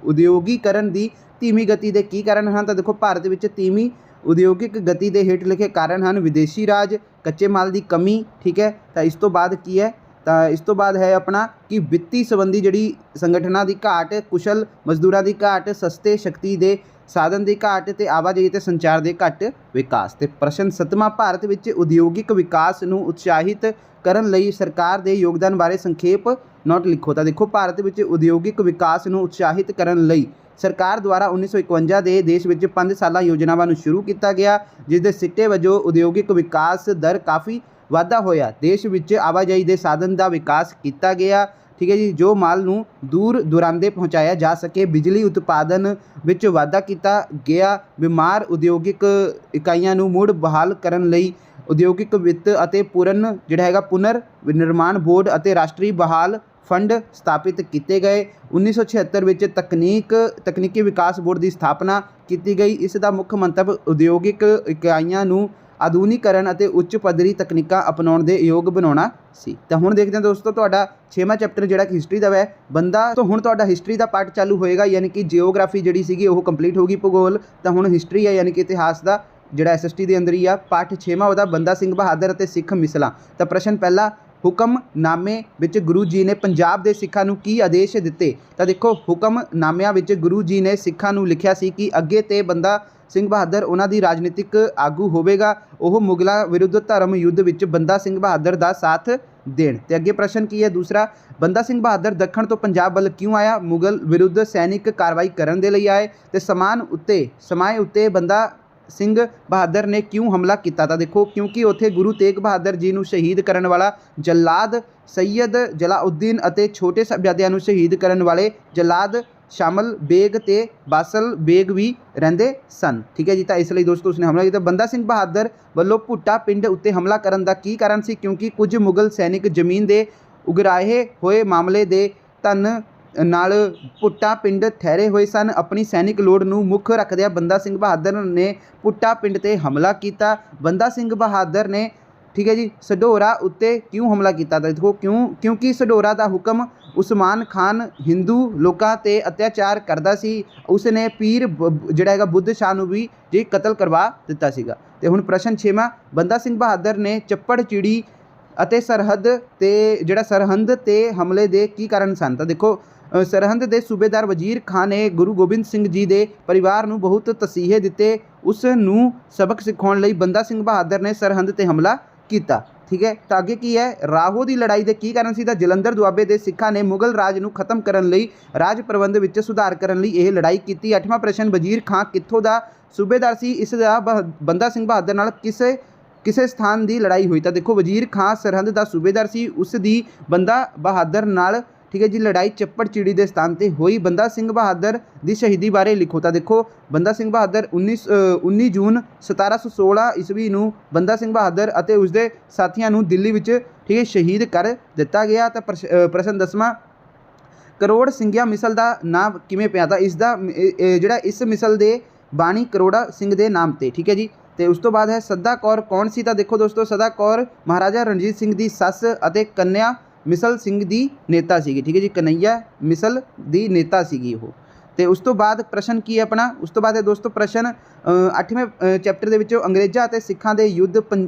ਉਦਯੋਗੀਕਰਨ ਦੀ ਧੀਮੀ ਗਤੀ ਦੇ ਕੀ ਕਾਰਨ ਹਨ? ਤਾਂ ਦੇਖੋ, ਭਾਰਤ ਵਿੱਚ ਧੀਮੀ ਉਦਯੋਗਿਕ ਗਤੀ ਦੇ ਹੇਠ ਲਿਖੇ ਕਾਰਨ ਹਨ। ਵਿਦੇਸ਼ੀ ਰਾਜ, ਕੱਚੇ ਮਾਲ ਦੀ ਕਮੀ। ਠੀਕ ਹੈ। ਤਾਂ ਇਸ ਤੋਂ ਬਾਅਦ ਕੀ ਹੈ? ਤਾਂ ਇਸ ਤੋਂ ਬਾਅਦ ਹੈ ਆਪਣਾ ਕਿ ਵਿੱਤੀ ਸੰਬੰਧੀ ਜਿਹੜੀ ਸੰਗਠਨਾਂ ਦੀ ਘਾਟ, ਕੁਸ਼ਲ ਮਜ਼ਦੂਰਾਂ ਦੀ ਘਾਟ, ਸਸਤੇ ਸ਼ਕਤੀ ਦੇ ਸਾਧਨ ਦੀ ਘਾਟ ਤੇ ਆਵਾਜਾਈ ਤੇ ਸੰਚਾਰ ਦੇ ਘੱਟ ਵਿਕਾਸ। ਤੇ ਪ੍ਰਸ਼ਨ ਸੱਤਵਾਂ, ਭਾਰਤ ਵਿੱਚ ਉਦਯੋਗਿਕ ਵਿਕਾਸ ਨੂੰ ਉਤਸ਼ਾਹਿਤ ਕਰਨ ਲਈ ਸਰਕਾਰ ਦੇ ਯੋਗਦਾਨ ਬਾਰੇ ਸੰਖੇਪ ਨੋਟ ਲਿਖੋ। ਤਾਂ ਦੇਖੋ, ਭਾਰਤ ਵਿੱਚ ਉਦਯੋਗਿਕ ਵਿਕਾਸ ਨੂੰ ਉਤਸ਼ਾਹਿਤ ਕਰਨ ਲਈ ਸਰਕਾਰ ਦੁਆਰਾ 1951 ਦੇ ਦੇਸ਼ ਵਿੱਚ 5 ਸਾਲਾ ਯੋਜਨਾਵਾਂ ਨੂੰ ਸ਼ੁਰੂ ਕੀਤਾ ਗਿਆ, ਜਿਸ ਦੇ ਸਿੱਟੇ ਵਜੋਂ ਉਦਯੋਗਿਕ ਵਿਕਾਸ ਦਰ ਕਾਫੀ ਵਾਧਾ ਹੋਇਆ। ਦੇਸ਼ ਵਿੱਚ ਆਵਾਜਾਈ ਦੇ ਸਾਧਨ ਦਾ ਵਿਕਾਸ ਕੀਤਾ ਗਿਆ। ਠੀਕ ਹੈ ਜੀ। ਜੋ ਮਾਲ ਨੂੰ ਦੂਰ ਦੁਰਾਂਦੇ ਪਹੁੰਚਾਇਆ ਜਾ ਸਕੇ। ਬਿਜਲੀ ਉਤਪਾਦਨ ਵਿੱਚ ਵਾਧਾ ਕੀਤਾ ਗਿਆ। ਬਿਮਾਰ ਉਦਯੋਗਿਕ ਇਕਾਈਆਂ ਨੂੰ ਮੁੜ ਬਹਾਲ ਕਰਨ ਲਈ ਉਦਯੋਗਿਕ ਵਿੱਤ ਅਤੇ ਜਿਹੜਾ ਹੈਗਾ ਪੁਨਰ ਨਿਰਮਾਣ ਬੋਰਡ ਅਤੇ ਰਾਸ਼ਟਰੀ ਬਹਾਲ ਫੰਡ ਸਥਾਪਿਤ ਕੀਤੇ ਗਏ। 1976 ਵਿੱਚ ਤਕਨੀਕੀ ਵਿਕਾਸ ਬੋਰਡ ਦੀ ਸਥਾਪਨਾ ਕੀਤੀ ਗਈ। ਇਸ ਦਾ ਮੁੱਖ ਮੰਤਵ ਉਦਯੋਗਿਕ ਇਕਾਈਆਂ ਨੂੰ ਆਧੁਨਿਕੀਕਰਨ ਅਤੇ ਉੱਚ ਪੱਧਰੀ ਤਕਨੀਕਾਂ ਅਪਣਾਉਣ ਦੇ ਯੋਗ ਬਣਾਉਣਾ ਸੀ। ਤਾਂ ਹੁਣ ਦੇਖਦੇ ਹਾਂ ਦੋਸਤੋ, ਤੁਹਾਡਾ 6ਵਾਂ ਚੈਪਟਰ ਜਿਹੜਾ ਕਿ ਹਿਸਟਰੀ ਦਾ ਹੈ ਤੋਂ ਹੁਣ ਤੁਹਾਡਾ ਹਿਸਟਰੀ ਦਾ ਪਾਰਟ ਚਾਲੂ ਹੋਏਗਾ, ਯਾਨੀ ਕਿ ਜਿਓਗ੍ਰਾਫੀ ਜਿਹੜੀ ਸੀਗੀ ਉਹ ਕੰਪਲੀਟ ਹੋ ਗਈ, ਭੂਗੋਲ। ਤਾਂ ਹੁਣ ਹਿਸਟਰੀ ਹੈ, ਯਾਨੀ ਕਿ ਇਤਿਹਾਸ ਦਾ ਜਿਹੜਾ SST ਦੇ ਅੰਦਰ ਹੀ ਆ। ਪਾਠ 6ਵਾਂ ਉਹਦਾ ਬੰਦਾ ਸਿੰਘ ਬਹਾਦਰ ਅਤੇ ਸਿੱਖ ਮਿਸਲਾਂ। ਤਾਂ ਪ੍ਰਸ਼ਨ ਪਹਿਲਾ, ਹੁਕਮਨਾਮੇ ਵਿੱਚ ਗੁਰੂ ਜੀ ਨੇ ਪੰਜਾਬ ਦੇ ਸਿੱਖਾਂ ਨੂੰ ਕੀ ਆਦੇਸ਼ ਦਿੱਤੇ? ਤਾਂ ਦੇਖੋ, ਹੁਕਮਨਾਮਿਆਂ ਵਿੱਚ ਗੁਰੂ ਜੀ ਨੇ ਸਿੱਖਾਂ ਨੂੰ ਲਿਖਿਆ ਸੀ ਕਿ ਅੱਗੇ ਤੇ ਬੰਦਾ ਸਿੰਘ ਬਹਾਦਰ ਉਹਨਾਂ ਦੀ ਰਾਜਨੀਤਿਕ ਆਗੂ ਹੋਵੇਗਾ। ਉਹ ਮੁਗਲਾਂ ਵਿਰੁੱਧ ਧਰਮ ਯੁੱਧ ਵਿੱਚ ਬੰਦਾ ਸਿੰਘ ਬਹਾਦਰ ਦਾ ਸਾਥ ਦੇਣ। ਤੇ ਅੱਗੇ ਪ੍ਰਸ਼ਨ ਕੀ ਹੈ ਦੂਸਰਾ, ਬੰਦਾ ਸਿੰਘ ਬਹਾਦਰ ਦੱਖਣ ਤੋਂ ਪੰਜਾਬ ਵੱਲ ਕਿਉਂ ਆਇਆ? ਮੁਗਲ ਵਿਰੁੱਧ ਸੈਨਿਕ ਕਾਰਵਾਈ ਕਰਨ ਦੇ ਲਈ ਆਏ। ਤੇ ਸਮਾਏ ਉੱਤੇ ਬੰਦਾ ਸਿੰਘ ਬਹਾਦਰ ਨੇ ਕਿਉਂ ਹਮਲਾ ਕੀਤਾ? ਤਾਂ ਦੇਖੋ, ਕਿਉਂਕਿ ਉੱਥੇ ਗੁਰੂ ਤੇਗ ਬਹਾਦਰ ਜੀ ਨੂੰ ਸ਼ਹੀਦ ਕਰਨ ਵਾਲਾ ਜਲਾਦ ਸੈਯਦ ਜਲਾਉਦੀਨ ਅਤੇ ਛੋਟੇ ਸਾਹਿਬਜ਼ਾਦਿਆਂ ਨੂੰ ਸ਼ਹੀਦ ਕਰਨ ਵਾਲੇ ਜਲਾਦ ਸ਼ਾਮਲ ਬੇਗ ਤੇ ਬਾਸਲ ਬੇਗ ਵੀ ਰਹਿੰਦੇ ਸਨ। ਠੀਕ ਹੈ ਜੀ। ਤਾਂ ਇਸ ਲਈ ਦੋਸਤੋ ਉਸਨੇ ਹਮਲਾ ਕੀਤਾ। ਬੰਦਾ ਸਿੰਘ ਬਹਾਦਰ ਵੱਲੋਂ ਭੁੱਟਾ ਪਿੰਡ ਉੱਤੇ ਹਮਲਾ ਕਰਨ ਦਾ ਕੀ ਕਾਰਨ ਸੀ? ਕਿਉਂਕਿ ਕੁਝ ਮੁਗਲ ਸੈਨਿਕ ਜ਼ਮੀਨ ਦੇ ਉਗਰਾਹੇ ਹੋਏ ਮਾਮਲੇ ਦੇ ਧਨ ਨਾਲ ਭੁੱਟਾ ਪਿੰਡ ਠਹਿਰੇ ਹੋਏ ਸਨ। ਆਪਣੀ ਸੈਨਿਕ ਲੋੜ ਨੂੰ ਮੁੱਖ ਰੱਖਦਿਆਂ ਬੰਦਾ ਸਿੰਘ ਬਹਾਦਰ ਨੇ ਭੁੱਟਾ ਪਿੰਡ ਤੇ ਹਮਲਾ ਕੀਤਾ। ਬੰਦਾ ਸਿੰਘ ਬਹਾਦਰ ਨੇ, ਠੀਕ ਹੈ ਜੀ, ਸਢੌਰਾ ਉੱਤੇ ਕਿਉਂ ਹਮਲਾ ਕੀਤਾ? ਤਾਂ ਦੇਖੋ, ਕਿਉਂਕਿ ਸਢੌਰਾ ਦਾ ਹੁਕਮ ਉਸਮਾਨ ਖਾਨ ਹਿੰਦੂ ਲੋਕਾਂ 'ਤੇ ਅਤਿਆਚਾਰ ਕਰਦਾ ਸੀ। ਉਸ ਨੇ ਪੀਰ ਜਿਹੜਾ ਹੈਗਾ ਬੁੱਧ ਸ਼ਾਹ ਨੂੰ ਵੀ ਜੀ ਕਤਲ ਕਰਵਾ ਦਿੱਤਾ ਸੀਗਾ। ਤੇ ਹੁਣ ਪ੍ਰਸ਼ਨ 6ਵਾਂ, ਬੰਦਾ ਸਿੰਘ ਬਹਾਦਰ ਨੇ ਚੱਪੜ ਚਿੜੀ ਅਤੇ ਸਰਹੱਦ ਤੇ ਹਮਲੇ ਦੇ ਕੀ ਕਾਰਨ ਸਨ? ਤਾਂ ਦੇਖੋ ਸਰਹੰਦ ਦੇ ਸੂਬੇਦਾਰ ਵਜ਼ੀਰ ਖਾਨ ਨੇ ਗੁਰੂ ਗੋਬਿੰਦ ਸਿੰਘ ਜੀ ਦੇ ਪਰਿਵਾਰ ਨੂੰ ਬਹੁਤ ਤਸੀਹੇ ਦਿੱਤੇ। ਉਸ ਨੂੰ ਸਬਕ ਸਿਖਾਉਣ ਲਈ ਬੰਦਾ ਸਿੰਘ ਬਹਾਦਰ ਨੇ ਸਰਹੰਦ ਤੇ ਹਮਲਾ ਕੀਤਾ। ਠੀਕ ਹੈ, ਤਾਂ ਅੱਗੇ ਕੀ ਹੈ, ਰਾਹੋਂ ਦੀ ਲੜਾਈ ਦੇ ਕੀ ਕਾਰਨ ਸੀ? ਤਾਂ ਜਲੰਧਰ ਦੁਆਬੇ ਦੇ ਸਿੱਖਾਂ ਨੇ ਮੁਗਲ ਰਾਜ ਨੂੰ ਖਤਮ ਕਰਨ ਲਈ ਰਾਜ ਪ੍ਰਬੰਧ ਵਿੱਚ ਸੁਧਾਰ ਕਰਨ ਲਈ ਇਹ ਲੜਾਈ ਕੀਤੀ। 8ਵਾਂ ਪ੍ਰਸ਼ਨ, ਵਜ਼ੀਰ ਖਾਂ ਕਿੱਥੋਂ ਦਾ ਸੂਬੇਦਾਰ ਸੀ? ਇਸ ਦਾ ਬੰਦਾ ਸਿੰਘ ਬਹਾਦਰ ਨਾਲ ਕਿਸੇ ਸਥਾਨ ਦੀ ਲੜਾਈ ਹੋਈ? ਤਾਂ ਦੇਖੋ ਵਜ਼ੀਰ ਖਾਂ ਸਰਹੰਦ ਦਾ ਸੂਬੇਦਾਰ ਸੀ, ਉਸ ਦੀ ਬੰਦਾ ਬਹਾਦਰ ਨਾਲ ਠੀਕ ਹੈ ਜੀ ਲੜਾਈ ਚੱਪੜ ਚਿੜੀ ਦੇ ਸਥਾਨ ਤੇ ਹੋਈ। ਬੰਦਾ ਸਿੰਘ ਬਹਾਦਰ ਦੀ ਸ਼ਹੀਦੀ ਬਾਰੇ ਲਿਖੋ। ਤਾਂ ਦੇਖੋ ਬੰਦਾ ਸਿੰਘ ਬਹਾਦਰ 19 ਜੂਨ 1716 ਈਸਵੀ ਨੂੰ ਬੰਦਾ ਸਿੰਘ ਬਹਾਦਰ ਅਤੇ ਉਸਦੇ ਸਾਥੀਆਂ ਨੂੰ ਦਿੱਲੀ ਵਿੱਚ ਠੀਕ ਹੈ ਸ਼ਹੀਦ ਕਰ ਦਿੱਤਾ ਗਿਆ। ਤਾਂ ਪ੍ਰਸ਼ਨ 10ਵਾਂ, ਕਰੋੜ ਸਿੰਘਿਆ ਮਿਸਲ ਦਾ ਨਾਮ ਕਿਵੇਂ ਪਿਆ? ਤਾਂ ਇਸ ਦਾ ਇਸ ਮਿਸਲ ਦੇ ਬਾਣੀ ਕਰੋੜਾ ਸਿੰਘ ਦੇ ਨਾਮ ਤੇ। ਠੀਕ ਹੈ ਜੀ, ਤੇ ਉਸ ਤੋਂ ਬਾਅਦ ਹੈ ਸੱਦਾ ਕੌਰ ਕੌਣ ਸੀ? ਤਾਂ ਦੇਖੋ ਦੋਸਤੋ ਸੱਦਾ ਕੌਰ ਮਹਾਰਾਜਾ ਰਣਜੀਤ ਸਿੰਘ ਦੀ ਸੱਸ ਅਤੇ ਕੰਨਿਆ ਮਿਸਲ ਸਿੰਘ ਦੀ ਨੇਤਾ ਸੀਗੀ। ਠੀਕ ਹੈ ਜੀ, ਕਨਈਆ ਮਿਸਲ ਦੀ ਨੇਤਾ ਸੀਗੀ ਉਹ। ਤੇ ਉਸ ਤੋਂ ਬਾਅਦ ਪ੍ਰਸ਼ਨ ਕੀ ਹੈ ਆਪਣਾ? ਉਸ ਤੋਂ ਬਾਅਦ ਹੈ ਦੋਸਤੋ ਪ੍ਰਸ਼ਨ 8ਵੇਂ ਚੈਪਟਰ ਦੇ ਵਿੱਚੋਂ ਅੰਗਰੇਜ਼ਾਂ ਅਤੇ ਸਿੱਖਾਂ ਦੇ ਯੁੱਧ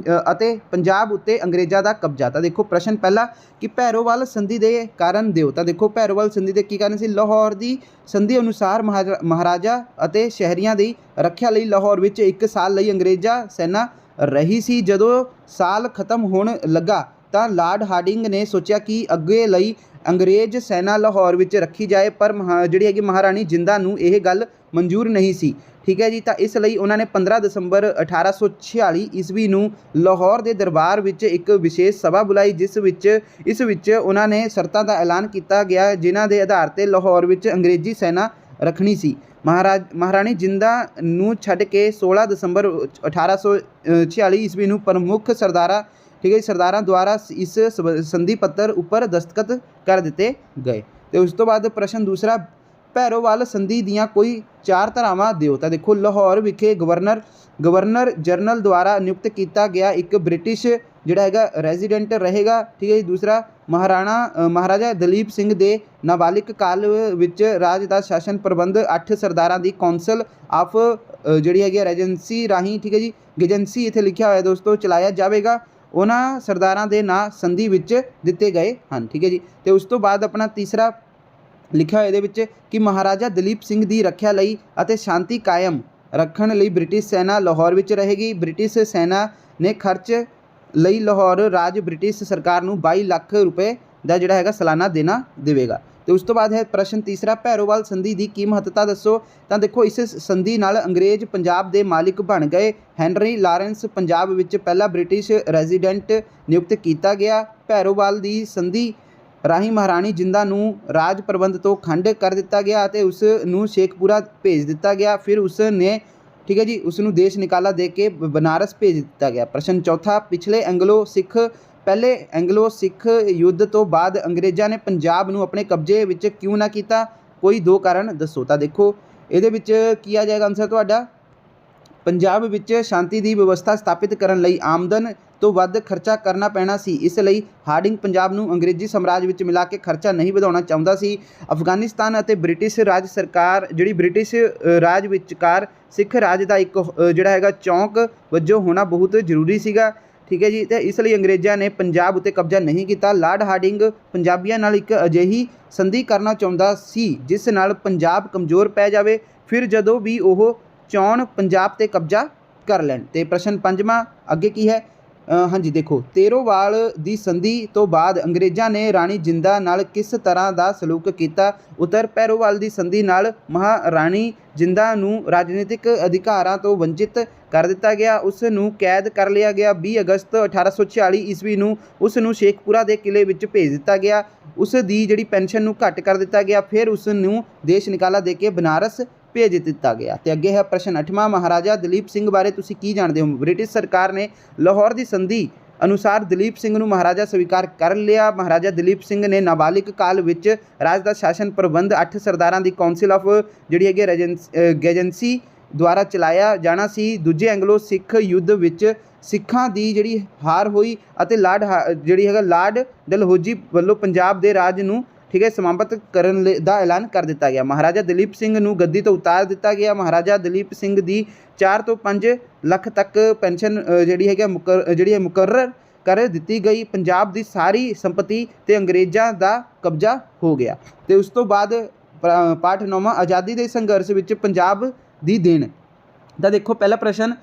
ਅਤੇ ਪੰਜਾਬ ਉੱਤੇ ਅੰਗਰੇਜ਼ਾਂ ਦਾ ਕਬਜ਼ਾ। ਤਾਂ ਦੇਖੋ ਪ੍ਰਸ਼ਨ ਪਹਿਲਾ ਕਿ ਭੈਰੋਵਾਲ ਸੰਧੀ ਦੇ ਕਾਰਨ ਦਿਓ। ਤਾਂ ਦੇਖੋ ਭੈਰੋਵਾਲ ਸੰਧੀ ਦੇ ਕੀ ਕਾਰਨ ਸੀ? ਲਾਹੌਰ ਦੀ ਸੰਧੀ ਅਨੁਸਾਰ ਮਹਾਰਾਜਾ ਅਤੇ ਸ਼ਹਿਰੀਆਂ ਦੀ ਰੱਖਿਆ ਲਈ ਲਾਹੌਰ ਵਿੱਚ 1 ਸਾਲ ਲਈ ਅੰਗਰੇਜ਼ਾਂ ਸੈਨਾ ਰਹੀ ਸੀ। ਜਦੋਂ ਸਾਲ ਖਤਮ ਹੋਣ ਲੱਗਾ ਤਾਂ ਲਾਰਡ ਹਾਰਡਿੰਗ ਨੇ ਸੋਚਿਆ ਕਿ ਅੱਗੇ ਲਈ ਅੰਗਰੇਜ਼ ਸੈਨਾ ਲਾਹੌਰ ਵਿੱਚ ਰੱਖੀ ਜਾਏ, ਪਰ ਜਿਹੜੀ ਹੈਗੀ ਮਹਾਰਾਣੀ ਜਿੰਦਾ ਨੂੰ ਇਹ ਗੱਲ ਮਨਜ਼ੂਰ ਨਹੀਂ ਸੀ। ਠੀਕ ਹੈ ਜੀ, ਤਾਂ ਇਸ ਲਈ ਉਹਨਾਂ ਨੇ 15 ਦਸੰਬਰ 1846 ਈਸਵੀ ਨੂੰ ਲਾਹੌਰ ਦੇ ਦਰਬਾਰ ਵਿੱਚ ਇੱਕ ਵਿਸ਼ੇਸ਼ ਸਭਾ ਬੁਲਾਈ, ਇਸ ਵਿੱਚ ਉਹਨਾਂ ਨੇ ਸ਼ਰਤਾਂ ਦਾ ਐਲਾਨ ਕੀਤਾ ਗਿਆ ਜਿਨ੍ਹਾਂ ਦੇ ਆਧਾਰ ਤੇ ਲਾਹੌਰ ਵਿੱਚ ਅੰਗਰੇਜ਼ੀ ਸੈਨਾ ਰੱਖਣੀ ਸੀ। ਮਹਾਰਾਣੀ ਜਿੰਦਾ ਨੂੰ ਛੱਡ ਕੇ 16 ਦਸੰਬਰ 1846 ਈਸਵੀ ਨੂੰ ਪ੍ਰਮੁੱਖ ਸਰਦਾਰਾਂ ਦੁਆਰਾ ਇਸ ਸੰਧੀ ਪੱਤਰ ਉੱਪਰ ਦਸਤਖਤ ਕਰ ਦਿੱਤੇ ਗਏ। ਤੇ ਉਸ ਤੋਂ ਬਾਅਦ ਪ੍ਰਸ਼ਨ ਦੂਸਰਾ, ਭੈਰੋਵਾਲ ਸੰਧੀ ਦੀਆਂ ਕੋਈ 4 ਧਾਰਾਵਾਂ ਦਿਓ। ਤਾਂ ਦੇਖੋ ਲਾਹੌਰ ਵਿਖੇ ਗਵਰਨਰ ਜਨਰਲ ਦੁਆਰਾ ਨਿਯੁਕਤ ਕੀਤਾ ਗਿਆ ਇੱਕ ਬ੍ਰਿਟਿਸ਼ ਜਿਹੜਾ ਹੈਗਾ ਰੈਜ਼ੀਡੈਂਟ ਰਹੇਗਾ। ਠੀਕ ਹੈ ਜੀ, ਦੂਸਰਾ ਮਹਾਰਾਜਾ ਦਲੀਪ ਸਿੰਘ ਦੇ ਨਾਬਾਲਿਗ ਕਾਲ ਵਿੱਚ ਰਾਜ ਦਾ ਸ਼ਾਸਨ ਪ੍ਰਬੰਧ 8 ਸਰਦਾਰਾਂ ਦੀ ਕੌਂਸਲ ਆਫ ਜਿਹੜੀ ਹੈਗੀ ਰੈਜੈਂਸੀ ਰਾਹੀਂ ਠੀਕ ਹੈ ਜੀ ਗੇਜੈਂਸੀ ਇੱਥੇ ਲਿਖਿਆ ਹੋਇਆ ਦੋਸਤੋ ਚਲਾਇਆ ਜਾਵੇਗਾ। ਉਹਨਾਂ ਸਰਦਾਰਾਂ ਦੇ ਨਾਂ ਸੰਧੀ ਵਿੱਚ ਦਿੱਤੇ ਗਏ ਹਨ। ਠੀਕ ਹੈ ਜੀ, ਤੇ ਉਸ ਤੋਂ ਬਾਅਦ ਆਪਣਾ ਤੀਸਰਾ ਲਿਖਿਆ ਹੋਇਆ ਇਹਦੇ ਵਿੱਚ ਕਿ ਮਹਾਰਾਜਾ ਦਲੀਪ ਸਿੰਘ ਦੀ ਰੱਖਿਆ ਲਈ ਅਤੇ ਸ਼ਾਂਤੀ ਕਾਇਮ ਰੱਖਣ ਲਈ ਬ੍ਰਿਟਿਸ਼ ਸੈਨਾ ਲਾਹੌਰ ਵਿੱਚ ਰਹੇਗੀ। ਬ੍ਰਿਟਿਸ਼ ਸੈਨਾ ਨੇ ਖਰਚ ਲਈ ਲਾਹੌਰ ਰਾਜ ਬ੍ਰਿਟਿਸ਼ ਸਰਕਾਰ ਨੂੰ 22 ਲੱਖ ਰੁਪਏ ਦਾ ਜਿਹੜਾ ਹੈਗਾ ਸਾਲਾਨਾ ਦੇਣਾ ਦੇਵੇਗਾ। ਤੇ ਉਸ ਤੋਂ ਬਾਅਦ ਹੈ ਪ੍ਰਸ਼ਨ ਤੀਸਰਾ, ਭੈਰੋਵਾਲ ਸੰਧੀ ਦੀ ਕੀ ਮਹੱਤਤਾ ਦੱਸੋ। ਤਾਂ ਦੇਖੋ ਇਸ ਸੰਧੀ ਨਾਲ ਅੰਗਰੇਜ਼ ਪੰਜਾਬ ਦੇ ਮਾਲਿਕ ਬਣ ਗਏ। ਹੈਨਰੀ ਲਾਰੈਂਸ ਪੰਜਾਬ ਵਿੱਚ ਪਹਿਲਾ ਬ੍ਰਿਟਿਸ਼ ਰੈਜ਼ੀਡੈਂਟ ਨਿਯੁਕਤ ਕੀਤਾ ਗਿਆ। ਭੈਰੋਵਾਲ ਦੀ ਸੰਧੀ ਰਾਹੀਂ ਮਹਾਰਾਣੀ ਜਿੰਦਾ ਨੂੰ ਰਾਜ ਪ੍ਰਬੰਧ ਤੋਂ ਖੰਡ ਕਰ ਦਿੱਤਾ ਗਿਆ ਅਤੇ ਉਸ ਨੂੰ ਸ਼ੇਖਪੁਰਾ ਭੇਜ ਦਿੱਤਾ ਗਿਆ। ਫਿਰ ਉਸ ਨੇ ਠੀਕ ਹੈ ਜੀ ਉਸ ਨੂੰ ਦੇਸ਼ ਨਿਕਾਲਾ ਦੇ ਕੇ ਬਨਾਰਸ ਭੇਜ ਦਿੱਤਾ ਗਿਆ। ਪ੍ਰਸ਼ਨ ਚੌਥਾ, ਪਹਿਲੇ ਐਂਗਲੋ ਸਿੱਖ ਯੁੱਧ ਤੋਂ ਬਾਅਦ ਅੰਗਰੇਜ਼ਾਂ ਨੇ ਪੰਜਾਬ ਨੂੰ ਆਪਣੇ ਕਬਜ਼ੇ ਵਿੱਚ ਕਿਉਂ ਨਾ ਕੀਤਾ? ਕੋਈ 2 ਕਾਰਨ ਦੱਸੋ। ਤਾਂ ਦੇਖੋ ਇਹਦੇ ਵਿੱਚ ਕੀ ਆ ਜਾਏਗਾ ਆਨਸਰ ਤੁਹਾਡਾ? ਪੰਜਾਬ ਵਿੱਚ ਸ਼ਾਂਤੀ ਦੀ ਵਿਵਸਥਾ ਸਥਾਪਿਤ ਕਰਨ ਲਈ ਆਮਦਨ ਤੋਂ ਵੱਧ ਖਰਚਾ ਕਰਨਾ ਪੈਣਾ ਸੀ, ਇਸ ਲਈ ਹਾਰਡਿੰਗ ਪੰਜਾਬ ਨੂੰ ਅੰਗਰੇਜ਼ੀ ਸਾਮਰਾਜ ਵਿੱਚ ਮਿਲਾ ਕੇ ਖਰਚਾ ਨਹੀਂ ਵਧਾਉਣਾ ਚਾਹੁੰਦਾ ਸੀ। ਅਫਗਾਨਿਸਤਾਨ ਅਤੇ ਬ੍ਰਿਟਿਸ਼ ਰਾਜ ਸਰਕਾਰ ਜਿਹੜੀ ਬ੍ਰਿਟਿਸ਼ ਰਾਜ ਵਿਚਕਾਰ ਸਿੱਖ ਰਾਜ ਦਾ ਇੱਕ ਜਿਹੜਾ ਹੈਗਾ ਚੌਂਕ ਵਜੋਂ ਹੋਣਾ ਬਹੁਤ ਜ਼ਰੂਰੀ ਸੀਗਾ। ਠੀਕ ਹੈ ਜੀ, ਤੇ ਇਸ ਲਈ ਅੰਗਰੇਜ਼ਾਂ ਨੇ ਪੰਜਾਬ ਉੱਤੇ ਕਬਜ਼ਾ ਨਹੀਂ ਕੀਤਾ। ਲਾਰਡ ਹਾਰਡਿੰਗ ਪੰਜਾਬੀਆਂ ਨਾਲ ਇੱਕ ਅਜਿਹੀ ਸੰਧੀ ਕਰਨਾ ਚਾਹੁੰਦਾ ਸੀ ਜਿਸ ਨਾਲ ਪੰਜਾਬ ਕਮਜ਼ੋਰ ਪੈ ਜਾਵੇ, ਫਿਰ ਜਦੋਂ ਵੀ ਉਹ ਚਾਹੁਣ ਪੰਜਾਬ 'ਤੇ ਕਬਜ਼ਾ ਕਰ ਲੈਣ। ਤੇ ਪ੍ਰਸ਼ਨ ਪੰਜਵਾਂ ਅੱਗੇ ਕੀ ਹੈ? ਹਾਂਜੀ ਦੇਖੋ, ਤੇਰੋਵਾਲ ਦੀ ਸੰਧੀ ਤੋਂ ਬਾਅਦ ਅੰਗਰੇਜ਼ਾਂ ਨੇ ਰਾਣੀ ਜਿੰਦਾ ਨਾਲ ਕਿਸ ਤਰ੍ਹਾਂ ਦਾ ਸਲੂਕ ਕੀਤਾ? ਉੱਤਰ, ਭੈਰੋਵਾਲ ਦੀ ਸੰਧੀ ਨਾਲ ਮਹਾਰਾਣੀ ਜਿੰਦਾ ਨੂੰ ਰਾਜਨੀਤਿਕ ਅਧਿਕਾਰਾਂ ਤੋਂ ਵੰਚਿਤ ਕਰ ਦਿੱਤਾ ਗਿਆ। ਉਸ ਨੂੰ ਕੈਦ ਕਰ ਲਿਆ ਗਿਆ। 20 ਅਗਸਤ 1846 ਈਸਵੀ ਨੂੰ ਉਸ ਨੂੰ ਸ਼ੇਖਪੁਰਾ ਦੇ ਕਿਲੇ ਵਿੱਚ ਭੇਜ ਦਿੱਤਾ ਗਿਆ। ਉਸ ਦੀ ਜਿਹੜੀ ਪੈਨਸ਼ਨ ਨੂੰ ਘੱਟ ਕਰ ਦਿੱਤਾ ਗਿਆ। ਫਿਰ ਉਸ ਨੂੰ ਦੇਸ਼ ਨਿਕਾਲਾ ਦੇ ਕੇ ਬਨਾਰਸ ਭੇਜ ਦਿੱਤਾ ਗਿਆ। ਤੇ ਅੱਗੇ ਹੈ ਪ੍ਰਸ਼ਨ 8ਵਾਂ, ਮਹਾਰਾਜਾ ਦਲੀਪ ਸਿੰਘ ਬਾਰੇ ਤੁਸੀਂ ਕੀ ਜਾਣਦੇ ਹੋ? ਬ੍ਰਿਟਿਸ਼ ਸਰਕਾਰ ਨੇ ਲਾਹੌਰ ਦੀ ਸੰਧੀ ਅਨੁਸਾਰ ਦਲੀਪ ਸਿੰਘ ਨੂੰ ਮਹਾਰਾਜਾ ਸਵੀਕਾਰ ਕਰ ਲਿਆ। ਮਹਾਰਾਜਾ ਦਲੀਪ ਸਿੰਘ ਨੇ ਨਾਬਾਲਿਗ ਕਾਲ ਵਿੱਚ ਰਾਜ ਦਾ ਸ਼ਾਸਨ ਪ੍ਰਬੰਧ 8 ਸਰਦਾਰਾਂ ਦੀ ਕੌਂਸਲ ਆਫ ਜਿਹੜੀ ਹੈਗੀ ਗੇਜੈਂਸੀ ਦੁਆਰਾ ਚਲਾਇਆ ਜਾਣਾ ਸੀ। ਦੂਜੇ ਐਂਗਲੋ ਸਿੱਖ ਯੁੱਧ ਵਿੱਚ ਸਿੱਖਾਂ ਦੀ ਜਿਹੜੀ ਹਾਰ ਹੋਈ ਅਤੇ ਲਾਰਡ ਡਲਹੌਜੀ ਵੱਲੋਂ ਪੰਜਾਬ ਦੇ ਰਾਜ ਨੂੰ ठीक है समाप्त ਕਰਨ ਦਾ ਐਲਾਨ ਕਰ ਦਿੱਤਾ ਗਿਆ। ਮਹਾਰਾਜਾ ਦਲੀਪ ਸਿੰਘ ਨੂੰ ਗੱਦੀ ਤੋਂ ਉਤਾਰ ਦਿੱਤਾ ਗਿਆ। ਮਹਾਰਾਜਾ ਦਲੀਪ ਸਿੰਘ ਦੀ 4 ਤੋਂ 5 ਲੱਖ ਤੱਕ ਪੈਨਸ਼ਨ ਜਿਹੜੀ ਹੈ ਮੁਕਰਰ ਕਰ ਦਿੱਤੀ ਗਈ। ਪੰਜਾਬ ਦੀ ਸਾਰੀ ਸੰਪत्ति ਤੇ ਅੰਗਰੇਜ਼ਾਂ ਦਾ ਕਬਜ਼ਾ ਹੋ ਗਿਆ। ਤੇ ਉਸ ਤੋਂ ਬਾਅਦ ਪਾਠ 9ਵਾਂ ਆਜ਼ਾਦੀ ਦੇ ਸੰਘਰਸ਼ ਵਿੱਚ ਪੰਜਾਬ ਦੀ ਦੇਣ। ਤਾਂ ਦੇਖੋ ਪਹਿਲਾ ਪ੍ਰਸ਼ਨ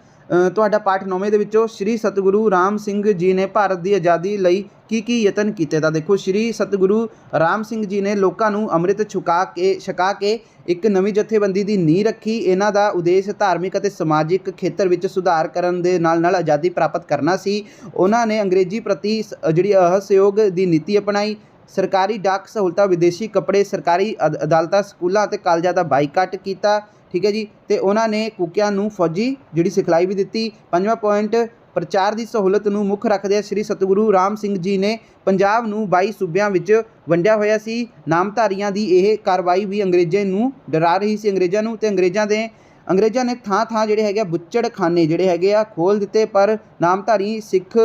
ਤੁਹਾਡਾ ਪਾਠ 9ਵੇਂ ਦੇ ਵਿੱਚੋਂ ਸ਼੍ਰੀ ਸਤਿਗੁਰੂ ਰਾਮ ਸਿੰਘ ਜੀ ਨੇ ਭਾਰਤ ਦੀ ਆਜ਼ਾਦੀ ਲਈ ਕੀ ਯਤਨ ਕੀਤੇ। ਤਾਂ ਦੇਖੋ ਸ਼੍ਰੀ ਸਤਿਗੁਰੂ ਰਾਮ ਸਿੰਘ ਜੀ ਨੇ ਲੋਕਾਂ ਨੂੰ ਅੰਮ੍ਰਿਤ ਛਕਾ ਕੇ ਇੱਕ ਨਵੀਂ ਜਥੇਬੰਦੀ ਦੀ ਨੀਂਹ ਰੱਖੀ। ਇਹਨਾਂ ਦਾ ਉਦੇਸ਼ ਧਾਰਮਿਕ ਅਤੇ ਸਮਾਜਿਕ ਖੇਤਰ ਵਿੱਚ ਸੁਧਾਰ ਕਰਨ ਦੇ ਨਾਲ ਨਾਲ ਆਜ਼ਾਦੀ ਪ੍ਰਾਪਤ ਕਰਨਾ ਸੀ। ਉਹਨਾਂ ਨੇ ਅੰਗਰੇਜ਼ੀ ਪ੍ਰਤੀ ਜਿਹੜੀ ਅਸਹਿਯੋਗ ਦੀ ਨੀਤੀ ਅਪਣਾਈ। ਸਰਕਾਰੀ ਡਾਕ ਸਹੂਲਤਾਂ, ਵਿਦੇਸ਼ੀ ਕੱਪੜੇ, ਸਰਕਾਰੀ ਅਦਾਲਤਾਂ, ਸਕੂਲਾਂ ਅਤੇ ਕਾਲਜਾਂ ਦਾ ਬਾਈਕਾਟ ਕੀਤਾ। ਠੀਕ ਹੈ ਜੀ। ਤੇ ਉਹਨਾਂ ਨੇ ਕੂਕਿਆਂ ਨੂੰ ਫੌਜੀ ਜਿਹੜੀ ਸਿਖਲਾਈ ਵੀ ਦਿੱਤੀ। 5ਵਾਂ ਪੁਆਇੰਟ ਪ੍ਰਚਾਰ ਦੀ ਸਹੂਲਤ ਨੂੰ ਮੁੱਖ ਰੱਖਦਿਆਂ ਸ਼੍ਰੀ ਸਤਿਗੁਰੂ ਰਾਮ ਸਿੰਘ ਜੀ ਨੇ ਪੰਜਾਬ ਨੂੰ 22 ਸੂਬਿਆਂ ਵਿੱਚ ਵੰਡਿਆ ਹੋਇਆ ਸੀ। ਨਾਮਧਾਰੀਆਂ ਦੀ ਇਹ ਕਾਰਵਾਈ ਵੀ ਅੰਗਰੇਜ਼ਾਂ ਨੂੰ ਡਰਾ ਰਹੀ ਸੀ ਅੰਗਰੇਜ਼ਾਂ ਨੂੰ। ਤੇ ਅੰਗਰੇਜ਼ਾਂ ਨੇ ਥਾਂ ਜਿਹੜੇ ਹੈਗੇ ਆ ਬੁੱਚੜਖਾਨੇ ਜਿਹੜੇ ਹੈਗੇ ਆ ਖੋਲ੍ਹ ਦਿੱਤੇ। ਪਰ ਨਾਮਧਾਰੀ ਸਿੱਖ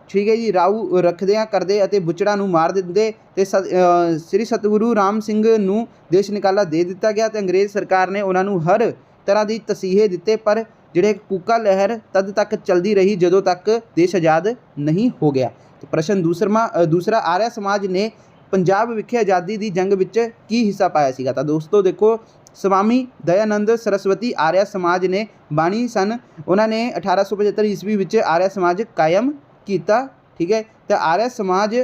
ਠੀਕ ਹੈ ਜੀ ਰਾਊ ਰੱਖਦਿਆਂ ਕਰਦੇ ਅਤੇ ਬੁੱਚੜਾਂ ਨੂੰ ਮਾਰ ਦਿੰਦੇ। ਤੇ ਸ਼੍ਰੀ ਸਤਿਗੁਰੂ ਰਾਮ ਸਿੰਘ ਨੂੰ ਦੇਸ਼ ਨਿਕਾਲਾ ਦੇ ਦਿੱਤਾ ਗਿਆ। ਤੇ ਅੰਗਰੇਜ਼ ਸਰਕਾਰ ਨੇ ਉਹਨਾਂ ਨੂੰ ਹਰ ਤਰ੍ਹਾਂ ਦੀ ਤਸੀਹੇ ਦਿੱਤੇ। ਪਰ ਜਿਹੜੇ ਕੂਕਾ ਲਹਿਰ ਤਦ ਤੱਕ ਚਲਦੀ ਰਹੀ ਜਦੋਂ ਤੱਕ ਦੇਸ਼ ਆਜ਼ਾਦ ਨਹੀਂ ਹੋ ਗਿਆ। ਤੇ ਪ੍ਰਸ਼ਨ ਦੂਸਰਾ ਆਰਿਆ ਸਮਾਜ ਨੇ ਪੰਜਾਬ ਵਿਖੇ ਆਜ਼ਾਦੀ ਦੀ ਜੰਗ ਵਿੱਚ ਕੀ ਹਿੱਸਾ ਪਾਇਆ ਸੀਗਾ। ਤਾਂ ਦੋਸਤੋ ਦੇਖੋ ਸਵਾਮੀ ਦਇਆਨੰਦ ਸਰਸਵਤੀ ਆਰਿਆ ਸਮਾਜ ਨੇ ਬਾਣੀ ਸਨ। ਉਹਨਾਂ ਨੇ 1875 ਈਸਵੀ ਵਿੱਚ ਆਰਿਆ ਸਮਾਜ ਕਾਇਮ ਕੀਤਾ। ਠੀਕ ਹੈ। ਤੇ ਆਰਿਆ ਸਮਾਜ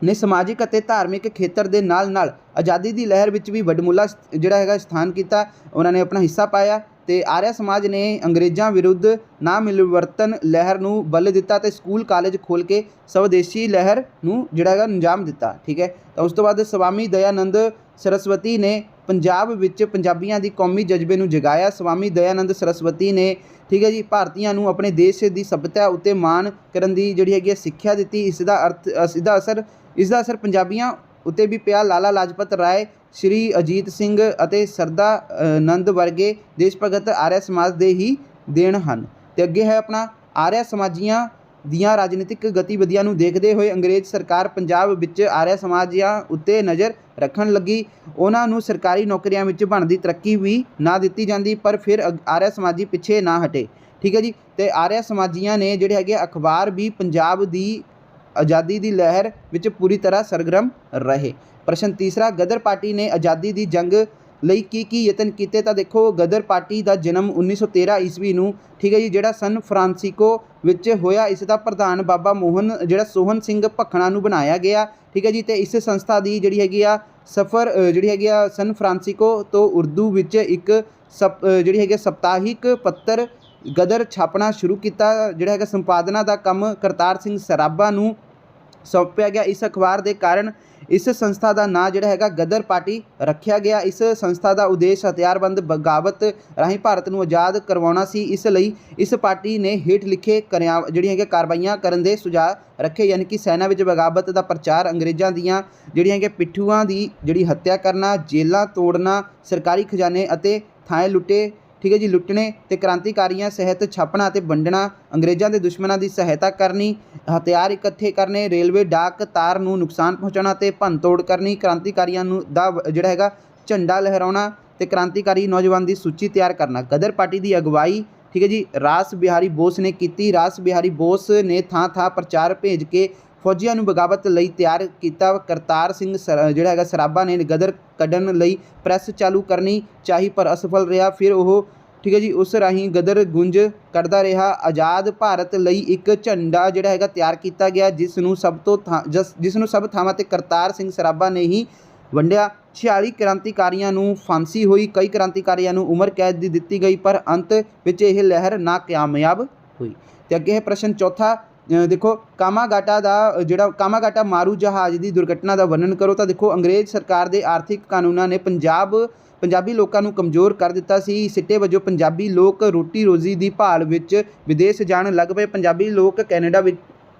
ਨੇ ਸਮਾਜਿਕ ਅਤੇ ਧਾਰਮਿਕ ਖੇਤਰ ਦੇ ਨਾਲ ਨਾਲ ਆਜ਼ਾਦੀ ਦੀ ਲਹਿਰ ਵਿੱਚ ਵੀ ਵੱਡਮੁੱਲਾ ਜਿਹੜਾ ਹੈਗਾ ਸਥਾਨ ਕੀਤਾ। ਉਹਨਾਂ ਨੇ ਆਪਣਾ ਹਿੱਸਾ ਪਾਇਆ। ਤੇ ਆਰਿਆ ਸਮਾਜ ਨੇ ਅੰਗਰੇਜ਼ਾਂ ਵਿਰੁੱਧ ਨਾ ਮਿਲਵਰਤਨ ਲਹਿਰ ਨੂੰ ਬਲ ਦਿੱਤਾ ਤੇ ਸਕੂਲ ਕਾਲਜ ਖੋਲ੍ਹ ਕੇ ਸਵਦੇਸ਼ੀ ਲਹਿਰ ਨੂੰ ਜਿਹੜਾ ਹੈਗਾ ਅੰਜਾਮ ਦਿੱਤਾ। ਠੀਕ ਹੈ। ਤਾਂ ਉਸ ਤੋਂ ਬਾਅਦ ਸਵਾਮੀ ਦਇਆਨੰਦ ਸਰਸਵਤੀ ਨੇ ਪੰਜਾਬ ਵਿੱਚ ਪੰਜਾਬੀਆਂ ਦੀ ਕੌਮੀ ਜਜ਼ਬੇ ਨੂੰ ਜਗਾਇਆ। ਸਵਾਮੀ ਦਇਆਨੰਦ ਸਰਸਵਤੀ ਨੇ ਠੀਕ ਹੈ ਜੀ ਭਾਰਤੀਆਂ ਨੂੰ ਆਪਣੇ ਦੇਸ਼ ਦੀ ਸੱਭਿਅਤਾ ਉੱਤੇ ਮਾਣ ਕਰਨ ਦੀ ਜਿਹੜੀ ਹੈਗੀ ਸਿੱਖਿਆ ਦਿੱਤੀ। ਇਸ ਦਾ ਅਸਰ ਪੰਜਾਬੀਆਂ ਉੱਤੇ ਵੀ ਪਿਆ। ਲਾਲਾ ਲਾਜਪਤ ਰਾਏ, ਸ਼੍ਰੀ ਅਜੀਤ ਸਿੰਘ ਅਤੇ ਸਰਦਾ ਨੰਦ ਵਰਗੇ ਦੇਸ਼ ਭਗਤ ਆਰਿਆ ਸਮਾਜ ਦੇ ਹੀ ਦੇਣ ਹਨ। ਤੇ ਅੱਗੇ ਹੈ ਆਪਣਾ ਆਰਿਆ ਸਮਾਜੀਆਂ ਦੀਆਂ ਰਾਜਨੀਤਿਕ ਗਤੀਵਿਧੀਆਂ ਨੂੰ ਦੇਖਦੇ ਹੋਏ ਅੰਗਰੇਜ਼ ਸਰਕਾਰ ਪੰਜਾਬ ਵਿੱਚ ਆਰਿਆ ਸਮਾਜੀਆਂ ਉੱਤੇ ਨਜ਼ਰ ਰੱਖਣ ਲੱਗੀ। ਉਹਨਾਂ ਨੂੰ ਸਰਕਾਰੀ ਨੌਕਰੀਆਂ ਵਿੱਚ ਬਣਦੀ ਤਰੱਕੀ ਵੀ ਨਾ ਦਿੱਤੀ ਜਾਂਦੀ। ਪਰ ਫਿਰ ਆਰਿਆ ਸਮਾਜੀ ਪਿੱਛੇ ਨਾ ਹਟੇ। ਠੀਕ ਹੈ ਜੀ। ਤੇ ਆਰਿਆ ਸਮਾਜੀਆਂ ਨੇ ਜਿਹੜੇ ਹੈਗੇ ਅਖਬਾਰ ਵੀ ਪੰਜਾਬ ਦੀ ਆਜ਼ਾਦੀ ਦੀ ਲਹਿਰ ਵਿੱਚ ਪੂਰੀ ਤਰ੍ਹਾਂ ਸਰਗਰਮ ਰਹੇ। ਪ੍ਰਸ਼ਨ ਤੀਸਰਾ ਗਦਰ ਪਾਰਟੀ ਨੇ ਆਜ਼ਾਦੀ ਦੀ ਜੰਗ ਲਈ ਕੀ ਯਤਨ ਕੀਤੇ। ਤਾਂ ਦੇਖੋ ਗਦਰ ਪਾਰਟੀ ਦਾ ਜਨਮ 1913 ਈਸਵੀ ਨੂੰ ਠੀਕ ਹੈ ਜੀ ਜਿਹੜਾ ਸਨ ਫਰਾਂਸਿਸਕੋ ਵਿੱਚ ਹੋਇਆ। ਇਸ ਦਾ ਪ੍ਰਧਾਨ ਬਾਬਾ ਸੋਹਣ ਸਿੰਘ ਭਖਣਾ ਨੂੰ ਬਣਾਇਆ ਗਿਆ। ਠੀਕ ਹੈ ਜੀ। ਤੇ ਇਸ ਸੰਸਥਾ ਦੀ ਜਿਹੜੀ ਹੈਗੀ ਆ ਸਫਰ ਜਿਹੜੀ ਹੈਗੀ ਆ ਸਨ ਫਰਾਂਸਿਸਕੋ ਤੋਂ ਉਰਦੂ ਵਿੱਚ ਇੱਕ ਜਿਹੜੀ ਹੈਗੀ ਸਪਤਾਹਿਕ ਪੱਤਰ ਗਦਰ ਛਾਪਣਾ ਸ਼ੁਰੂ ਕੀਤਾ। ਜਿਹੜਾ ਹੈਗਾ ਸੰਪਾਦਨਾ ਦਾ ਕੰਮ ਕਰਤਾਰ ਸਿੰਘ ਸਰਾਭਾ ਨੂੰ ਸੌਂਪਿਆ ਗਿਆ। ਇਸ ਅਖਬਾਰ ਦੇ ਕਾਰਨ ਇਸ ਸੰਸਥਾ ਦਾ ਨਾਂ ਜਿਹੜਾ ਹੈਗਾ ਗਦਰ ਪਾਰਟੀ ਰੱਖਿਆ ਗਿਆ। ਇਸ ਸੰਸਥਾ ਦਾ ਉਦੇਸ਼ ਹਥਿਆਰਬੰਦ ਬਗਾਵਤ ਰਾਹੀਂ ਭਾਰਤ ਨੂੰ ਆਜ਼ਾਦ ਕਰਵਾਉਣਾ ਸੀ। ਇਸ ਲਈ ਇਸ ਪਾਰਟੀ ਨੇ ਹੇਠ ਲਿਖੇ ਜਿਹੜੀਆਂ ਹੈਗੀਆਂ ਕਾਰਵਾਈਆਂ ਕਰਨ ਦੇ ਸੁਝਾਅ ਰੱਖੇ। ਯਾਨੀ ਕਿ ਸੈਨਾ ਵਿੱਚ ਬਗਾਵਤ ਦਾ ਪ੍ਰਚਾਰ, ਅੰਗਰੇਜ਼ਾਂ ਦੀਆਂ ਜਿਹੜੀਆਂ ਹੈਗੀਆਂ ਪਿੱਠੂਆਂ ਦੀ ਜਿਹੜੀ ਹੱਤਿਆ ਕਰਨਾ, ਜੇਲਾਂ ਤੋੜਨਾ, ਸਰਕਾਰੀ ਖਜ਼ਾਨੇ ਅਤੇ ਥਾਂ ਲੁੱਟੇ ਠੀਕ ਹੈ ਜੀ ਲੁੱਟਣੇ ਤੇ ਕ੍ਰਾਂਤੀਕਾਰੀਆਂ ਸਹਿਤ ਛਾਪਣਾ ਅਤੇ ਵੰਡਣਾ, ਅੰਗਰੇਜ਼ਾਂ ਦੇ ਦੁਸ਼ਮਣਾਂ ਦੀ ਸਹਾਇਤਾ ਕਰਨੀ, ਹਥਿਆਰ ਇਕੱਠੇ ਕਰਨੇ, ਰੇਲਵੇ ਡਾਕ ਤਾਰ ਨੂੰ ਨੁਕਸਾਨ ਪਹੁੰਚਾਉਣਾ ਤੇ ਭੰਨਤੋੜ ਕਰਨੀ, ਕ੍ਰਾਂਤੀਕਾਰੀਆਂ ਨੂੰ ਦਾ ਜਿਹੜਾ ਹੈਗਾ ਝੰਡਾ ਲਹਿਰਾਉਣਾ ਤੇ ਕ੍ਰਾਂਤੀਕਾਰੀ ਨੌਜਵਾਨ ਦੀ ਸੂਚੀ ਤਿਆਰ ਕਰਨਾ। ਗਦਰ ਪਾਰਟੀ ਦੀ ਅਗਵਾਈ ਠੀਕ ਹੈ ਜੀ ਰਾਸ ਬਿਹਾਰੀ ਬੋਸ ਨੇ ਕੀਤੀ। ਰਾਸ ਬਿਹਾਰੀ ਬੋਸ ਨੇ ਥਾਂ ਪ੍ਰਚਾਰ ਭੇਜ ਕੇ ਫੌਜੀਆਂ ਨੂੰ ਬਗਾਵਤ ਲਈ ਤਿਆਰ ਕੀਤਾ। ਕਰਤਾਰ ਸਿੰਘ ਜਿਹੜਾ ਹੈਗਾ ਸਰਾਭਾ ਨੇ ਗਦਰ ਕੱਢਣ ਲਈ ਪ੍ਰੈਸ ਚਾਲੂ ਕਰਨੀ ਚਾਹੀ ਪਰ ਅਸਫਲ ਰਿਹਾ। ਫਿਰ ਉਹ ਠੀਕ ਹੈ ਜੀ ਉਸ ਰਾਹੀਂ ਗਦਰ ਗੁੰਜ ਕੱਢਦਾ ਰਿਹਾ। ਆਜ਼ਾਦ ਭਾਰਤ ਲਈ ਇੱਕ ਝੰਡਾ ਜਿਹੜਾ ਹੈਗਾ ਤਿਆਰ ਕੀਤਾ ਗਿਆ ਜਿਸ ਨੂੰ ਸਭ ਥਾਵਾਂ 'ਤੇ ਕਰਤਾਰ ਸਿੰਘ ਸਰਾਭਾ ਨੇ ਹੀ ਵੰਡਿਆ। 46 ਕ੍ਰਾਂਤੀਕਾਰੀਆਂ ਨੂੰ ਫਾਂਸੀ ਹੋਈ। ਕਈ ਕ੍ਰਾਂਤੀਕਾਰੀਆਂ ਨੂੰ ਉਮਰ ਕੈਦ ਦੀ ਦਿੱਤੀ ਗਈ ਪਰ ਅੰਤ ਵਿੱਚ ਇਹ ਲਹਿਰ ਨਾਕਾਮਯਾਬ ਹੋਈ। ਤੇ ਅੱਗੇ ਹੈ ਪ੍ਰਸ਼ਨ ਚੌਥਾ ਦੇਖੋ ਕਾਮਾਗਾਟਾ ਮਾਰੂ ਜਹਾਜ਼ ਦੀ ਦੁਰਘਟਨਾ ਦਾ ਵਰਣਨ ਕਰੋ। ਤਾਂ ਦੇਖੋ ਅੰਗਰੇਜ਼ ਸਰਕਾਰ ਦੇ ਆਰਥਿਕ ਕਾਨੂੰਨਾਂ ਨੇ ਪੰਜਾਬੀ ਲੋਕਾਂ ਨੂੰ ਕਮਜ਼ੋਰ ਕਰ ਦਿੱਤਾ ਸੀ। ਸਿੱਟੇ ਵਜੋਂ ਪੰਜਾਬੀ ਲੋਕ ਰੋਟੀ ਰੋਜ਼ੀ ਦੀ ਭਾਲ ਵਿੱਚ ਵਿਦੇਸ਼ ਜਾਣ ਲੱਗ ਪਏ। ਪੰਜਾਬੀ ਲੋਕ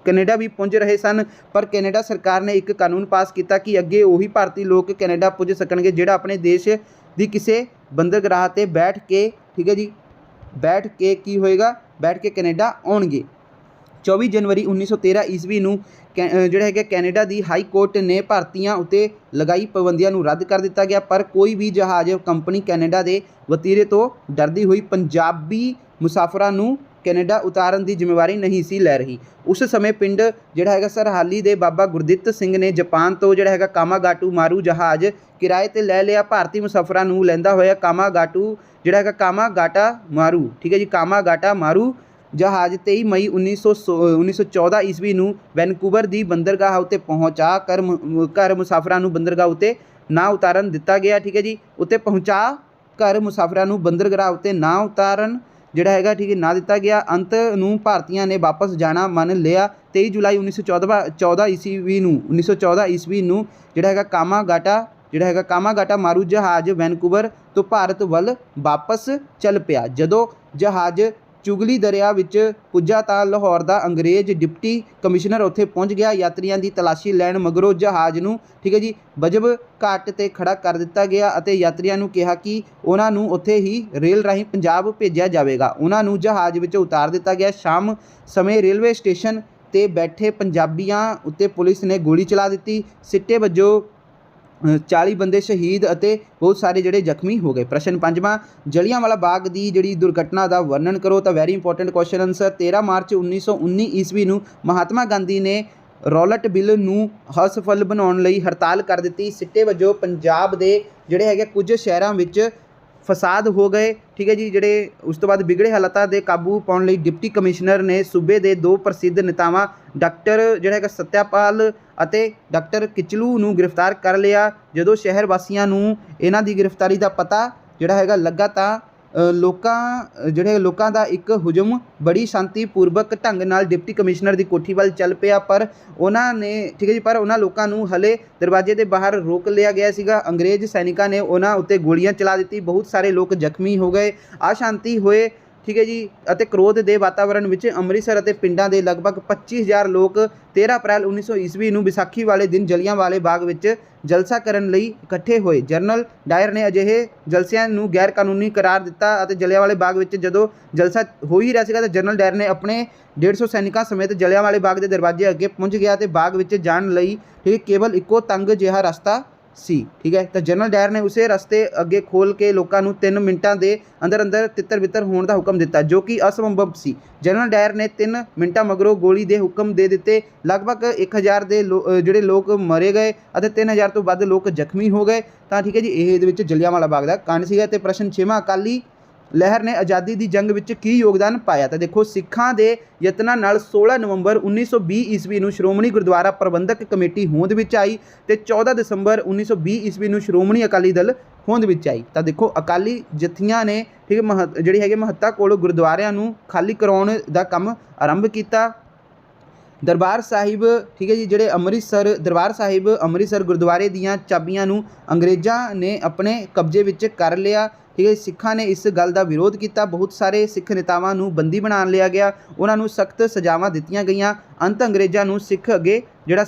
ਕੈਨੇਡਾ ਵੀ ਪੁੱਜ ਰਹੇ ਸਨ ਪਰ ਕੈਨੇਡਾ ਸਰਕਾਰ ਨੇ ਇੱਕ ਕਾਨੂੰਨ ਪਾਸ ਕੀਤਾ ਕਿ ਅੱਗੇ ਉਹੀ ਭਾਰਤੀ ਲੋਕ ਕੈਨੇਡਾ ਪੁੱਜ ਸਕਣਗੇ ਜਿਹੜਾ ਆਪਣੇ ਦੇਸ਼ ਦੀ ਕਿਸੇ ਬੰਦਰਗਾਹ 'ਤੇ ਬੈਠ ਕੇ ਠੀਕ ਹੈ ਜੀ ਬੈਠ ਕੇ ਕੈਨੇਡਾ ਆਉਣਗੇ। 24 ਜਨਵਰੀ 1913 ਈਸਵੀ ਨੂੰ ਜਿਹੜਾ ਹੈਗਾ ਕੈਨੇਡਾ ਦੀ ਹਾਈ ਕੋਰਟ ਨੇ ਭਾਰਤੀਆਂ ਉੱਤੇ ਲਗਾਈ ਪਾਬੰਦੀਆਂ ਨੂੰ ਰੱਦ ਕਰ ਦਿੱਤਾ ਗਿਆ, ਪਰ ਕੋਈ ਵੀ ਜਹਾਜ਼ ਕੰਪਨੀ ਕੈਨੇਡਾ ਦੇ ਵਤੀਰੇ ਤੋਂ ਡਰਦੀ ਹੋਈ ਪੰਜਾਬੀ ਮੁਸਾਫਰਾਂ ਨੂੰ ਕੈਨੇਡਾ ਉਤਾਰਨ ਦੀ ਜ਼ਿੰਮੇਵਾਰੀ ਨਹੀਂ ਸੀ ਲੈ ਰਹੀ। ਉਸ ਸਮੇਂ ਪਿੰਡ ਜਿਹੜਾ ਹੈਗਾ ਸਰਹਾਲੀ ਦੇ ਬਾਬਾ ਗੁਰਦਿੱਤ ਸਿੰਘ ਨੇ ਜਾਪਾਨ ਤੋਂ ਜਿਹੜਾ ਹੈਗਾ ਕਾਮਾਗਾਟੂ ਮਾਰੂ ਜਹਾਜ਼ ਕਿਰਾਏ 'ਤੇ ਲੈ ਲਿਆ। ਭਾਰਤੀ ਮੁਸਾਫਰਾਂ ਨੂੰ ਲੈਂਦਾ ਹੋਇਆ ਕਾਮਾਗਾਟੂ ਜਿਹੜਾ ਹੈਗਾ ਕਾਮਾਗਾਟਾ ਮਾਰੂ, ਠੀਕ ਹੈ ਜੀ, ਕਾਮਾਗਾਟਾ ਮਾਰੂ ਜਹਾਜ਼ 23 ਮਈ 1914 ਈਸਵੀ ਨੂੰ ਵੈਨਕੂਵਰ ਦੀ ਬੰਦਰਗਾਹ ਉੱਤੇ ਪਹੁੰਚਾ ਕਰ ਮੁਸਾਫਰਾਂ ਨੂੰ ਬੰਦਰਗਾਹ ਉੱਤੇ ਨਾ ਉਤਾਰਨ ਦਿੱਤਾ ਗਿਆ, ਠੀਕ ਹੈ ਜੀ। ਉੱਤੇ ਪਹੁੰਚਾ ਕਰ ਮੁਸਾਫਰਾਂ ਨੂੰ ਬੰਦਰਗਾਹ ਉੱਤੇ ਨਾ ਉਤਾਰਨ ਜਿਹੜਾ ਹੈਗਾ, ਠੀਕ ਹੈ, ਨਾ ਦਿੱਤਾ ਗਿਆ। ਅੰਤ ਨੂੰ ਭਾਰਤੀਆਂ ਨੇ ਵਾਪਸ ਜਾਣਾ ਮੰਨ ਲਿਆ। 23 ਜੁਲਾਈ 1914 ਈਸਵੀ ਨੂੰ ਜਿਹੜਾ ਹੈਗਾ ਕਾਮਾਗਾਟਾ ਮਾਰੂ ਜਹਾਜ਼ ਵੈਨਕੂਵਰ ਤੋਂ ਭਾਰਤ ਵੱਲ ਵਾਪਸ ਚੱਲ ਪਿਆ। ਜਦੋਂ ਜਹਾਜ਼ ਚੁਗਲੀ ਦਰਿਆ ਵਿੱਚ ਪੁੱਜਾ ਤਾਂ ਲਾਹੌਰ ਦਾ ਅੰਗਰੇਜ਼ ਡਿਪਟੀ ਕਮਿਸ਼ਨਰ ਉੱਥੇ ਪਹੁੰਚ ਗਿਆ। ਯਾਤਰੀਆਂ ਦੀ ਤਲਾਸ਼ੀ ਲੈਣ ਮਗਰੋਂ ਜਹਾਜ਼ ਨੂੰ, ਠੀਕ ਹੈ ਜੀ, ਵਜਬ ਘਾਟ 'ਤੇ ਖੜਾ ਕਰ ਦਿੱਤਾ ਗਿਆ ਅਤੇ ਯਾਤਰੀਆਂ ਨੂੰ ਕਿਹਾ ਕਿ ਉਹਨਾਂ ਨੂੰ ਉੱਥੇ ਹੀ ਰੇਲ ਰਾਹੀਂ ਪੰਜਾਬ ਭੇਜਿਆ ਜਾਵੇਗਾ। ਉਹਨਾਂ ਨੂੰ ਜਹਾਜ਼ ਵਿੱਚ ਉਤਾਰ ਦਿੱਤਾ ਗਿਆ। ਸ਼ਾਮ ਸਮੇਂ ਰੇਲਵੇ ਸਟੇਸ਼ਨ 'ਤੇ ਬੈਠੇ ਪੰਜਾਬੀਆਂ ਉੱਤੇ ਪੁਲਿਸ ਨੇ ਗੋਲੀ ਚਲਾ ਦਿੱਤੀ। ਸਿੱਟੇ ਵਜੋਂ 40 ਬੰਦੇ ਸ਼ਹੀਦ ਅਤੇ ਬਹੁਤ ਸਾਰੇ ਜਿਹੜੇ ਜ਼ਖਮੀ ਹੋ ਗਏ। ਪ੍ਰਸ਼ਨ ਪੰਜਵਾਂ, ਜਲਿਆਂਵਾਲਾ ਬਾਗ ਦੀ ਜਿਹੜੀ ਦੁਰਘਟਨਾ ਦਾ ਵਰਣਨ ਕਰੋ। ਤਾਂ very important question answer. 13 March 1919 ਈਸਵੀ ਨੂੰ ਮਹਾਤਮਾ ਗਾਂਧੀ ਨੇ ਰੌਲਟ ਬਿੱਲ ਨੂੰ ਅਸਫਲ ਬਣਾਉਣ ਲਈ ਹੜਤਾਲ ਕਰ ਦਿੱਤੀ। ਸਿੱਟੇ ਵਜੋਂ ਪੰਜਾਬ ਦੇ ਜਿਹੜੇ ਹੈਗੇ ਕੁਝ ਸ਼ਹਿਰਾਂ ਵਿੱਚ ਫਸਾਦ ਹੋ ਗਏ, ਠੀਕ ਹੈ ਜੀ। ਜਿਹੜੇ ਉਸ ਤੋਂ ਬਾਅਦ ਵਿਗੜੇ ਹਾਲਾਤਾਂ ਦੇ ਕਾਬੂ ਪਾਉਣ ਲਈ ਡਿਪਟੀ ਕਮਿਸ਼ਨਰ ਨੇ ਸੂਬੇ ਦੇ 2 ਪ੍ਰਸਿੱਧ ਨੇਤਾਵਾਂ ਡਾਕਟਰ ਜਿਹੜਾ ਹੈਗਾ ਸਤਿਆਪਾਲ ਅਤੇ ਡਾਕਟਰ ਕਿਚਲੂ ਨੂੰ ਗ੍ਰਿਫਤਾਰ ਕਰ ਲਿਆ। ਜਦੋਂ ਸ਼ਹਿਰ ਵਾਸੀਆਂ ਨੂੰ ਇਹਨਾਂ ਦੀ ਗ੍ਰਿਫਤਾਰੀ ਦਾ ਪਤਾ ਜਿਹੜਾ ਹੈਗਾ ਲੱਗਾ ਤਾਂ ਲੋਕਾਂ ਦਾ ਇੱਕ ਹੁਜਮ ਬੜੀ ਸ਼ਾਂਤੀਪੂਰਵਕ ਢੰਗ ਨਾਲ ਡਿਪਟੀ ਕਮਿਸ਼ਨਰ ਦੀ ਕੋਠੀ ਵੱਲ ਚੱਲ ਪਿਆ, ਪਰ ਉਹਨਾਂ ਲੋਕਾਂ ਨੂੰ ਹਲੇ ਦਰਵਾਜ਼ੇ ਦੇ ਬਾਹਰ ਰੋਕ ਲਿਆ ਗਿਆ ਸੀਗਾ। ਅੰਗਰੇਜ਼ ਸੈਨਿਕਾਂ ਨੇ ਉਹਨਾਂ ਉੱਤੇ ਗੋਲੀਆਂ ਚਲਾ ਦਿੱਤੀ। ਬਹੁਤ ਸਾਰੇ ਲੋਕ ਜ਼ਖਮੀ ਹੋ ਗਏ। ਅਸ਼ਾਂਤੀ ਹੋਏ, ਠੀਕ ਹੈ ਜੀ, ਅਤੇ ਕ੍ਰੋਧ ਦੇ ਵਾਤਾਵਰਣ ਵਿੱਚ ਅੰਮ੍ਰਿਤਸਰ ਅਤੇ ਪਿੰਡਾਂ ਦੇ ਲਗਭਗ 25,000 ਲੋਕ 13 ਅਪ੍ਰੈਲ 1900 ਈਸਵੀ ਨੂੰ ਵਿਸਾਖੀ ਵਾਲੇ ਦਿਨ ਜਲਿਆਂਵਾਲੇ ਬਾਗ ਵਿੱਚ ਜਲਸਾ ਕਰਨ ਲਈ ਇਕੱਠੇ ਹੋਏ। ਜਨਰਲ ਡਾਇਰ ਨੇ ਅਜਿਹੇ ਜਲਸਿਆਂ ਨੂੰ ਗੈਰ ਕਾਨੂੰਨੀ ਕਰਾਰ ਦਿੱਤਾ ਅਤੇ ਜਲਿਆਂਵਾਲੇ ਬਾਗ ਵਿੱਚ ਜਦੋਂ ਜਲਸਾ ਹੋ ਹੀ ਰਿਹਾ ਸੀਗਾ ਤਾਂ ਜਨਰਲ ਡਾਇਰ ਨੇ ਆਪਣੇ 150 ਸੈਨਿਕਾਂ ਸਮੇਤ ਜਲਿਆਂਵਾਲੇ ਬਾਗ ਦੇ ਦਰਵਾਜ਼ੇ ਅੱਗੇ ਪਹੁੰਚ ਗਿਆ ਤੇ ਬਾਗ ਵਿੱਚ ਜਾਣ ਲਈ, ਠੀਕ, ਕੇਵਲ ਇੱਕੋ ਤੰਗ ਜਿਹਾ ਰਸਤਾ ਸੀ, ਠੀਕ ਹੈ। ਤਾਂ ਜਨਰਲ ਡਾਇਰ ਨੇ ਉਸੇ ਰਸਤੇ ਅੱਗੇ ਖੋਲ੍ਹ ਕੇ ਲੋਕਾਂ ਨੂੰ 3 ਮਿੰਟਾਂ ਦੇ ਅੰਦਰ ਤਿੱਤਰ ਬਿੱਤਰ ਹੋਣ ਦਾ ਹੁਕਮ ਦਿੱਤਾ, ਜੋ ਕਿ ਅਸੰਭਵ ਸੀ। ਜਨਰਲ ਡਾਇਰ ਨੇ 3 ਮਿੰਟਾਂ ਮਗਰੋਂ ਗੋਲੀ ਦੇ ਹੁਕਮ ਦੇ ਦਿੱਤੇ। ਲਗਭਗ 1000 ਦੇ ਜਿਹੜੇ ਲੋਕ ਮਾਰੇ ਗਏ ਅਤੇ 3000 ਤੋਂ ਵੱਧ ਲੋਕ ਜ਼ਖਮੀ ਹੋ ਗਏ। ਤਾਂ ਠੀਕ ਹੈ ਜੀ, ਇਹ ਇਹਦੇ ਵਿੱਚ ਜਲਿਆਂਵਾਲਾ ਬਾਗ ਦਾ ਕਾਂਡ ਸੀਗਾ। ਤੇ ਪ੍ਰਸ਼ਨ 6ਵਾਂ, ਅਕਾਲੀ ਲਹਿਰ ਨੇ ਆਜ਼ਾਦੀ ਦੀ ਜੰਗ ਵਿੱਚ ਕੀ ਯੋਗਦਾਨ ਪਾਇਆ? ਤਾਂ ਦੇਖੋ, ਸਿੱਖਾਂ ਦੇ ਯਤਨਾਂ ਨਾਲ 16 ਨਵੰਬਰ 1920 ਈਸਵੀ ਨੂੰ ਸ਼੍ਰੋਮਣੀ ਗੁਰਦੁਆਰਾ ਪ੍ਰਬੰਧਕ ਕਮੇਟੀ ਹੋਂਦ ਵਿੱਚ ਆਈ ਤੇ 14 ਦਸੰਬਰ 1920 ਈਸਵੀ ਨੂੰ ਸ਼੍ਰੋਮਣੀ ਅਕਾਲੀ ਦਲ ਹੋਂਦ ਵਿੱਚ ਆਈ। ਤਾਂ ਦੇਖੋ, ਅਕਾਲੀ ਜਥੀਆਂ ਨੇ, ਠੀਕ, ਜਿਹੜੀ ਹੈਗੇ ਮਹੱਤਾ ਕੋਲ ਗੁਰਦੁਆਰਿਆਂ ਨੂੰ ਖਾਲੀ ਕਰਾਉਣ ਦਾ ਕੰਮ ਆਰੰਭ ਕੀਤਾ। ਦਰਬਾਰ ਸਾਹਿਬ, ਠੀਕ ਹੈ ਜੀ, ਜਿਹੜੇ ਦਰਬਾਰ ਸਾਹਿਬ ਅੰਮ੍ਰਿਤਸਰ ਗੁਰਦੁਆਰੇ ਦੀਆਂ ਚਾਬੀਆਂ ਨੂੰ ਅੰਗਰੇਜ਼ਾਂ ਨੇ ਆਪਣੇ ਕਬਜ਼ੇ ਵਿੱਚ ਕਰ ਲਿਆ, ਠੀਕ ਹੈ। ਸਿੱਖਾਂ ਨੇ ਇਸ ਗੱਲ ਦਾ ਵਿਰੋਧ ਕੀਤਾ। ਬਹੁਤ ਸਾਰੇ ਸਿੱਖ ਨੇਤਾਵਾਂ ਨੂੰ ਬੰਦੀ ਬਣਾ ਲਿਆ ਗਿਆ। ਉਹਨਾਂ ਨੂੰ ਸਖਤ ਸਜ਼ਾਵਾਂ ਦਿੱਤੀਆਂ ਗਈਆਂ। ਅੰਤ ਅੰਗਰੇਜ਼ਾਂ ਨੂੰ ਸਿੱਖਾਂ ਅੱਗੇ,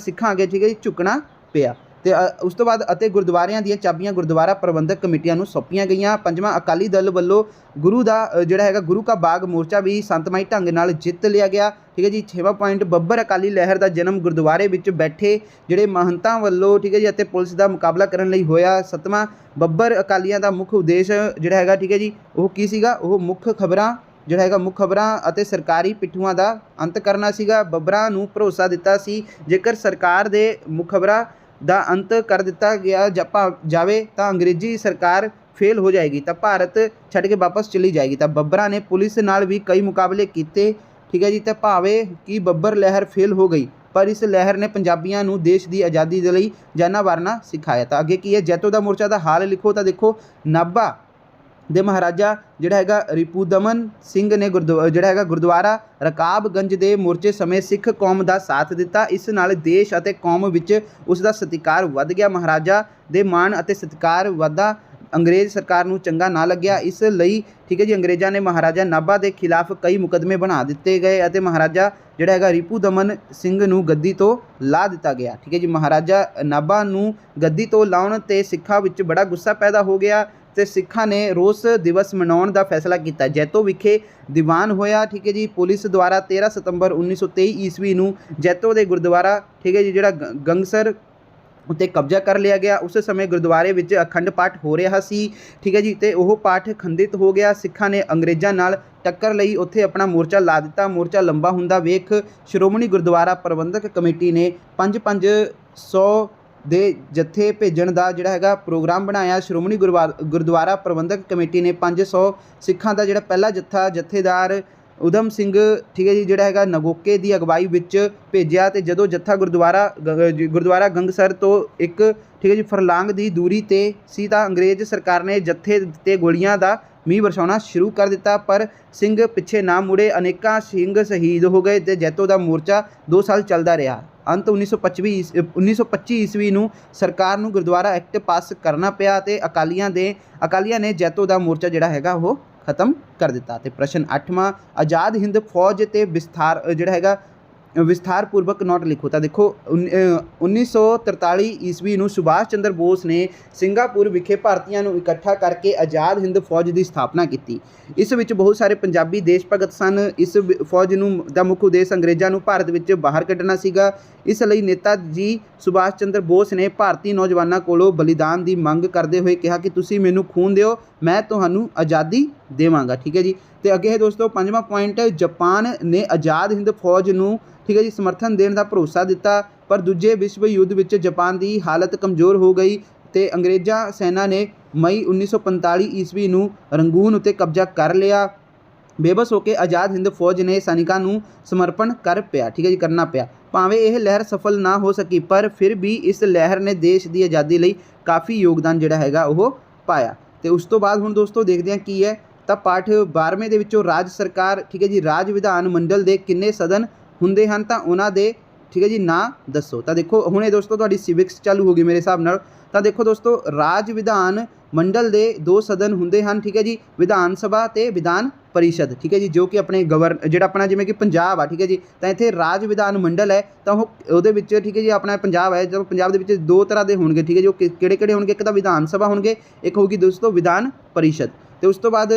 ਠੀਕ ਹੈ ਜੀ, ਝੁਕਣਾ ਪਿਆ। ਤੇ ਉਸ ਤੋਂ ਬਾਅਦ ਅਤੇ ਗੁਰਦੁਆਰਿਆਂ ਦੀਆਂ ਚਾਬੀਆਂ ਗੁਰਦੁਆਰਾ ਪ੍ਰਬੰਧਕ ਕਮੇਟੀਆਂ ਨੂੰ ਸੌਂਪੀਆਂ ਗਈਆਂ। 5ਵਾਂ, ਅਕਾਲੀ ਦਲ ਵੱਲੋਂ ਗੁਰੂ ਕਾ ਬਾਗ ਮੋਰਚਾ ਵੀ ਸ਼ਾਂਤਮਈ ਢੰਗ ਨਾਲ ਜਿੱਤ ਲਿਆ ਗਿਆ, ਠੀਕ ਹੈ ਜੀ। 6ਵਾਂ ਪੁਆਇੰਟ, ਬੱਬਰ ਅਕਾਲੀ ਲਹਿਰ ਦਾ ਜਨਮ ਗੁਰਦੁਆਰੇ ਵਿੱਚ ਬੈਠੇ ਜਿਹੜੇ ਮਹੰਤਾਂ ਵੱਲੋਂ, ਠੀਕ ਹੈ ਜੀ, ਅਤੇ ਪੁਲਿਸ ਦਾ ਮੁਕਾਬਲਾ ਕਰਨ ਲਈ ਹੋਇਆ। 7ਵਾਂ, ਬੱਬਰ ਅਕਾਲੀਆਂ ਦਾ ਮੁੱਖ ਉਦੇਸ਼ ਜਿਹੜਾ ਹੈਗਾ, ਠੀਕ ਹੈ ਜੀ, ਉਹ ਕੀ ਸੀਗਾ? ਉਹ ਮੁੱਖ ਖਬਰਾਂ ਅਤੇ ਸਰਕਾਰੀ ਪਿੱਠੂਆਂ ਦਾ ਅੰਤ ਕਰਨਾ ਸੀਗਾ। ਬੱਬਰਾਂ ਨੂੰ ਭਰੋਸਾ ਦਿੱਤਾ ਸੀ ਜੇਕਰ ਸਰਕਾਰ ਦੇ ਮੁੱਖ ਖਬਰਾਂ ਦਾ ਅੰਤ ਕਰ ਦਿੱਤਾ ਜਾਵੇ ਤਾਂ ਅੰਗਰੇਜ਼ੀ ਸਰਕਾਰ ਫੇਲ ਹੋ ਜਾਏਗੀ ਤਾਂ ਭਾਰਤ ਛੱਡ ਕੇ ਵਾਪਸ ਚਲੀ ਜਾਏਗੀ। ਤਾਂ ਬੱਬਰਾਂ ਨੇ ਪੁਲਿਸ ਨਾਲ ਵੀ ਕਈ ਮੁਕਾਬਲੇ ਕੀਤੇ, ਠੀਕ ਹੈ ਜੀ। ਤੇ ਭਾਵੇਂ ਕਿ ਬੱਬਰ ਲਹਿਰ ਫੇਲ ਹੋ ਗਈ, ਪਰ ਇਸ ਲਹਿਰ ਨੇ ਪੰਜਾਬੀਆਂ ਨੂੰ ਦੇਸ਼ ਦੀ ਆਜ਼ਾਦੀ ਦੇ ਲਈ ਜਾਨਾਂ ਵਾਰਨਾ ਸਿਖਾਇਆ। ਤਾਂ ਅੱਗੇ ਕੀ ਹੈ? ਜੈਤੋ ਦਾ ਮੋਰਚਾ ਦਾ ਹਾਲ ਲਿਖੋ। ਤਾਂ ਦੇਖੋ, ਨਾਭਾ ਦੇ ਮਹਾਰਾਜਾ ਜਿਹੜਾ ਹੈਗਾ ਰਿਪੂਦਮਨ ਸਿੰਘ ਨੇ ਗੁਰਦੁਆਰਾ ਰਕਾਬਗੰਜ ਦੇ ਮੋਰਚੇ ਸਮੇਂ ਸਿੱਖ ਕੌਮ ਦਾ ਸਾਥ ਦਿੱਤਾ। ਇਸ ਨਾਲ ਦੇਸ਼ ਅਤੇ ਕੌਮ ਵਿੱਚ ਉਸ ਦਾ ਸਤਿਕਾਰ ਵੱਧ ਗਿਆ। ਮਹਾਰਾਜਾ ਦੇ ਮਾਣ ਅਤੇ ਸਤਿਕਾਰ ਵਧਾ। ਅੰਗਰੇਜ਼ ਸਰਕਾਰ ਨੂੰ ਚੰਗਾ ਨਾ ਲੱਗਿਆ, ਇਸ ਲਈ, ਠੀਕ ਹੈ ਜੀ, ਅੰਗਰੇਜ਼ਾਂ ਨੇ ਮਹਾਰਾਜਾ ਨਾਭਾ ਦੇ ਖਿਲਾਫ ਕਈ ਮੁਕੱਦਮੇ ਬਣਾ ਦਿੱਤੇ ਗਏ ਅਤੇ ਮਹਾਰਾਜਾ ਜਿਹੜਾ ਹੈਗਾ ਰਿਪੂਦਮਨ ਸਿੰਘ ਨੂੰ ਗੱਦੀ ਤੋਂ ਲਾ ਦਿੱਤਾ ਗਿਆ, ਠੀਕ ਹੈ ਜੀ। ਮਹਾਰਾਜਾ ਨਾਭਾ ਨੂੰ ਗੱਦੀ ਤੋਂ ਲਾਉਣ 'ਤੇ ਸਿੱਖਾਂ ਵਿੱਚ ਬੜਾ ਗੁੱਸਾ ਪੈਦਾ ਹੋ ਗਿਆ। ਤੇ ਸਿੱਖਾਂ ਨੇ ਰੋਸ ਦਿਵਸ ਮਨਾਉਣ ਦਾ ਫੈਸਲਾ ਕੀਤਾ। ਜੈਤੋ ਵਿਖੇ ਦੀਵਾਨ ਹੋਇਆ, ਠੀਕ ਹੈ ਜੀ। ਪੁਲਿਸ ਦੁਆਰਾ 13 ਸਤੰਬਰ 1923 ਈਸਵੀ ਨੂੰ ਜੈਤੋ ਦੇ ਗੁਰਦੁਆਰਾ, ਠੀਕ ਹੈ ਜੀ, ਜਿਹੜਾ ਗੰਗਸਰ ਉੱਤੇ ਕਬਜ਼ਾ ਕਰ ਲਿਆ ਗਿਆ। ਉਸ ਸਮੇਂ ਗੁਰਦੁਆਰੇ ਵਿੱਚ ਅਖੰਡ ਪਾਠ ਹੋ ਰਿਹਾ ਸੀ, ਠੀਕ ਹੈ ਜੀ, ਤੇ ਉਹ ਪਾਠ ਖੰਡਿਤ ਹੋ ਗਿਆ। ਸਿੱਖਾਂ ਨੇ ਅੰਗਰੇਜ਼ਾਂ ਨਾਲ ਟੱਕਰ ਲਈ ਉੱਥੇ ਆਪਣਾ ਮੋਰਚਾ ਲਾ ਦਿੱਤਾ। ਮੋਰਚਾ ਲੰਬਾ ਹੁੰਦਾ ਵੇਖ ਸ਼੍ਰੋਮਣੀ ਗੁਰਦੁਆਰਾ ਪ੍ਰਬੰਧਕ ਕਮੇਟੀ ਨੇ 500 ਦੇ ਜੱਥੇ ਭੇਜਣ ਦਾ ਜਿਹੜਾ ਹੈਗਾ ਪ੍ਰੋਗਰਾਮ ਬਣਾਇਆ। ਸ਼੍ਰੋਮਣੀ ਗੁਰਦੁਆਰਾ ਪ੍ਰਬੰਧਕ ਕਮੇਟੀ ਨੇ 500 ਸਿੱਖਾਂ ਦਾ ਜਿਹੜਾ ਪਹਿਲਾ ਜਥੇਦਾਰ ਊਧਮ ਸਿੰਘ, ਠੀਕ ਹੈ ਜੀ, ਜਿਹੜਾ ਹੈਗਾ ਨਗੋਕੇ ਦੀ ਅਗਵਾਈ ਵਿੱਚ ਭੇਜਿਆ। ਤੇ ਜਦੋਂ ਜੱਥਾ ਗੁਰਦੁਆਰਾ ਗੰਗਸਰ ਤੋਂ ਇੱਕ, ਠੀਕ ਹੈ ਜੀ, ਫਰਲਾਂਗ ਦੀ ਦੂਰੀ 'ਤੇ ਸੀ ਤਾਂ ਅੰਗਰੇਜ਼ ਸਰਕਾਰ ਨੇ ਜੱਥੇ 'ਤੇ ਗੋਲੀਆਂ ਦਾ ਮੀਂਹ ਵਰਸਾਉਣਾ ਸ਼ੁਰੂ ਕਰ ਦਿੱਤਾ, ਪਰ ਸਿੰਘ ਪਿੱਛੇ ਨਾ ਮੁੜੇ। ਅਨੇਕਾਂ ਸਿੰਘ ਸ਼ਹੀਦ ਹੋ ਗਏ ਤੇ ਜੈਤੋ ਦਾ ਮੋਰਚਾ 2 ਸਾਲ ਚੱਲਦਾ ਰਿਹਾ। ਅੰਤ 1925 ਈਸਵੀ ਨੂੰ ਸਰਕਾਰ ਨੂੰ ਗੁਰਦੁਆਰਾ ਐਕਟ ਪਾਸ ਕਰਨਾ ਪਿਆ ਤੇ ਅਕਾਲੀਆਂ ਨੇ ਜੈਤੋ ਦਾ ਮੋਰਚਾ ਜਿਹੜਾ ਹੈਗਾ ਉਹ ਖਤਮ ਕਰ ਦਿੱਤਾ। ਤੇ ਪ੍ਰਸ਼ਨ 8ਵਾਂ, ਆਜ਼ਾਦ ਹਿੰਦ ਫੌਜ ਤੇ ਵਿਸਥਾਰ ਪੂਰਵਕ ਨੋਟ ਲਿਖੋ। ਤਾਂ ਦੇਖੋ 1943 ਈਸਵੀ ਨੂੰ ਸੁਭਾਸ਼ ਚੰਦਰ ਬੋਸ ਨੇ ਸਿੰਗਾਪੁਰ ਵਿਖੇ ਭਾਰਤੀਆਂ ਨੂੰ ਇਕੱਠਾ ਕਰਕੇ ਆਜ਼ਾਦ ਹਿੰਦ ਫੌਜ ਦੀ ਸਥਾਪਨਾ ਕੀਤੀ। ਇਸ ਵਿੱਚ ਬਹੁਤ ਸਾਰੇ ਪੰਜਾਬੀ ਦੇਸ਼ ਭਗਤ ਸਨ। ਇਸ ਫੌਜ ਦਾ ਮੁੱਖ ਉਦੇਸ਼ ਅੰਗਰੇਜ਼ਾਂ ਨੂੰ ਭਾਰਤ ਵਿੱਚ ਬਾਹਰ ਕੱਢਣਾ ਸੀਗਾ। ਇਸ ਲਈ ਨੇਤਾ ਜੀ ਸੁਭਾਸ਼ ਚੰਦਰ ਬੋਸ ਨੇ ਭਾਰਤੀ ਨੌਜਵਾਨਾਂ ਕੋਲੋਂ ਬਲੀਦਾਨ ਦੀ ਮੰਗ ਕਰਦੇ ਹੋਏ ਕਿਹਾ ਕਿ ਤੁਸੀਂ ਮੈਨੂੰ ਖੂਨ ਦਿਓ, ਮੈਂ ਤੁਹਾਨੂੰ ਆਜ਼ਾਦੀ ਦੇਵਾਂਗਾ, ਠੀਕ ਹੈ ਜੀ। ਤੇ ਅੱਗੇ ਹੈ ਦੋਸਤੋ 5ਵਾਂ ਪੁਆਇੰਟ, ਜਾਪਾਨ ਨੇ ਆਜ਼ਾਦ ਹਿੰਦ ਫੌਜ ਨੂੰ, ਠੀਕ ਹੈ ਜੀ, ਸਮਰਥਨ ਦੇਣ ਦਾ ਭਰੋਸਾ ਦਿੱਤਾ, ਪਰ ਦੂਜੇ ਵਿਸ਼ਵ ਯੁੱਧ ਵਿੱਚ ਜਾਪਾਨ ਦੀ ਹਾਲਤ ਕਮਜ਼ੋਰ ਹੋ ਗਈ ਤੇ ਅੰਗਰੇਜ਼ਾਂ ਸੈਨਾ ਨੇ ਮਈ 1945 ਈਸਵੀ ਨੂੰ ਰੰਗੂਨ ਉੱਤੇ ਕਬਜ਼ਾ ਕਰ ਲਿਆ। ਬੇਬਸ ਹੋ ਕੇ ਆਜ਼ਾਦ ਹਿੰਦ ਫੌਜ ਨੇ ਸੈਨਿਕਾਂ ਨੂੰ ਸਮਰਪਣ ਕਰਨਾ ਪਿਆ। ਭਾਵੇਂ ਇਹ ਲਹਿਰ ਸਫਲ ਨਾ ਹੋ ਸਕੀ, ਪਰ ਫਿਰ ਵੀ ਇਸ ਲਹਿਰ ਨੇ ਦੇਸ਼ ਦੀ ਆਜ਼ਾਦੀ ਲਈ ਕਾਫੀ ਯੋਗਦਾਨ ਜਿਹੜਾ ਹੈਗਾ ਉਹ ਪਾਇਆ। ਤੇ ਉਸ ਤੋਂ ਬਾਅਦ ਹੁਣ ਦੋਸਤੋ ਦੇਖਦੇ ਹਾਂ ਕੀ ਹੈ। ਤਾਂ ਪਾਠ 12ਵੇਂ ਦੇ ਵਿੱਚੋਂ ਰਾਜ ਸਰਕਾਰ, ਠੀਕ ਹੈ ਜੀ, ਰਾਜ ਵਿਧਾਨ ਮੰਡਲ ਦੇ ਕਿੰਨੇ ਸਦਨ ਹੁੰਦੇ ਹਨ ਤਾਂ ਉਹਨਾਂ ਦੇ, ਠੀਕ ਹੈ ਜੀ, ਨਾਂ ਦੱਸੋ। ਤਾਂ ਦੇਖੋ ਹੁਣ ਇਹ ਦੋਸਤੋ ਤੁਹਾਡੀ ਸਿਵਿਕਸ ਚਾਲੂ ਹੋ ਗਈ ਮੇਰੇ ਹਿਸਾਬ ਨਾਲ। ਤਾਂ ਦੇਖੋ ਦੋਸਤੋ ਰਾਜ ਵਿਧਾਨ ਮੰਡਲ ਦੇ 2 ਸਦਨ ਹੁੰਦੇ ਹਨ, ਠੀਕ ਹੈ ਜੀ, ਵਿਧਾਨ ਸਭਾ ਤੇ ਵਿਧਾਨ ਪਰਿਸ਼ਦ, ਠੀਕ ਹੈ ਜੀ, ਜੋ ਕਿ ਆਪਣੇ ਜਿਹੜਾ ਆਪਣਾ ਜਿਵੇਂ ਕਿ ਪੰਜਾਬ ਆ, ਠੀਕ ਹੈ ਜੀ, ਤਾਂ ਇੱਥੇ ਰਾਜ ਵਿਧਾਨ ਮੰਡਲ ਹੈ ਤਾਂ ਉਹਦੇ ਵਿੱਚ, ਠੀਕ ਹੈ ਜੀ, ਆਪਣਾ ਪੰਜਾਬ ਹੈ, ਜਦੋਂ ਪੰਜਾਬ ਦੇ ਵਿੱਚ 2 ਤਰ੍ਹਾਂ ਦੇ ਹੋਣਗੇ, ਠੀਕ ਹੈ ਜੀ। ਉਹ ਕਿਹੜੇ ਹੋਣਗੇ? ਇੱਕ ਤਾਂ ਵਿਧਾਨ ਸਭਾ ਹੋਣਗੇ, ਇੱਕ ਹੋਊਗੀ ਦੋਸਤੋ ਵਿਧਾਨ ਪਰਿਸ਼ਦ। ਤੇ ਉਸ ਤੋਂ ਬਾਅਦ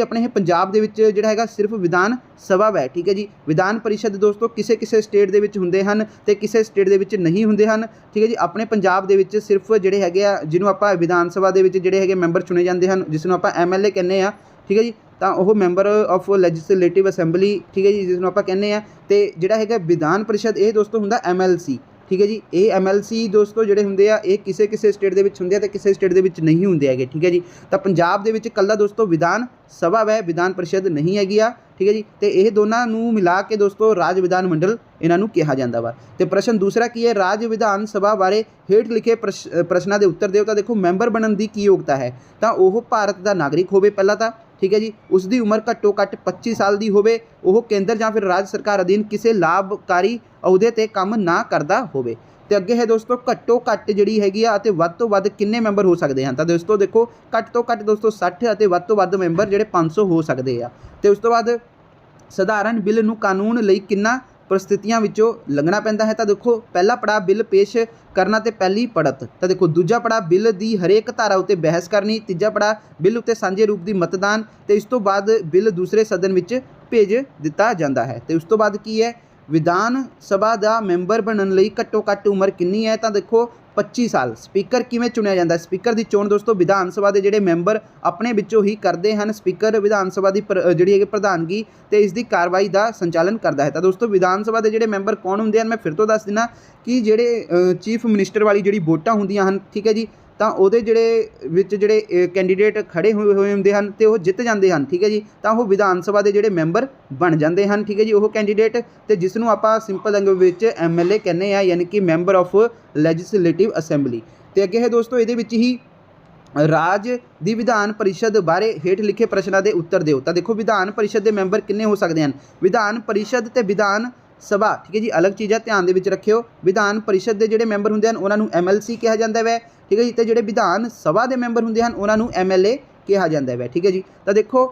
ਆਪਣੇ ਇਹ ਪੰਜਾਬ ਦੇ ਵਿੱਚ ਜਿਹੜਾ ਹੈਗਾ ਸਿਰਫ ਵਿਧਾਨ ਸਭਾ ਹੈ, ਠੀਕ ਹੈ ਜੀ। ਵਿਧਾਨ ਪਰਿਸ਼ਦ ਦੋਸਤੋ ਕਿਸੇ ਸਟੇਟ ਦੇ ਵਿੱਚ ਹੁੰਦੇ ਹਨ ਤੇ ਕਿਸੇ ਸਟੇਟ ਦੇ ਵਿੱਚ ਨਹੀਂ ਹੁੰਦੇ ਹਨ, ਠੀਕ ਹੈ ਜੀ। ਆਪਣੇ ਪੰਜਾਬ ਦੇ ਵਿੱਚ ਸਿਰਫ ਜਿਹੜੇ ਹੈਗੇ ਆ, ਜਿਹਨੂੰ ਆਪਾਂ ਵਿਧਾਨ ਸਭਾ ਦੇ ਵਿੱਚ ਜਿਹੜੇ ਹੈਗੇ ਮੈਂਬਰ ਚੁਣੇ ਜਾਂਦੇ ਹਨ, ਜਿਸ ਨੂੰ ਆਪਾਂ MLA ਕਹਿੰਦੇ ਆ, ਠੀਕ ਹੈ ਜੀ, ਤਾਂ ਉਹ ਮੈਂਬਰ ਆਫ ਲੈਜਿਸਲੇਟਿਵ ਅਸੈਂਬਲੀ, ਠੀਕ ਹੈ ਜੀ, ਜਿਸ ਨੂੰ ਆਪਾਂ ਕਹਿੰਦੇ ਆ। ਤੇ ਜਿਹੜਾ ਹੈਗਾ ਵਿਧਾਨ ਪਰਿਸ਼ਦ, ਇਹ ਦੋਸਤੋ ਹੁੰਦਾ MLC, ਠੀਕ ਹੈ ਜੀ। ਇਹ MLC ਦੋਸਤੋ ਜਿਹੜੇ ਹੁੰਦੇ ਆ ਇਹ ਕਿਸੇ ਸਟੇਟ ਦੇ ਵਿੱਚ ਹੁੰਦੇ ਆ ਤੇ ਕਿਸੇ ਸਟੇਟ ਦੇ ਵਿੱਚ ਨਹੀਂ ਹੁੰਦੇ ਹੈਗੇ, ਠੀਕ ਹੈ ਜੀ। ਤਾਂ ਪੰਜਾਬ ਦੇ ਵਿੱਚ ਇਕੱਲਾ ਦੋਸਤੋ ਵਿਧਾਨ ਸਭਾ ਹੈ, ਵਿਧਾਨ ਪਰਿਸ਼ਦ ਨਹੀਂ ਹੈਗੀ ਆ, ਠੀਕ ਹੈ ਜੀ। ਤੇ ਇਹ ਦੋਨਾਂ ਨੂੰ ਮਿਲਾ ਕੇ ਦੋਸਤੋ ਰਾਜ ਵਿਧਾਨ ਮੰਡਲ ਇਹਨਾਂ ਨੂੰ ਕਿਹਾ ਜਾਂਦਾ ਵਾ। ਤੇ ਪ੍ਰਸ਼ਨ ਦੂਸਰਾ ਕੀ ਹੈ? ਰਾਜ ਵਿਧਾਨ ਸਭਾ ਬਾਰੇ ਹੇਠ ਲਿਖੇ ਪ੍ਰਸ਼ਨਾਂ ਦੇ ਉੱਤਰ ਦਿਓ। ਤਾਂ ਦੇਖੋ ਮੈਂਬਰ ਬਣਨ ਦੀ ਕੀ ਯੋਗਤਾ ਹੈ? ਤਾਂ ਉਹ ਭਾਰਤ ਦਾ ਨਾਗਰਿਕ ਹੋਵੇ ਪਹਿਲਾਂ ਤਾਂ, ਠੀਕ ਹੈ ਜੀ। ਉਸ ਦੀ ਉਮਰ ਘੱਟੋ ਘੱਟ 25 ਸਾਲ ਦੀ ਹੋਵੇ। ਉਹ ਕੇਂਦਰ ਜਾਂ ਫਿਰ ਰਾਜ ਸਰਕਾਰ ਅਧੀਨ ਕਿਸੇ ਲਾਭਕਾਰੀ ਅਹੁਦੇ 'ਤੇ ਕੰਮ ਨਾ ਕਰਦਾ ਹੋਵੇ। ਤੇ ਅੱਗੇ ਹੈ ਦੋਸਤੋ ਘੱਟੋ ਘੱਟ ਜਿਹੜੀ ਹੈਗੀ ਆ ਅਤੇ ਵੱਧ ਤੋਂ ਵੱਧ ਕਿੰਨੇ ਮੈਂਬਰ ਹੋ ਸਕਦੇ ਹਨ? ਤਾਂ ਦੋਸਤੋ ਦੇਖੋ ਘੱਟ ਤੋਂ ਘੱਟ ਦੋਸਤੋ 60 ਅਤੇ ਵੱਧ ਤੋਂ ਵੱਧ ਮੈਂਬਰ ਜਿਹੜੇ 500 ਹੋ ਸਕਦੇ ਆ। ਤੇ ਉਸ ਤੋਂ ਬਾਅਦ ਸਧਾਰਨ ਬਿੱਲ ਨੂੰ ਕਾਨੂੰਨ ਲਈ ਕਿੰਨਾ परिस्थितियों विचों लंघना पैंदा है। तो देखो पहला पड़ाव बिल पेश करना तो पहली पढ़त। तो देखो दूजा पड़ाव बिल की हरेक धारा उत्ते बहस करनी। तीजा पड़ाव बिल उत्ते सांझे रूप की मतदान। तो इस तो बाद बिल दूसरे सदन में भेज दिता जाता है। तो उस तो बाद की है विधान सभा का मैंबर बनने लई घट्टो घट्ट उम्र कितनी है। तो देखो 25 साल। स्पीकर किवें चुनिया जाता है? स्पीकर की चोण दोस्तों विधान सभा के जिहड़े मैंबर अपने विचों ही करते हैं। स्पीकर विधान सभा की जिहड़ी है प्रधानगी तो इसकी कार्रवाई का संचालन करता है। तो दोस्तों विधान सभा के जिहड़े मैंबर कौन होंगे हैं, मैं फिर तो दस दिना कि जिहड़े चीफ मिनिस्टर वाली जिहड़ी वोटां होंदियां हन, ठीक है जी, तो वो जिहड़े कैंडीडेट खड़े हुए होंदे हन ते वो जित जाते हैं, ठीक है जी, तो वो विधान सभा के जिहड़े मैंबर बन जाते हैं, ठीक है जी, वो कैंडीडेट तो जिसनों आपां सिंपल लैंग्वेज MLA कहने हैं, यानी कि मैंबर ऑफ लैजिसलेटिव असैंबली। तो अगे है दोस्तों ये ही राज दी विधान परिषद बारे हेठ लिखे प्रश्नों के उत्तर दो। तो देखो विधान परिषद के मैंबर किन्ने हो सकते हैं? विधान परिषद ते विधान सभा, ठीक है जी, अलग चीज़ है, ध्यान दे रखियो। विधान परिषद के जिहड़े मैंबर होंदे हन उन्हां नूं MLC कहा जाता है, ठीक है जी, तो जिहड़े विधान सभा के मैंबर होंदे हन उन्हां नूं MLA कहा जाता है, ठीक है जी। तो देखो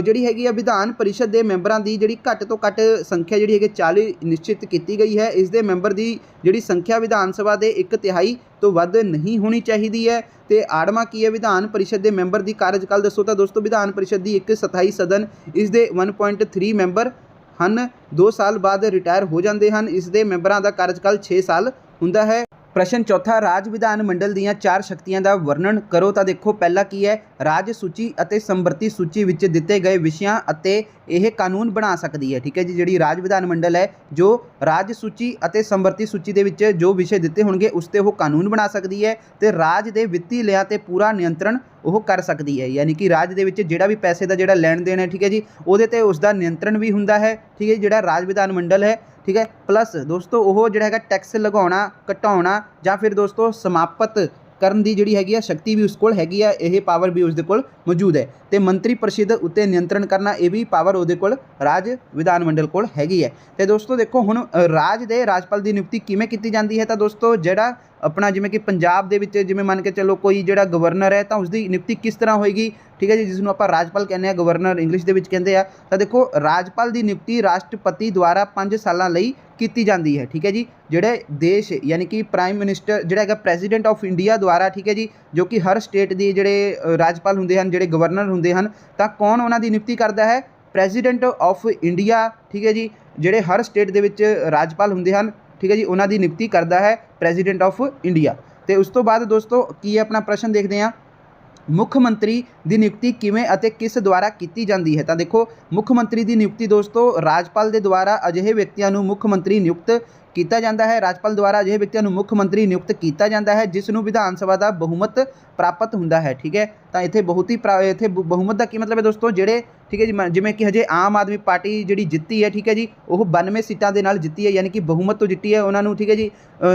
ਜਿਹੜੀ ਹੈਗੀ ਆ ਵਿਧਾਨ परिषद ਦੇ ਮੈਂਬਰਾਂ ਦੀ ਜਿਹੜੀ ਘੱਟ ਤੋਂ ਘੱਟ ਸੰਖਿਆ ਜਿਹੜੀ ਹੈਗੀ 40 ਨਿਸ਼ਚਿਤ ਕੀਤੀ ਗਈ ਹੈ। ਇਸ ਦੇ ਮੈਂਬਰ ਦੀ ਜਿਹੜੀ ਸੰਖਿਆ ਵਿਧਾਨ ਸਭਾ ਦੇ 1/3 ਤੋਂ ਵੱਧ ਨਹੀਂ ਹੋਣੀ ਚਾਹੀਦੀ ਹੈ। ਤੇ ਆੜਮਾ ਕੀ ਹੈ ਵਿਧਾਨ परिषद ਦੇ ਮੈਂਬਰ ਦੀ ਕਾਰਜਕਾਲ ਦੱਸੋ ਤਾਂ ਦੋਸਤੋ ਵਿਧਾਨ परिषद ਦੀ ਇੱਕ ਸਥਾਈ ਸਦਨ ਇਸ ਦੇ 1.3 ਮੈਂਬਰ ਹਨ 2 ਸਾਲ ਬਾਅਦ ਰਿਟਾਇਰ ਹੋ ਜਾਂਦੇ ਹਨ। ਇਸ ਦੇ ਮੈਂਬਰਾਂ ਦਾ ਕਾਰਜਕਾਲ 6 ਸਾਲ ਹੁੰਦਾ ਹੈ। प्रश्न चौथा राज विधान मंडल दीयां 4 शक्तियां का वर्णन करो। तो देखो पहला की है राज सूची अते समवर्ती सूची विच दिते गए विषयां अते यह कानून बना सकती है। ठीक है जी, जी राज विधान मंडल है जो राज सूची अते समवर्ती सूची दे विच जो विषय दिते होणगे उस ते वो कानून बना सकती है तो राज दे वित्ती लिया ते पूरा नियंत्रण वो कर सकती है। यानी कि राज दे विच जिहड़ा भी पैसे का जिहड़ा लैण देण है ठीक है जी उहदे ते उसका नियंत्रण भी हुंदा है। ठीक है, जिहड़ा राज विधान मंडल है ठीक है। प्लस दोस्तों वो जिहड़ा हैगा टैक्स लगाउणा घटाउणा जां फिर दोस्तों समाप्त ਕਰਨ ਦੀ ਜਿਹੜੀ ਹੈਗੀ ਆ ਸ਼ਕਤੀ ਵੀ ਉਸ ਕੋਲ ਹੈਗੀ ਆ, ਇਹ ਪਾਵਰ ਵੀ ਉਸ ਦੇ ਕੋਲ ਮੌਜੂਦ ਹੈ। ਤੇ ਮੰਤਰੀ ਪਰਿਸ਼ਦ ਉੱਤੇ ਨਿਯੰਤਰਣ ਕਰਨਾ ਇਹ ਵੀ ਪਾਵਰ ਉਹਦੇ ਕੋਲ ਰਾਜ ਵਿਧਾਨ ਮੰਡਲ ਕੋਲ ਹੈਗੀ ਹੈ। ਤੇ ਦੋਸਤੋ ਦੇਖੋ ਹੁਣ ਰਾਜ ਦੇ ਰਾਜਪਾਲ ਦੀ ਨਿਯੁਕਤੀ ਕਿਵੇਂ ਕੀਤੀ ਜਾਂਦੀ ਹੈ ਤਾਂ ਦੋਸਤੋ ਜਿਹੜਾ अपना जिमें कि पंजाब दे विच जिमें मान के चलो कोई जिहड़ा गवर्नर है तो उसकी नियुक्ति किस तरह होएगी ठीक है जी, जिसनों आप राजपाल कहने गवर्नर इंग्लिश दे विच कहते हैं। तो देखो राजपाल की नियुक्ति राष्ट्रपति द्वारा 5 सालों लई की जाती है। ठीक है जी, जिहड़े देश यानी कि प्राइम मिनिस्टर जिहड़ा हैगा प्रेजिडेंट ऑफ इंडिया द्वारा ठीक है जी जो कि हर स्टेट के जिहड़े राजपाल हुंदे हन जिहड़े गवर्नर हुंदे हन तां कौन उन्हां दी नियुक्ति करता है प्रेजिडेंट ऑफ इंडिया। ठीक है जी, जिहड़े हर स्टेट दे विच राजपाल हुंदे हन ठीक है जी उन्होंने नियुक्ति करता है प्रेजिडेंट ऑफ इंडिया। तो उस तो बाद दोस्तों की है अपना प्रश्न देखते हैं मुख मंत्री की नियुक्ति किवें अते किस द्वारा की जाती है। तो देखो मुख मंत्री की नियुक्ति दोस्तों राजपाल के द्वारा अजिहे व्यक्तियों को मुख मंत्री नियुक्त किया जाता है। राजपाल द्वारा अजिहे व्यक्तियों को मुख मंत्री नियुक्त किया जाता है जिसनों विधान सभा का बहुमत प्राप्त होंदा है। ठीक है, तो इत्थे बहुत ही इत्थे बहुमत का की मतलब है दोस्तों जेड़े ठीक है जी जिमें कि हजे आम आदमी पार्टी जी जित्ती है ठीक है जी वो 92 सीटां दे नाल जित्ती है यानी कि बहुमत तो जित्ती है उन्होंने ठीक है जी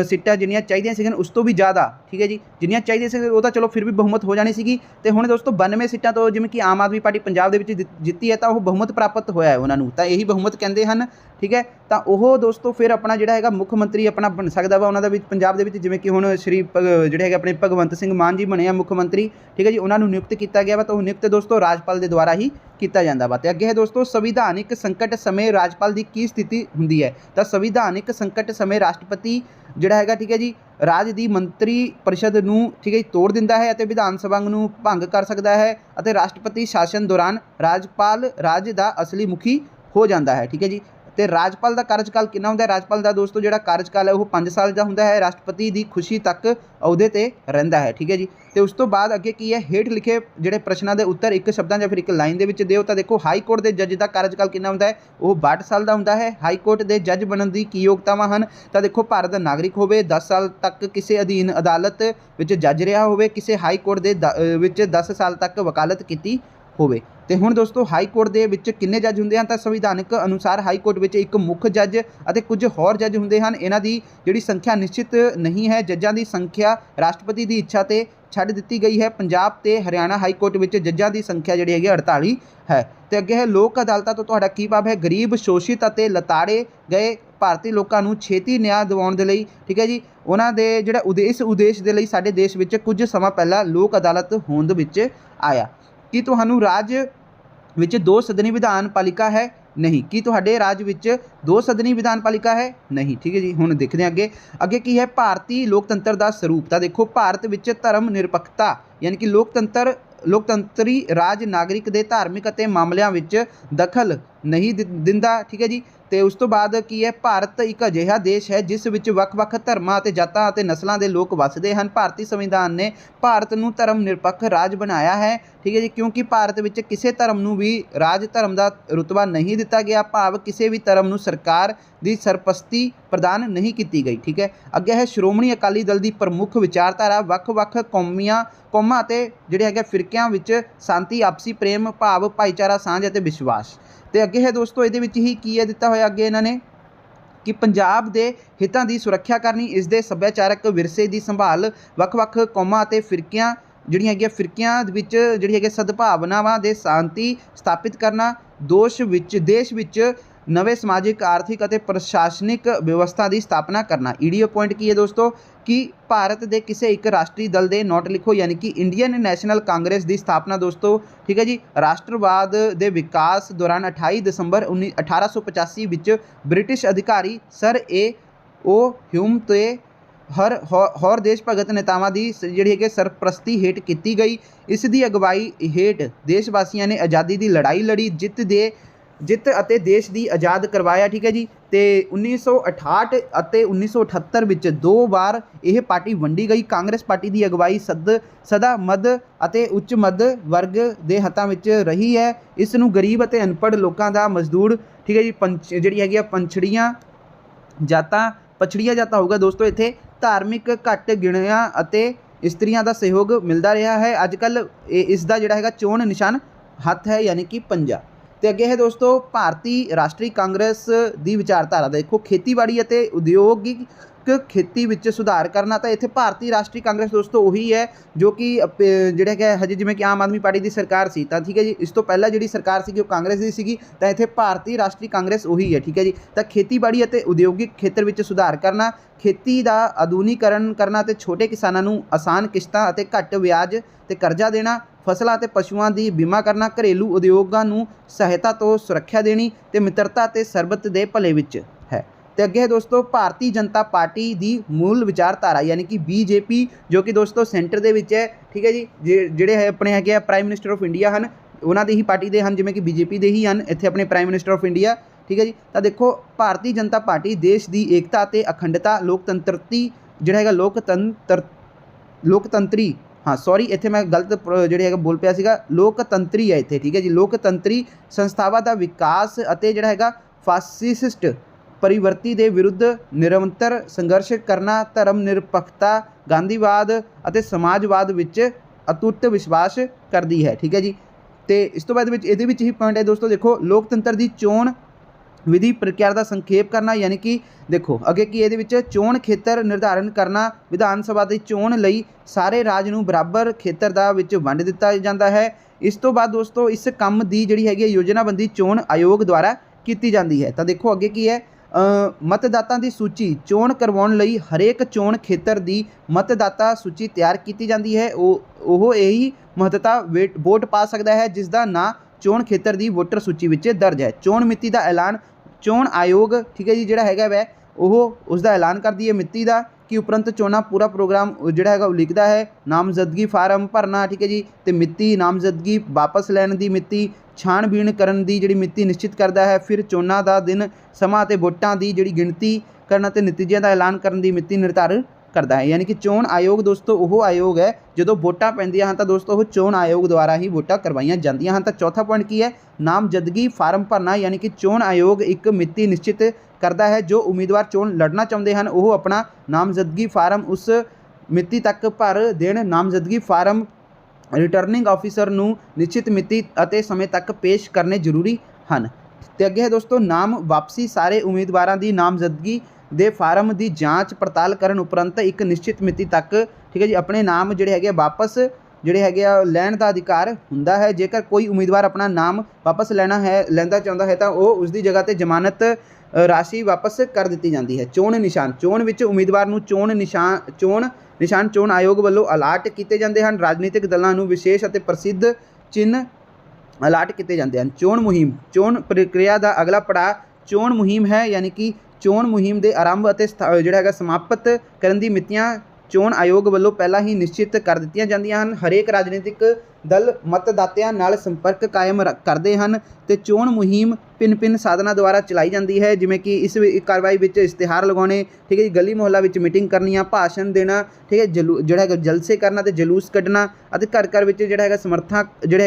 सीटां जिन्नियां चाहिए सी उस तो भी ज़्यादा ठीक है जी जिन्नियां चाहिए सी वो तो चलो फिर भी बहुमत हो जानी सी। तो हुण दोस्तों 92 सीटां तो जिमें कि आम आदमी पार्टी पंजाब दे विच जित्ती है तो वो बहुमत प्राप्त होया है उन्होंने तो यही बहुमत कहते हैं। ठीक है, तो वह दोस्तों फिर अपना जिहड़ा हैगा मुख मंत्री अपना बन सकता वा उन्होंने पंजाब दे विच जिमें कि हुण श्री जिहड़े हैगे अपने भगवंत सिंह मान जी बने मुख मंत्री ठीक है जी उन्होंने नियुक्त किया गया वा तो नियुक्त दोस्तों राजपाल के द्वारा ही किया जाता वा। तो अगे है दोस्तों संविधानिक संकट समय राजपाल की की स्थिति होंदी है। तो संविधानिक संकट समय राष्ट्रपति जिहड़ा हैगा ठीक है जी राज की मंत्री परिषद नूं ठीक है तोड़ दिंदा है अते विधान सभा नूं भंग कर सकता है अते राष्ट्रपति शासन दौरान राजपाल राज का असली मुखी हो जाता है। ठीक है जी, तो राजपाल का कार्यकाल कितना होंदा है राजपाल का दोस्तों जो कार्यकाल है वो 5 साल का होंदा है राष्ट्रपति की खुशी तक अहुदे ते रहिंदा है। ठीक है जी, तो उस तो बाद अगे की है हेठ लिखे जिहड़े प्रश्नों के उत्तर एक शब्दां या फिर एक लाइन दे विच दिओ। तो देखो हाई कोर्ट के जज का कार्यकाल कितना होंदा है वो 62 साल का होंदा है। हाई कोर्ट के जज बनने की की योग्यतावां हन तो देखो भारत का नागरिक होवे 10 साल तक किसी अधीन अदालत विच जज रहा होवे किसी हाई कोर्ट के विच 10 साल तक वकालत की होवे। तो हुण दोस्तों हाई कोर्ट के विच किन्ने जज हुंदे हन तो संविधानिक अनुसार हाई कोर्ट विच एक मुख जज अते कुछ होर जज हुंदे हन। इन्हां दी जिहड़ी संख्या निश्चित नहीं है, जजां दी संख्या राष्ट्रपति की इच्छा ते छड्ड दित्ती गई है। पंजाब ते हरियाणा हाई कोर्ट विच जजां की संख्या जिहड़ी हैगी 48 है। तो अगे है लोक अदालतां तो तुहाडा की भाव है गरीब शोषित अते लताड़े गए भारतीय लोगों को छेती न्याय दिवाउण दे लई ठीक है जी उन्हां दे जिहड़ा उद्देश दे लई साडे देश विच कुछ समा पहला लोक अदालत होंद विच आया। कि तुहानूं राज विच 2 सदनी विधान पालिका है नहीं, कि तुहाडे राज विच 2 सदनी विधान पालिका है नहीं। ठीक है जी, हुण देखते हैं अगे अगे की है भारतीय लोकतंत्र का स्वरूप। तो देखो भारत विच धर्म निरपक्षता यानी कि लोकतंत्री राज नागरिक के धार्मिक अते मामलों विच दखल नहीं दिंदा। ठीक है जी, तो उस तो बाद की है भारत एक अजिहा देश है जिस विच वख-वख धर्मां अते जातां अते नस्लां दे लोग वसदे हन। भारतीय संविधान ने भारत नूं धर्म निरपक्ष राज बनाया है। ठीक है जी, क्योंकि भारत विच किसी धर्म नूं भी राज धर्म का रुतबा नहीं दिता गया भाव किसी भी धर्म नूं सरकार की सरपस्ती प्रदान नहीं की गई। ठीक है, अगे है श्रोमणी अकाली दल की प्रमुख विचारधारा वख-वख कौमां अते जिहड़े हैगे फिरकियां विच शांति आपसी प्रेम भाव भाईचारा सांझ अते विश्वास। तो अगे है दोस्तों ये ही की है दिता होया अगे इन्होंने कि पंजाब के हितों की सुरक्षा करनी इसके सभ्याचारक विरसे की संभाल वख-वख कौमां अते फिरकियां जिहड़ियां हैगियां फिरकियां विच जिहड़ी हैगी सद्भावनावां दे शांति स्थापित करना देश विच ਨਵੇਂ ਸਮਾਜਿਕ ਆਰਥਿਕ ਅਤੇ ਪ੍ਰਸ਼ਾਸਨਿਕ ਵਿਵਸਥਾ ਦੀ ਸਥਾਪਨਾ ਕਰਨਾ। ਈਡੀਓ ਪੁਆਇੰਟ ਕੀ ਹੈ ਦੋਸਤੋ ਕਿ ਭਾਰਤ ਦੇ ਕਿਸੇ ਇੱਕ ਰਾਸ਼ਟਰੀ ਦਲ ਦੇ ਨੋਟ ਲਿਖੋ, ਯਾਨੀ ਕਿ ਇੰਡੀਅਨ ਨੈਸ਼ਨਲ ਕਾਂਗਰਸ ਦੀ ਸਥਾਪਨਾ ਦੋਸਤੋ, ਠੀਕ ਹੈ ਜੀ। ਰਾਸ਼ਟਰਵਾਦ ਦੇ ਵਿਕਾਸ ਦੌਰਾਨ 28 ਦਸੰਬਰ 1885 ਵਿੱਚ ਬ੍ਰਿਟਿਸ਼ ਅਧਿਕਾਰੀ ਸਰ ਓ ਹਿਊਮ ਤੇ ਹੋਰ ਦੇਸ਼ ਭਗਤ ਨੇਤਾਵਾਂ ਦੀ ਜਿਹੜੀ ਹੈਗੀ ਸਰਪ੍ਰਸਤੀ ਹੇਠ ਕੀਤੀ ਗਈ। ਇਸ ਦੀ ਅਗਵਾਈ ਹੇਠ ਦੇਸ਼ ਵਾਸੀਆਂ ਨੇ ਆਜ਼ਾਦੀ ਦੀ ਲੜਾਈ ਲੜੀ, ਜਿੱਤ ਅਤੇ ਦੇਸ਼ ਦੀ ਆਜ਼ਾਦ ਕਰਵਾਇਆ, ਠੀਕ ਹੈ ਜੀ। ਤੇ 1968 ਅਤੇ 1978 ਵਿੱਚ 2 ਵਾਰ ਇਹ ਪਾਰਟੀ ਵੰਡੀ ਗਈ। ਕਾਂਗਰਸ ਪਾਰਟੀ ਦੀ ਅਗਵਾਈ ਸਦਾ ਮੱਧ ਅਤੇ ਉੱਚ ਮੱਧ ਵਰਗ ਦੇ ਹੱਥਾਂ ਵਿੱਚ ਰਹੀ ਹੈ। ਇਸ ਨੂੰ ਗਰੀਬ ਅਤੇ ਅਨਪੜ੍ਹ ਲੋਕਾਂ ਦਾ, ਮਜ਼ਦੂਰ, ਠੀਕ ਹੈ ਜੀ, ਜਿਹੜੀ ਹੈਗੀ ਆ ਪਛੜੀਆਂ ਜਾਤਾਂ ਹੋਊਗਾ ਦੋਸਤੋ। ਇੱਥੇ ਧਾਰਮਿਕ ਘੱਟ ਗਿਣਿਆਂ ਅਤੇ ਇਸਤਰੀਆਂ ਦਾ ਸਹਿਯੋਗ ਮਿਲਦਾ ਰਿਹਾ ਹੈ। ਅੱਜ ਕੱਲ੍ਹ ਇਸ ਦਾ ਜਿਹੜਾ ਹੈਗਾ ਚੋਣ ਨਿਸ਼ਾਨ ਹੱਥ ਹੈ, ਯਾਨੀ ਕਿ ਪੰਜਾ। ਤੇ ਅੱਗੇ ਹੈ ਦੋਸਤੋ ਭਾਰਤੀ ਰਾਸ਼ਟਰੀ ਕਾਂਗਰਸ ਦੀ ਵਿਚਾਰਧਾਰਾ। ਦੇਖੋ ਖੇਤੀਬਾੜੀ ਅਤੇ ਉਦਯੋਗਿਕ ਖੇਤੀ ਵਿੱਚ ਸੁਧਾਰ ਕਰਨਾ। ਤਾਂ ਇੱਥੇ ਭਾਰਤੀ ਰਾਸ਼ਟਰੀ ਕਾਂਗਰਸ ਦੋਸਤੋ ਉਹੀ ਹੈ ਜੋ ਕਿ ਜਿਹੜਾ ਹੈਗਾ ਹਜੇ ਜਿਵੇਂ ਕਿ ਆਮ ਆਦਮੀ ਪਾਰਟੀ ਦੀ ਸਰਕਾਰ ਸੀ, ਤਾਂ ਠੀਕ ਹੈ ਜੀ। ਇਸ ਤੋਂ ਪਹਿਲਾਂ ਜਿਹੜੀ ਸਰਕਾਰ ਸੀਗੀ ਉਹ ਕਾਂਗਰਸ ਦੀ ਸੀਗੀ, ਤਾਂ ਇੱਥੇ ਭਾਰਤੀ ਰਾਸ਼ਟਰੀ ਕਾਂਗਰਸ ਉਹੀ ਹੈ, ਠੀਕ ਹੈ ਜੀ। ਤਾਂ ਖੇਤੀਬਾੜੀ ਅਤੇ ਉਦਯੋਗਿਕ ਖੇਤਰ ਵਿੱਚ ਸੁਧਾਰ ਕਰਨਾ, ਖੇਤੀ ਦਾ ਆਧੁਨਿਕਰਨ ਕਰਨਾ ਅਤੇ ਛੋਟੇ ਕਿਸਾਨਾਂ ਨੂੰ ਆਸਾਨ ਕਿਸ਼ਤਾਂ ਅਤੇ ਘੱਟ ਵਿਆਜ ਤੇ ਕਰਜ਼ਾ ਦੇਣਾ, ਫਸਲਾਂ ਅਤੇ ਪਸ਼ੂਆਂ ਦੀ ਬੀਮਾ ਕਰਨਾ, ਘਰੇਲੂ ਉਦਯੋਗਾਂ ਨੂੰ ਸਹਾਇਤਾ ਤੋਂ ਸੁਰੱਖਿਆ ਦੇਣੀ ਤੇ ਮਿੱਤਰਤਾ ਤੇ ਸਰਬੱਤ ਦੇ ਭਲੇ ਵਿੱਚ ਹੈ। ਤੇ ਅੱਗੇ ਹੈ ਦੋਸਤੋ ਭਾਰਤੀ ਜਨਤਾ ਪਾਰਟੀ ਦੀ ਮੂਲ ਵਿਚਾਰਧਾਰਾ, ਯਾਨੀ ਕਿ BJP, ਜੋ ਕਿ ਦੋਸਤੋ ਸੈਂਟਰ ਦੇ ਵਿੱਚ ਹੈ, ਠੀਕ ਹੈ ਜੀ। ਜਿਹੜੇ ਹੈ ਆਪਣੇ ਹੈਗੇ ਆ ਪ੍ਰਾਈਮ ਮਿਨਿਸਟਰ ਆਫ ਇੰਡੀਆ ਹਨ, ਉਹਨਾਂ ਦੀ ਹੀ ਪਾਰਟੀ ਦੇ ਹਨ, ਜਿਵੇਂ ਕਿ BJP ਦੇ ਹੀ ਹਨ ਇੱਥੇ ਆਪਣੇ ਪ੍ਰਾਈਮ ਮਿਨਿਸਟਰ ਆਫ ਇੰਡੀਆ, ਠੀਕ ਹੈ ਜੀ। ਤਾਂ ਦੇਖੋ ਭਾਰਤੀ ਜਨਤਾ ਪਾਰਟੀ ਦੇਸ਼ ਦੀ ਏਕਤਾ ਅਤੇ ਅਖੰਡਤਾ, ਲੋਕਤੰਤਰੀ ਜਿਹੜਾ ਹੈਗਾ ਲੋਕਤੰਤਰੀ ਇੱਥੇ ਮੈਂ ਗਲਤ ਜਿਹੜੇ ਹੈਗਾ ਬੋਲ ਪਿਆ ਸੀਗਾ, ਲੋਕਤੰਤਰੀ ਹੈ ਇੱਥੇ, ਠੀਕ ਹੈ ਜੀ। ਲੋਕਤੰਤਰੀ ਸੰਸਥਾਵਾਂ ਦਾ ਵਿਕਾਸ ਅਤੇ ਜਿਹੜਾ ਹੈਗਾ ਫਾਸਿਸਟ ਪ੍ਰਵਿਰਤੀ ਦੇ ਵਿਰੁੱਧ ਨਿਰੰਤਰ ਸੰਘਰਸ਼ ਕਰਨਾ, ਧਰਮ ਨਿਰਪੱਖਤਾ, ਗਾਂਧੀਵਾਦ ਅਤੇ ਸਮਾਜਵਾਦ ਵਿੱਚ ਅਟੁੱਟ ਵਿਸ਼ਵਾਸ ਕਰਦੀ ਹੈ, ਠੀਕ ਹੈ ਜੀ। ਤੇ ਇਸ ਤੋਂ ਬਾਅਦ ਵਿੱਚ ਇਹਦੇ ਵਿੱਚ ਹੀ ਪੁਆਇੰਟ ਹੈ ਦੋਸਤੋ, ਦੇਖੋ ਲੋਕਤੰਤਰ ਦੀ ਚੋਣ ਵਿਧੀ ਪ੍ਰਕਿਰਿਆ ਦਾ ਸੰਖੇਪ ਕਰਨਾ, ਯਾਨੀ ਕਿ ਦੇਖੋ ਅੱਗੇ ਕੀ ਇਹਦੇ ਵਿੱਚ ਚੋਣ ਖੇਤਰ ਨਿਰਧਾਰਨ ਕਰਨਾ। ਵਿਧਾਨ ਸਭਾ ਦੀ ਚੋਣ ਲਈ ਸਾਰੇ ਰਾਜ ਨੂੰ ਬਰਾਬਰ ਖੇਤਰ ਦਾ ਵਿੱਚ ਵੰਡ ਦਿੱਤਾ ਜਾਂਦਾ ਹੈ। ਇਸ ਤੋਂ ਬਾਅਦ ਦੋਸਤੋ ਇਸ ਕੰਮ ਦੀ ਜਿਹੜੀ ਹੈਗੀ ਯੋਜਨਾਬੰਦੀ ਚੋਣ ਆਯੋਗ ਦੁਆਰਾ ਕੀਤੀ ਜਾਂਦੀ ਹੈ। ਤਾਂ ਦੇਖੋ ਅੱਗੇ ਕੀ ਹੈ, ਮਤਦਾਤਾ ਦੀ ਸੂਚੀ ਚੋਣ ਕਰਵਾਉਣ ਲਈ ਹਰੇਕ ਚੋਣ ਖੇਤਰ ਦੀ ਮਤਦਾਤਾ ਸੂਚੀ ਤਿਆਰ ਕੀਤੀ ਜਾਂਦੀ ਹੈ। ਉਹ ਇਹੀ ਮਹੱਤਤਾ ਵੋਟ ਪਾ ਸਕਦਾ ਹੈ ਜਿਸ ਦਾ ਨਾਂ ਚੋਣ ਖੇਤਰ ਦੀ ਵੋਟਰ ਸੂਚੀ ਵਿੱਚ ਦਰਜ ਹੈ। ਚੋਣ ਮਿਤੀ ਦਾ ਐਲਾਨ ਚੋਣ ਆਯੋਗ, ਠੀਕ ਹੈ ਜੀ, ਜਿਹੜਾ ਹੈਗਾ ਵੈ ਉਹ ਉਸ ਦਾ ਐਲਾਨ ਕਰਦੀ ਹੈ ਮਿਤੀ ਦਾ, ਕਿ ਉਪਰੰਤ ਚੋਣਾਂ ਪੂਰਾ ਪ੍ਰੋਗਰਾਮ ਜਿਹੜਾ ਹੈਗਾ ਉਹ ਲਿਖਦਾ ਹੈ। ਨਾਮਜ਼ਦਗੀ ਫਾਰਮ ਭਰਨਾ, ਠੀਕ ਹੈ ਜੀ, ਤੇ ਮਿਤੀ, ਨਾਮਜ਼ਦਗੀ ਵਾਪਸ ਲੈਣ ਦੀ ਮਿਤੀ, ਛਾਣਬੀਣ ਕਰਨ ਦੀ ਜਿਹੜੀ ਮਿਤੀ ਨਿਸ਼ਚਿਤ ਕਰਦਾ ਹੈ। ਫਿਰ ਚੋਣਾਂ ਦਾ ਦਿਨ, ਸਮਾਂ ਅਤੇ ਵੋਟਾਂ ਦੀ ਜਿਹੜੀ ਗਿਣਤੀ ਕਰਨਾ ਅਤੇ ਨਤੀਜਿਆਂ ਦਾ ਐਲਾਨ ਕਰਨ ਦੀ ਮਿਤੀ ਨਿਰਧਾਰਿਤ ਕਰਦਾ ਹੈ। ਯਾਨੀ ਕਿ ਚੋਣ ਆਯੋਗ ਦੋਸਤੋ ਉਹ ਆਯੋਗ ਹੈ ਜਦੋਂ ਵੋਟਾਂ ਪੈਂਦੀਆਂ ਹਨ ਤਾਂ ਦੋਸਤੋ ਉਹ ਚੋਣ ਆਯੋਗ ਦੁਆਰਾ ਹੀ ਵੋਟਾਂ ਕਰਵਾਈਆਂ ਜਾਂਦੀਆਂ ਹਨ। ਤਾਂ ਚੌਥਾ ਪੁਆਇੰਟ ਕੀ ਹੈ, ਨਾਮਜ਼ਦਗੀ ਫਾਰਮ ਭਰਨਾ, ਯਾਨੀ ਕਿ ਚੋਣ ਆਯੋਗ ਇੱਕ ਮਿਤੀ ਨਿਸ਼ਚਿਤ ਕਰਦਾ ਹੈ। ਜੋ ਉਮੀਦਵਾਰ ਚੋਣ ਲੜਨਾ ਚਾਹੁੰਦੇ ਹਨ ਉਹ ਆਪਣਾ ਨਾਮਜ਼ਦਗੀ ਫਾਰਮ ਉਸ ਮਿਤੀ ਤੱਕ ਭਰ ਦੇਣ। ਨਾਮਜ਼ਦਗੀ ਫਾਰਮ ਰਿਟਰਨਿੰਗ ਆਫਿਸਰ ਨੂੰ ਨਿਸ਼ਚਿਤ ਮਿਤੀ ਅਤੇ ਸਮੇਂ ਤੱਕ ਪੇਸ਼ ਕਰਨੇ ਜ਼ਰੂਰੀ ਹਨ। ਤੇ ਅੱਗੇ ਹੈ ਦੋਸਤੋ ਨਾਮ ਵਾਪਸੀ। ਸਾਰੇ ਉਮੀਦਵਾਰਾਂ ਦੀ ਨਾਮਜ਼ਦਗੀ ਦੇ ਫਾਰਮ ਦੀ ਜਾਂਚ ਪੜਤਾਲ ਕਰਨ ਉਪਰੰਤ ਇੱਕ ਨਿਸ਼ਚਿਤ ਮਿਤੀ ਤੱਕ, ਠੀਕ ਹੈ ਜੀ, ਆਪਣੇ ਨਾਮ ਜਿਹੜੇ ਹੈਗੇ ਵਾਪਸ ਜਿਹੜੇ ਹੈਗੇ ਆ ਲੈਣ ਦਾ ਅਧਿਕਾਰ ਹੁੰਦਾ ਹੈ। ਜੇਕਰ ਕੋਈ ਉਮੀਦਵਾਰ ਆਪਣਾ ਨਾਮ ਵਾਪਸ ਲੈਂਦਾ ਚਾਹੁੰਦਾ ਹੈ ਤਾਂ ਉਹ ਉਸ ਦੀ ਜਗ੍ਹਾ 'ਤੇ ਜ਼ਮਾਨਤ ਰਾਸ਼ੀ ਵਾਪਸ ਕਰ ਦਿੱਤੀ ਜਾਂਦੀ ਹੈ। ਚੋਣ ਨਿਸ਼ਾਨ, ਚੋਣ ਵਿੱਚ ਉਮੀਦਵਾਰ ਨੂੰ ਚੋਣ ਨਿਸ਼ਾਨ ਚੋਣ ਆਯੋਗ ਵੱਲੋਂ ਅਲਾਟ ਕੀਤੇ ਜਾਂਦੇ ਹਨ। ਰਾਜਨੀਤਿਕ ਦਲਾਂ ਨੂੰ ਵਿਸ਼ੇਸ਼ ਅਤੇ ਪ੍ਰਸਿੱਧ ਚਿੰਨ੍ਹ ਅਲਾਟ ਕੀਤੇ ਜਾਂਦੇ ਹਨ। ਚੋਣ ਮੁਹਿੰਮ, ਚੋਣ ਪ੍ਰਕਿਰਿਆ ਦਾ ਅਗਲਾ ਪੜਾਅ ਚੋਣ ਮੁਹਿੰਮ ਹੈ, ਯਾਨੀ ਕਿ ਚੋਣ ਮੁਹਿੰਮ ਦੇ ਆਰੰਭ ਅਤੇ ਜਿਹੜਾ ਹੈਗਾ ਸਮਾਪਤ ਕਰਨ ਦੀ ਮਿਤੀਆਂ ਚੋਣ ਆਯੋਗ ਵੱਲੋਂ ਪਹਿਲਾਂ ਹੀ ਨਿਸ਼ਚਿਤ ਕਰ ਦਿੱਤੀਆਂ ਜਾਂਦੀਆਂ ਹਨ। ਹਰੇਕ ਰਾਜਨੀਤਿਕ ਦਲ ਮਤਦਾਤਿਆਂ ਨਾਲ ਸੰਪਰਕ ਕਾਇਮ ਕਰਦੇ ਹਨ ਤੇ ਚੋਣ ਮੁਹਿੰਮ ਭਿੰਨ ਸਾਧਨਾਂ ਦੁਆਰਾ ਚਲਾਈ ਜਾਂਦੀ ਹੈ, ਜਿਵੇਂ ਕਿ ਇਸ ਕਾਰਵਾਈ ਵਿੱਚ ਇਸ਼ਤਿਹਾਰ ਲਗਾਉਣੇ, ਠੀਕ ਹੈ ਜੀ, ਗਲੀ ਮੁਹੱਲਾ ਵਿੱਚ ਮੀਟਿੰਗ ਕਰਨੀਆਂ, ਭਾਸ਼ਣ ਦੇਣਾ, ਠੀਕ ਹੈ, ਜਿਹੜਾ ਹੈਗਾ ਜਲਸੇ ਕਰਨਾ ਤੇ ਜਲੂਸ ਕੱਢਣਾ ਅਤੇ ਘਰ ਵਿੱਚ ਜਿਹੜਾ ਹੈਗਾ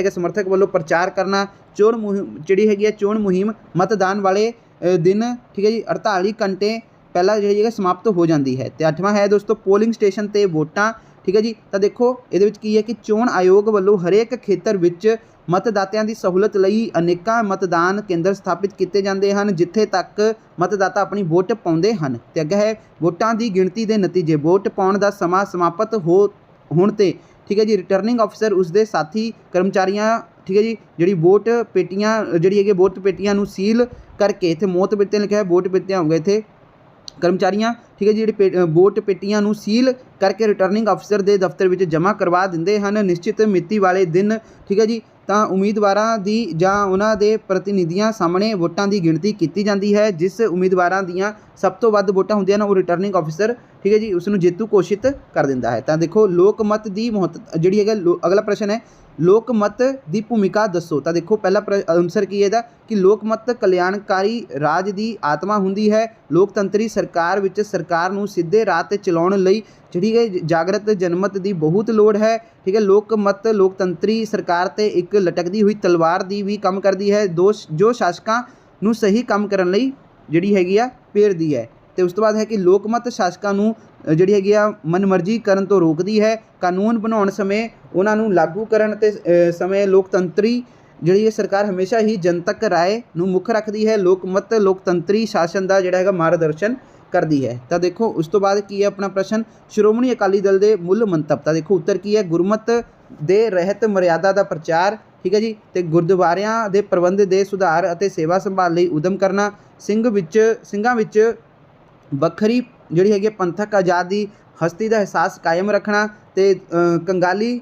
ਸਮਰਥਕ ਵੱਲੋਂ ਪ੍ਰਚਾਰ ਕਰਨਾ। ਚੋਣ ਮੁਹਿੰਮ ਜਿਹੜੀ ਹੈਗੀ ਹੈ ਚੋਣ ਮੁਹਿੰਮ ਮਤਦਾਨ ਵਾਲੇ ਦਿਨ, ਠੀਕ ਹੈ ਜੀ, 48 ਘੰਟੇ ਪਹਿਲਾਂ ਜਿਹੜੀ ਹੈਗਾ ਸਮਾਪਤ ਹੋ ਜਾਂਦੀ ਹੈ। ਤੇ ਅੱਠਵਾਂ ਹੈ ਦੋਸਤੋ ਪੋਲਿੰਗ ਸਟੇਸ਼ਨ ਤੇ ਵੋਟਾਂ, ਠੀਕ ਹੈ ਜੀ। ਤਾਂ ਦੇਖੋ ਇਹਦੇ ਵਿੱਚ ਕੀ ਹੈ ਕਿ ਚੋਣ ਆਯੋਗ ਵੱਲੋਂ ਹਰੇਕ ਖੇਤਰ ਵਿੱਚ ਮਤਦਾਤਿਆਂ ਦੀ ਸਹੂਲਤ ਲਈ ਅਨੇਕਾਂ ਮਤਦਾਨ ਕੇਂਦਰ ਸਥਾਪਿਤ ਕੀਤੇ ਜਾਂਦੇ ਹਨ ਜਿੱਥੇ ਤੱਕ ਮਤਦਾਤਾ ਆਪਣੀ ਵੋਟ ਪਾਉਂਦੇ ਹਨ। ਤੇ ਅੱਗੇ ਹੈ ਵੋਟਾਂ ਦੀ ਗਿਣਤੀ ਦੇ ਨਤੀਜੇ। ਵੋਟ ਪਾਉਣ ਦਾ ਸਮਾਂ ਸਮਾਪਤ ਹੋਣ ਤੇ ठीक है जी रिटर्निंग अफसर उसके साथी कर्मचारियां ठीक है जी जी वोट पेटियां जी है वोट पेटियां सील करके इतने मौत पेटियां लिखा है वोट पेटियां हो गए थे कर्मचारियां ठीक है जी वोट पेटियां सील करके रिटर्निंग अफसर के दफ्तर में जमा करवा देंगे हैं निश्चित मिति वाले दिन ठीक है जी तो उम्मीदवारों की ਜਾਂ ਉਹਨਾਂ ਦੇ ਪ੍ਰਤੀਨਿਧੀਆਂ ਸਾਹਮਣੇ ਵੋਟਾਂ ਦੀ ਗਿਣਤੀ ਕੀਤੀ ਜਾਂਦੀ ਹੈ ਜਿਸ ਉਮੀਦਵਾਰਾਂ ਦੀਆਂ ਸਭ ਤੋਂ ਵੱਧ ਵੋਟਾਂ ਹੁੰਦੀਆਂ ਨੇ ਉਹ ਰਿਟਰਨਿੰਗ ਅਫਸਰ ਠੀਕ ਹੈ ਜੀ ਉਸ ਨੂੰ ਜੇਤੂ ਘੋਸ਼ਿਤ ਕਰ ਦਿੰਦਾ ਹੈ। ਤਾਂ ਦੇਖੋ ਲੋਕ ਮਤ ਦੀ ਜਿਹੜੀ ਹੈਗਾ ਅਗਲਾ ਪ੍ਰਸ਼ਨ ਹੈ ਲੋਕ ਮਤ ਦੀ ਭੂਮਿਕਾ ਦੱਸੋ। ਤਾਂ ਦੇਖੋ ਪਹਿਲਾ ਆਨਸਰ ਕੀ ਹੈ ਇਹਦਾ ਕਿ ਲੋਕ ਮਤ ਕਲਿਆਣਕਾਰੀ ਰਾਜ ਦੀ ਆਤਮਾ ਹੁੰਦੀ ਹੈ। ਲੋਕਤੰਤਰੀ ਸਰਕਾਰ ਵਿੱਚ ਸਰਕਾਰ ਨੂੰ ਸਿੱਧੇ ਰਾਹ 'ਤੇ ਚਲਾਉਣ ਲਈ ਜਿਹੜੀ ਹੈ ਜਾਗਰਤ ਜਨਮਤ ਦੀ ਬਹੁਤ ਲੋੜ ਹੈ ਠੀਕ ਹੈ। ਲੋਕ ਮਤ ਲੋਕਤੰਤਰੀ ਸਰਕਾਰ 'ਤੇ ਇੱਕ ਲਟਕਦੀ ਹੋਈ ਤਲਵਾਰ ਦੀ ਵੀ ਕੰਮ ਕਰਦੀ ਹੈ ਜੋ ਸ਼ਾਸਕਾਂ ਨੂੰ ਸਹੀ ਕੰਮ ਕਰਨ ਲਈ ਜਿਹੜੀ ਹੈਗੀ ਆ ਪ੍ਰੇਰਦੀ ਹੈ। ਤੇ ਉਸ ਤੋਂ ਬਾਅਦ ਹੈ ਕਿ ਲੋਕ ਮਤ ਸ਼ਾਸਕਾਂ ਨੂੰ ਜਿਹੜੀ ਹੈਗੀ ਆ ਮਨਮਰਜ਼ੀ ਕਰਨ ਤੋਂ ਰੋਕਦੀ ਹੈ। ਕਾਨੂੰਨ ਬਣਾਉਣ ਸਮੇਂ ਉਹਨਾਂ ਨੂੰ ਲਾਗੂ ਕਰਨ ਤੇ ਸਮੇਂ ਲੋਕਤੰਤਰੀ ਜਿਹੜੀ ਹੈ ਸਰਕਾਰ ਹਮੇਸ਼ਾ ਹੀ ਜਨਤਕ ਰਾਏ ਨੂੰ ਮੁੱਖ ਰੱਖਦੀ ਹੈ। ਲੋਕ ਮਤ ਲੋਕਤੰਤਰੀ ਸ਼ਾਸਨ ਦਾ ਜਿਹੜਾ ਹੈਗਾ ਮਾਰਗਦਰਸ਼ਨ ਕਰਦੀ ਹੈ। ਤਾਂ ਦੇਖੋ ਉਸ ਤੋਂ ਬਾਅਦ ਕੀ ਹੈ ਆਪਣਾ ਪ੍ਰਸ਼ਨ ਸ਼੍ਰੋਮਣੀ ਅਕਾਲੀ ਦਲ ਦੇ ਮੁੱਲ ਮੰਤਵ। ਤਾਂ ਦੇਖੋ ਉੱਤਰ ਕੀ ਹੈ ਗੁਰਮਤ ਦੇ ਰਹਿਤ ਮਰਿਆਦਾ ਦਾ ਪ੍ਰਚਾਰ ਠੀਕ ਹੈ ਜੀ ਤੇ ਗੁਰਦੁਆਰਿਆਂ ਦੇ ਪ੍ਰਬੰਧ ਦੇ ਸੁਧਾਰ ਅਤੇ ਸੇਵਾ ਸੰਭਾਲ ਲਈ ਉਦਮ ਕਰਨਾ ਸਿੰਘਾਂ ਵਿੱਚ ਵੱਖਰੀ ਜਿਹੜੀ ਹੈਗੀ ਪੰਥਕ ਆਜ਼ਾਦੀ ਹਸਤੀ ਦਾ ਅਹਿਸਾਸ ਕਾਇਮ ਰੱਖਣਾ ਤੇ ਕੰਗਾਲੀ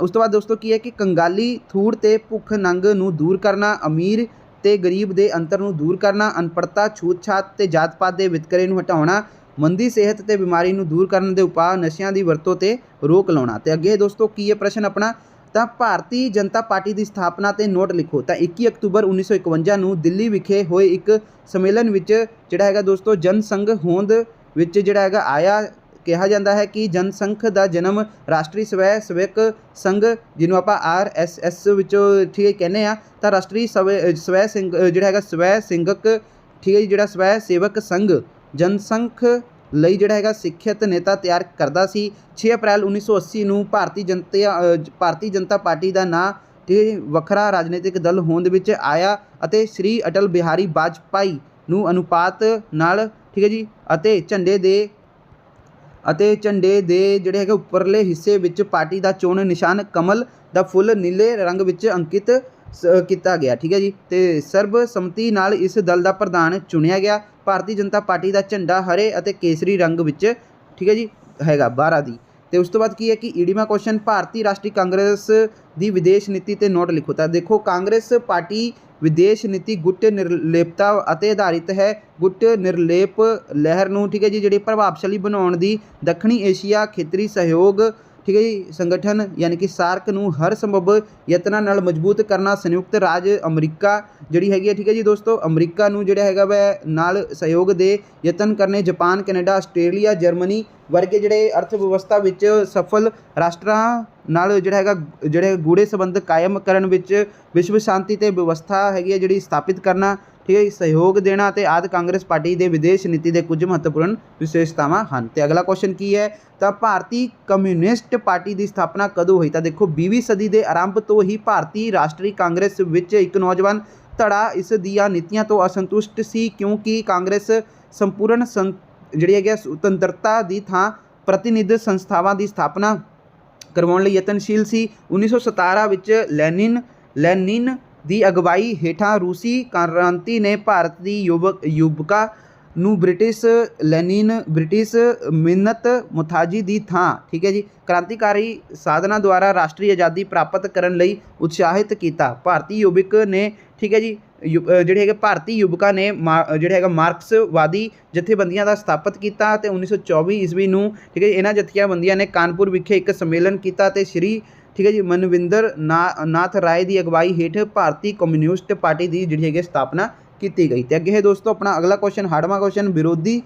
ਉਸ ਤੋਂ ਬਾਅਦ ਦੋਸਤੋ ਕੀ ਹੈ ਕਿ ਕੰਗਾਲੀ ਥੂੜ ਤੇ ਭੁੱਖ ਨੰਗ ਨੂੰ ਦੂਰ ਕਰਨਾ ਅਮੀਰ ਤੇ ਗਰੀਬ ਦੇ ਅੰਤਰ ਨੂੰ ਦੂਰ ਕਰਨਾ ਅਨਪੜਤਾ ਛੂਤ-ਛਾਤ ਤੇ ਜਾਤ-ਪਾਤ ਦੇ ਵਿਤਕਰੇ ਨੂੰ ਹਟਾਉਣਾ ਮੰਦੀ ਸਿਹਤ ਤੇ ਬਿਮਾਰੀ ਨੂੰ ਦੂਰ ਕਰਨ ਦੇ ਉਪਾਅ ਨਸ਼ਿਆਂ ਦੀ ਵਰਤੋਂ ਤੇ ਰੋਕ ਲਾਉਣਾ। ਤੇ ਅੱਗੇ ਦੋਸਤੋ ਕੀ ਹੈ ਪ੍ਰਸ਼ਨ ਆਪਣਾ ਤਾਂ ਭਾਰਤੀ ਜਨਤਾ ਪਾਰਟੀ ਦੀ ਸਥਾਪਨਾ ਤੇ ਨੋਟ ਲਿਖੋ। ਤਾਂ 21 ਅਕਤੂਬਰ 1951 ਨੂੰ ਦਿੱਲੀ ਵਿਖੇ ਹੋਏ ਇੱਕ ਸੰਮੇਲਨ ਵਿੱਚ ਜਿਹੜਾ ਹੈਗਾ ਦੋਸਤੋ ਜਨਸੰਘ ਹੋਂਦ ਵਿੱਚ ਜਿਹੜਾ ਹੈਗਾ ਆਇਆ ਕਿਹਾ ਜਾਂਦਾ ਹੈ ਕਿ ਜਨਸੰਘ ਦਾ ਜਨਮ ਰਾਸ਼ਟਰੀ ਸਵੈ ਸੇਵਕ ਸੰਘ ਜਿਹਨੂੰ ਆਪਾਂ RSS ਵਿੱਚੋਂ ਠੀਕ ਹੈ ਕਹਿੰਦੇ ਆ ਤਾਂ ਰਾਸ਼ਟਰੀ ਸਵੈ ਸਿੰਘ ਜਿਹੜਾ ਹੈਗਾ ਸਵੈ ਸਿੰਘਕ ਠੀਕ ਹੈ ਜੀ ਜਿਹੜਾ ਸਵੈ ਸੇਵਕ ਸੰਘ ਜਨਸੰਘ ਲਈ ਜਿਹੜਾ ਹੈਗਾ ਸਿੱਖਿਅਤ ਨੇਤਾ ਤਿਆਰ ਕਰਦਾ ਸੀ। 6 ਅਪ੍ਰੈਲ 1980 ਨੂੰ ਭਾਰਤੀ ਜਨਤਾ ਪਾਰਟੀ ਦਾ ਨਾਂ ਠੀਕ ਵੱਖਰਾ ਰਾਜਨੀਤਿਕ ਦਲ ਹੋਂਦ ਵਿੱਚ ਆਇਆ ਅਤੇ ਸ਼੍ਰੀ ਅਟਲ ਬਿਹਾਰੀ ਵਾਜਪਾਈ ਨੂੰ ਅਨੁਪਾਤ ਨਾਲ ਠੀਕ ਹੈ ਜੀ ਅਤੇ ਝੰਡੇ ਦੇ ਜਿਹੜੇ ਹੈਗੇ ਉੱਪਰਲੇ ਹਿੱਸੇ ਵਿੱਚ ਪਾਰਟੀ ਦਾ ਚੋਣ ਨਿਸ਼ਾਨ ਕਮਲ ਦਾ ਫੁੱਲ ਨੀਲੇ ਰੰਗ ਵਿੱਚ ਅੰਕਿਤ ਕੀਤਾ ਗਿਆ ਠੀਕ ਹੈ ਜੀ ਤੇ ਸਰਬਸੰਮਤੀ ਨਾਲ ਇਸ ਦਲ ਦਾ ਪ੍ਰਧਾਨ ਚੁਣਿਆ ਗਿਆ। ਭਾਰਤੀ ਜਨਤਾ ਪਾਰਟੀ ਦਾ ਝੰਡਾ ਹਰੇ ਅਤੇ ਕੇਸਰੀ ਰੰਗ ਵਿੱਚ ਠੀਕ ਹੈ ਜੀ ਹੈਗਾ 12 ਦੀ। ਤੇ ਉਸ ਤੋਂ ਬਾਅਦ ਕੀ ਹੈ ਕਿ ਈਡੀਮਾ ਕੁਐਸਚਨ ਭਾਰਤੀ ਰਾਸ਼ਟਰੀ ਕਾਂਗਰਸ ਦੀ ਵਿਦੇਸ਼ ਨੀਤੀ ਤੇ ਨੋਟ ਲਿਖੋ। ਤਾਂ ਦੇਖੋ ਕਾਂਗਰਸ ਪਾਰਟੀ ਵਿਦੇਸ਼ ਨੀਤੀ ਗੁੱਟ ਨਿਰਲੇਪਤਾ ਅਤੇ ਆਧਾਰਿਤ ਹੈ। ਗੁੱਟ ਨਿਰਲੇਪ ਲਹਿਰ ਨੂੰ ਠੀਕ ਹੈ ਜੀ ਜਿਹੜੀ ਪ੍ਰਭਾਵਸ਼ਾਲੀ ਬਣਾਉਣ ਦੀ ਦੱਖਣੀ ਏਸ਼ੀਆ ਖੇਤਰੀ ਸਹਿਯੋਗ ਠੀਕ ਹੈ ਜੀ ਸੰਗਠਨ ਯਾਨੀ ਕਿ ਸਾਰਕ ਨੂੰ ਹਰ ਸੰਭਵ ਯਤਨਾਂ ਨਾਲ ਮਜ਼ਬੂਤ ਕਰਨਾ ਸੰਯੁਕਤ ਰਾਜ ਅਮਰੀਕਾ ਜਿਹੜੀ ਹੈਗੀ ਹੈ ਠੀਕ ਹੈ ਜੀ ਦੋਸਤੋ ਅਮਰੀਕਾ ਨੂੰ ਜਿਹੜਾ ਹੈਗਾ ਵੈ ਨਾਲ ਸਹਿਯੋਗ ਦੇ ਯਤਨ ਕਰਨੇ ਜਾਪਾਨ ਕੈਨੇਡਾ ਆਸਟ੍ਰੇਲੀਆ ਜਰਮਨੀ ਵਰਗੇ ਜਿਹੜੇ ਅਰਥ ਵਿਵਸਥਾ ਵਿੱਚ ਸਫਲ ਰਾਸ਼ਟਰਾਂ ਨਾਲ ਜਿਹੜਾ ਹੈਗਾ ਜਿਹੜੇ ਗੂੜੇ ਸੰਬੰਧ ਕਾਇਮ ਕਰਨ ਵਿੱਚ ਵਿਸ਼ਵ ਸ਼ਾਂਤੀ ਤੇ ਵਿਵਸਥਾ ਹੈਗੀ ਹੈ ਜਿਹੜੀ ਸਥਾਪਿਤ ਕਰਨਾ ਠੀਕ ਹੈ ਸਹਿਯੋਗ ਦੇਣਾ ਤੇ ਆਦਿ ਕਾਂਗਰਸ ਪਾਰਟੀ ਦੇ ਵਿਦੇਸ਼ ਨੀਤੀ ਦੇ ਕੁਝ ਮਹੱਤਵਪੂਰਨ ਵਿਸ਼ੇਸ਼ਤਾਵਾਂ ਹਨ। ਤੇ ਅਗਲਾ ਕੁਐਸਚਨ ਕੀ ਹੈ ਤਾਂ ਭਾਰਤੀ ਕਮਿਊਨਿਸਟ ਪਾਰਟੀ ਦੀ ਸਥਾਪਨਾ ਕਦੋਂ ਹੋਈ। ਤਾਂ ਦੇਖੋ 20ਵੀਂ ਸਦੀ ਦੇ ਆਰੰਭ ਤੋਂ ਹੀ ਭਾਰਤੀ ਰਾਸ਼ਟਰੀ ਕਾਂਗਰਸ ਵਿੱਚ ਇੱਕ ਨੌਜਵਾਨ ਧੜਾ ਇਸ ਦੀਆਂ ਨੀਤੀਆਂ ਤੋਂ ਅਸੰਤੁਸ਼ਟ ਸੀ ਕਿਉਂਕਿ ਕਾਂਗਰਸ ਸੰਪੂਰਨ ਜਿਹੜੀ ਹੈਗੀ ਸੁਤੰਤਰਤਾ ਦੀ ਥਾਂ ਪ੍ਰਤੀਨਿਧ ਸੰਸਥਾਵਾਂ ਦੀ ਸਥਾਪਨਾ ਕਰਵਾਉਣ ਲਈ ਯਤਨਸ਼ੀਲ ਸੀ। 1917 ਵਿੱਚ ਲੈਨਿਨ ਦੀ ਅਗਵਾਈ ਹੇਠਾਂ ਰੂਸੀ ਕ੍ਰਾਂਤੀ ਨੇ ਭਾਰਤ ਦੀ ਯੁਵਕਾਂ ਨੂੰ ਬ੍ਰਿਟਿਸ਼ ਮਿੰਨਤ ਮੁਤਾਜੀ ਦੀ ਥਾਂ ਠੀਕ ਹੈ ਜੀ ਕ੍ਰਾਂਤੀਕਾਰੀ ਸਾਧਨਾਂ ਦੁਆਰਾ ਰਾਸ਼ਟਰੀ ਆਜ਼ਾਦੀ ਪ੍ਰਾਪਤ ਕਰਨ ਲਈ ਉਤਸ਼ਾਹਿਤ ਕੀਤਾ। ਭਾਰਤੀ ਯੁਵਕ ਨੇ ਠੀਕ ਹੈ ਜੀ ਜਿਹੜੇ ਹੈਗੇ ਭਾਰਤੀ ਯੁਵਕਾਂ ਨੇ ਜਿਹੜਾ ਹੈਗਾ ਮਾਰਕਸਵਾਦੀ ਜਥੇਬੰਦੀਆਂ ਦਾ ਸਥਾਪਿਤ ਕੀਤਾ ਅਤੇ 1924 ਈਸਵੀ ਨੂੰ ਠੀਕ ਹੈ ਇਹਨਾਂ ਜਥੇਬੰਦੀਆਂ ਨੇ ਕਾਨਪੁਰ ਵਿਖੇ ਇੱਕ ਸੰਮੇਲਨ ਕੀਤਾ ਅਤੇ ਸ਼੍ਰੀ ਠੀਕ ਹੈ ਜੀ ਮਨਵਿੰਦਰ ਨਾਥ ਰਾਏ ਦੀ ਅਗਵਾਈ ਹੇਠ ਭਾਰਤੀ ਕਮਿਊਨਿਸਟ ਪਾਰਟੀ ਦੀ ਜਿਹੜੀ ਹੈਗੀ ਸਥਾਪਨਾ ਕੀਤੀ ਗਈ। ਤੇ ਅੱਗੇ ਹੈ ਦੋਸਤੋ ਆਪਣਾ ਅਗਲਾ ਕੁਐਸਚਨ 8ਵਾਂ ਕੁਐਸਚਨ ਵਿਰੋਧੀ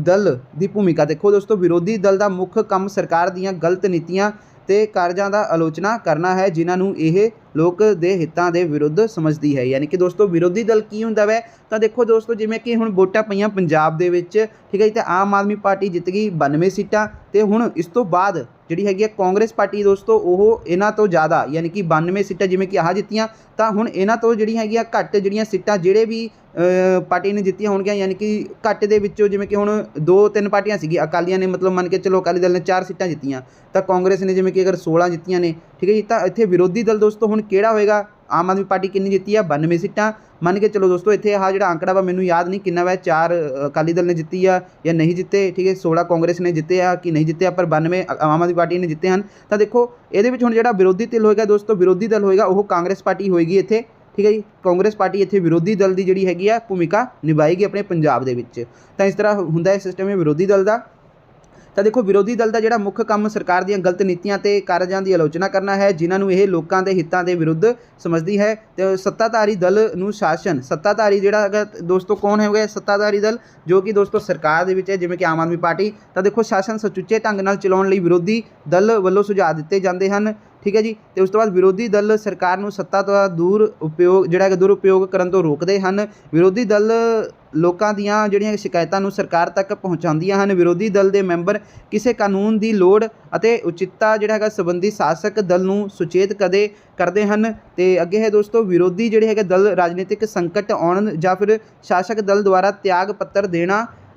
ਦਲ ਦੀ ਭੂਮਿਕਾ। ਦੇਖੋ ਦੋਸਤੋ ਵਿਰੋਧੀ ਦਲ ਦਾ ਮੁੱਖ ਕੰਮ ਸਰਕਾਰ ਦੀਆਂ ਗਲਤ ਨੀਤੀਆਂ ਤੇ ਕਾਰਜਾਂ ਦਾ ਆਲੋਚਨਾ ਕਰਨਾ ਹੈ ਜਿਨ੍ਹਾਂ ਨੂੰ ਇਹ ਲੋਕ ਦੇ ਹਿੱਤਾਂ ਦੇ ਵਿਰੁੱਧ ਸਮਝਦੀ ਹੈ। ਯਾਨੀ ਕਿ ਦੋਸਤੋ ਵਿਰੋਧੀ ਦਲ ਕੀ ਹੁੰਦਾ ਵੈ ਤਾਂ ਦੇਖੋ ਦੋਸਤੋ ਜਿਵੇਂ ਕਿ ਹੁਣ ਵੋਟਾਂ ਪਈਆਂ ਪੰਜਾਬ ਦੇ ਵਿੱਚ ਠੀਕ ਹੈ ਜੀ ਤੇ ਆਮ ਆਦਮੀ ਪਾਰਟੀ ਜਿੱਤ ਗਈ 92 ਸੀਟਾਂ ਤੇ ਹੁਣ ਇਸ ਤੋਂ ਬਾਅਦ ਜਿਹੜੀ ਹੈਗੀ ਹੈ ਕਾਂਗਰਸ ਪਾਰਟੀ ਦੋਸਤੋ ਉਹ ਇਹਨਾਂ ਤੋਂ ਜ਼ਿਆਦਾ ਯਾਨੀ ਕਿ 92 ਸੀਟਾਂ ਜਿਵੇਂ ਕਿ ਆਹ ਜਿੱਤੀਆਂ ਤਾਂ ਹੁਣ ਇਹਨਾਂ ਤੋਂ ਜਿਹੜੀਆਂ ਹੈਗੀਆਂ ਘੱਟ ਜਿਹੜੀਆਂ ਸੀਟਾਂ ਜਿਹੜੇ ਵੀ ਪਾਰਟੀ ਨੇ ਜਿੱਤੀਆਂ ਹੋਣਗੀਆਂ, ਯਾਨੀ ਕਿ ਘੱਟ ਦੇ ਵਿੱਚੋਂ ਜਿਵੇਂ ਕਿ ਹੁਣ 2-3 ਪਾਰਟੀਆਂ ਸੀਗੀ, ਅਕਾਲੀਆਂ ਨੇ ਮਤਲਬ ਮੰਨ ਕੇ ਚਲੋ ਅਕਾਲੀ ਦਲ ਨੇ 4 ਸੀਟਾਂ ਜਿੱਤੀਆਂ, ਤਾਂ ਕਾਂਗਰਸ ਨੇ ਜਿਵੇਂ ਕਿ ਅਗਰ 16 ਜਿੱਤੀਆਂ ਨੇ, ਠੀਕ ਹੈ ਜੀ। ਤਾਂ ਇੱਥੇ ਵਿਰੋਧੀ ਦਲ ਦੋਸਤੋ ਹੁਣ ਕਿਹੜਾ ਹੋਏਗਾ? ਆਮ ਆਦਮੀ ਪਾਰਟੀ ਕਿੰਨੀ ਜਿੱਤੀ ਆ? 92 ਸੀਟਾਂ ਮੰਨ ਕੇ ਚਲੋ ਦੋਸਤੋ। ਇੱਥੇ ਆਹ ਜਿਹੜਾ ਅੰਕੜਾ ਵਾ ਮੈਨੂੰ ਯਾਦ ਨਹੀਂ ਕਿੰਨਾ ਵਾ, 4 ਅਕਾਲੀ ਦਲ ਨੇ ਜਿੱਤੀ ਆ ਜਾਂ ਨਹੀਂ ਜਿੱਤੇ, ਠੀਕ ਹੈ। 16 ਕਾਂਗਰਸ ਨੇ ਜਿੱਤੇ ਆ ਕਿ ਨਹੀਂ ਜਿੱਤੇ ਆ, ਪਰ 92 ਆਮ ਆਦਮੀ ਪਾਰਟੀ ਨੇ ਜਿੱਤੇ ਹਨ। ਤਾਂ ਦੇਖੋ ਇਹਦੇ ਵਿੱਚ ਹੁਣ ਜਿਹੜਾ ਵਿਰੋਧੀ ਦਲ ਹੋਏਗਾ ਦੋਸਤੋ, ਵਿਰੋਧੀ ਦਲ ਹੋਏਗਾ ਉਹ ਕਾਂਗਰਸ ਪਾਰਟੀ ਹੋਏਗੀ ਇੱਥੇ, ਠੀਕ ਹੈ ਜੀ। ਕਾਂਗਰਸ ਪਾਰਟੀ ਇੱਥੇ ਵਿਰੋਧੀ ਦਲ ਦੀ ਜਿਹੜੀ ਹੈਗੀ ਆ ਭੂਮਿਕਾ ਨਿਭਾਏਗੀ ਆਪਣੇ ਪੰਜਾਬ ਦੇ ਵਿੱਚ। ਤਾਂ ਇਸ ਤਰ੍ਹਾਂ ਹੁੰਦਾ ਹੈ ਸਿਸਟਮ ਹੈ ਵਿਰੋਧੀ ਦਲ ਦਾ। ਤਾਂ ਦੇਖੋ ਵਿਰੋਧੀ ਦਲ ਦਾ ਜਿਹੜਾ ਮੁੱਖ ਕੰਮ ਸਰਕਾਰ ਦੀਆਂ ਗਲਤ ਨੀਤੀਆਂ ਤੇ ਕਾਰਜਾਂ ਦੀ ਆਲੋਚਨਾ ਕਰਨਾ ਹੈ, ਜਿਨ੍ਹਾਂ ਨੂੰ ਇਹ ਲੋਕਾਂ ਦੇ ਹਿੱਤਾਂ ਦੇ ਵਿਰੁੱਧ ਸਮਝਦੀ ਹੈ। ਤੇ ਸੱਤਾਧਾਰੀ ਦਲ ਨੂੰ ਸ਼ਾਸਨ, ਸੱਤਾਧਾਰੀ ਜਿਹੜਾ ਹੈਗਾ ਦੋਸਤੋ ਕੌਣ ਹੋਵੇਗਾ? ਸੱਤਾਧਾਰੀ ਦਲ ਜੋ ਕਿ ਦੋਸਤੋ ਸਰਕਾਰ ਦੇ ਵਿੱਚ ਹੈ, ਜਿਵੇਂ ਕਿ ਆਮ ਆਦਮੀ ਪਾਰਟੀ। ਤਾਂ ਦੇਖੋ ਸ਼ਾਸਨ ਸੁਚੱਜੇ ਢੰਗ ਨਾਲ ਚਲਾਉਣ ਲਈ ਵਿਰੋਧੀ ਦਲ ਵੱਲੋਂ ਸੁਝਾਅ ਦਿੱਤੇ ਜਾਂਦੇ ਹਨ, ਠੀਕ ਹੈ ਜੀ। ਤੇ ਉਸ ਤੋਂ ਬਾਅਦ ਵਿਰੋਧੀ ਦਲ ਸਰਕਾਰ ਨੂੰ ਸੱਤਾ ਤੋਂ ਦੁਰਉਪਯੋਗ ਕਰਨ ਤੋਂ ਰੋਕਦੇ ਹਨ। ਵਿਰੋਧੀ ਦਲ ਲੋਕਾਂ ਦੀਆਂ ਜਿਹੜੀਆਂ ਸ਼ਿਕਾਇਤਾਂ ਨੂੰ ਸਰਕਾਰ ਤੱਕ ਪਹੁੰਚਾਉਂਦੀਆਂ ਹਨ। ਵਿਰੋਧੀ ਦਲ ਦੇ ਮੈਂਬਰ ਕਿਸੇ ਕਾਨੂੰਨ ਦੀ ਲੋੜ ਅਤੇ ਉਚਿਤਤਾ ਜਿਹੜਾ ਹੈਗਾ ਸੰਬੰਧੀ ਸ਼ਾਸਕ ਦਲ ਨੂੰ ਸੁਚੇਤ ਕਰਦੇ ਹਨ। ਤੇ ਅੱਗੇ ਹੈ ਦੋਸਤੋ, ਵਿਰੋਧੀ ਜਿਹੜੇ ਹੈਗੇ ਦਲ ਰਾਜਨੀਤਿਕ ਸੰਕਟ ਆਉਣ ਜਾਂ ਫਿਰ ਸ਼ਾਸਕ ਦਲ ਦੁਆਰਾ ਤਿਆਗ ਪੱਤਰ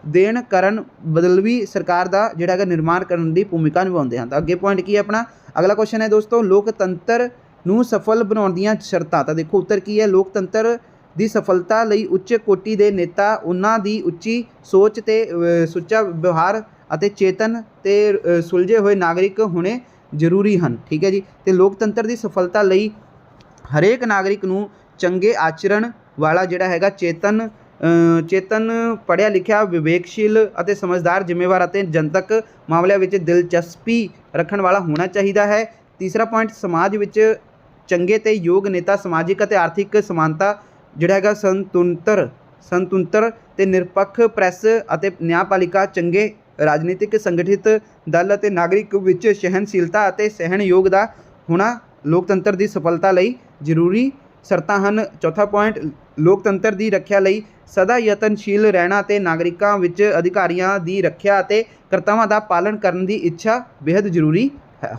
ਦੇਣ ਕਰਨ ਬਦਲਵੀ ਸਰਕਾਰ ਦਾ ਜਿਹੜਾ ਹੈਗਾ ਨਿਰਮਾਣ ਕਰਨ ਦੀ ਭੂਮਿਕਾ ਨਿਭਾਉਂਦੇ ਹਨ। ਤਾਂ ਅੱਗੇ ਪੁਆਇੰਟ ਕੀ ਹੈ ਆਪਣਾ? ਅਗਲਾ ਕੁਐਸਚਨ ਹੈ ਦੋਸਤੋ, ਲੋਕਤੰਤਰ ਨੂੰ ਸਫਲ ਬਣਾਉਣ ਦੀਆਂ ਸ਼ਰਤਾਂ। ਤਾਂ ਦੇਖੋ ਉੱਤਰ ਕੀ ਹੈ? ਲੋਕਤੰਤਰ ਦੀ ਸਫਲਤਾ ਲਈ ਉੱਚ ਕੋਟੀ ਦੇ ਨੇਤਾ, ਉਹਨਾਂ ਦੀ ਉੱਚੀ ਸੋਚ ਤੇ ਸੁੱਚਾ ਵਿਵਹਾਰ ਅਤੇ ਚੇਤਨ ਤੇ ਸੁਲਝੇ ਹੋਏ ਨਾਗਰਿਕ ਹੋਣੇ ਜ਼ਰੂਰੀ ਹਨ, ਠੀਕ ਹੈ ਜੀ। ਤੇ ਲੋਕਤੰਤਰ ਦੀ ਸਫਲਤਾ ਲਈ ਹਰੇਕ ਨਾਗਰਿਕ ਨੂੰ ਚੰਗੇ ਆਚਰਣ ਵਾਲਾ ਜਿਹੜਾ ਹੈਗਾ ਚੇਤਨ ਪੜ੍ਹਿਆ ਲਿਖਿਆ, ਵਿਵੇਕਸ਼ੀਲ ਅਤੇ ਸਮਝਦਾਰ, ਜ਼ਿੰਮੇਵਾਰ ਅਤੇ ਜਨਤਕ ਮਾਮਲਿਆਂ ਵਿੱਚ ਦਿਲਚਸਪੀ ਰੱਖਣ ਵਾਲਾ ਹੋਣਾ ਚਾਹੀਦਾ ਹੈ। ਤੀਸਰਾ ਪੁਆਇੰਟ, ਸਮਾਜ ਵਿੱਚ ਚੰਗੇ ਤੇ ਯੋਗ ਨੇਤਾ, ਸਮਾਜਿਕ ਅਤੇ ਆਰਥਿਕ ਸਮਾਨਤਾ ਜਿਹੜਾ ਹੈਗਾ, ਸੁਤੰਤਰ ਤੇ ਨਿਰਪੱਖ ਪ੍ਰੈਸ ਅਤੇ ਨਿਆਂਪਾਲਿਕਾ, ਚੰਗੇ ਰਾਜਨੀਤਿਕ ਸੰਗਠਿਤ ਦਲ ਅਤੇ ਨਾਗਰਿਕ ਵਿੱਚ ਸਹਿਣਸ਼ੀਲਤਾ ਅਤੇ ਸਹਿਣਯੋਗ ਦਾ ਹੋਣਾ ਲੋਕਤੰਤਰ ਦੀ ਸਫਲਤਾ ਲਈ ਜ਼ਰੂਰੀ ਸ਼ਰਤਾਂ ਹਨ। ਚੌਥਾ ਪੁਆਇੰਟ, ਲੋਕਤੰਤਰ ਦੀ ਰੱਖਿਆ ਲਈ ਸਦਾ ਯਤਨਸ਼ੀਲ ਰਹਿਣਾ ਅਤੇ ਨਾਗਰਿਕਾਂ ਵਿੱਚ ਅਧਿਕਾਰੀਆਂ ਦੀ ਰੱਖਿਆ ਅਤੇ ਕਰਤੱਵਾਂ ਦਾ ਪਾਲਣ ਕਰਨ ਦੀ ਇੱਛਾ ਬੇहद ਜ਼ਰੂਰੀ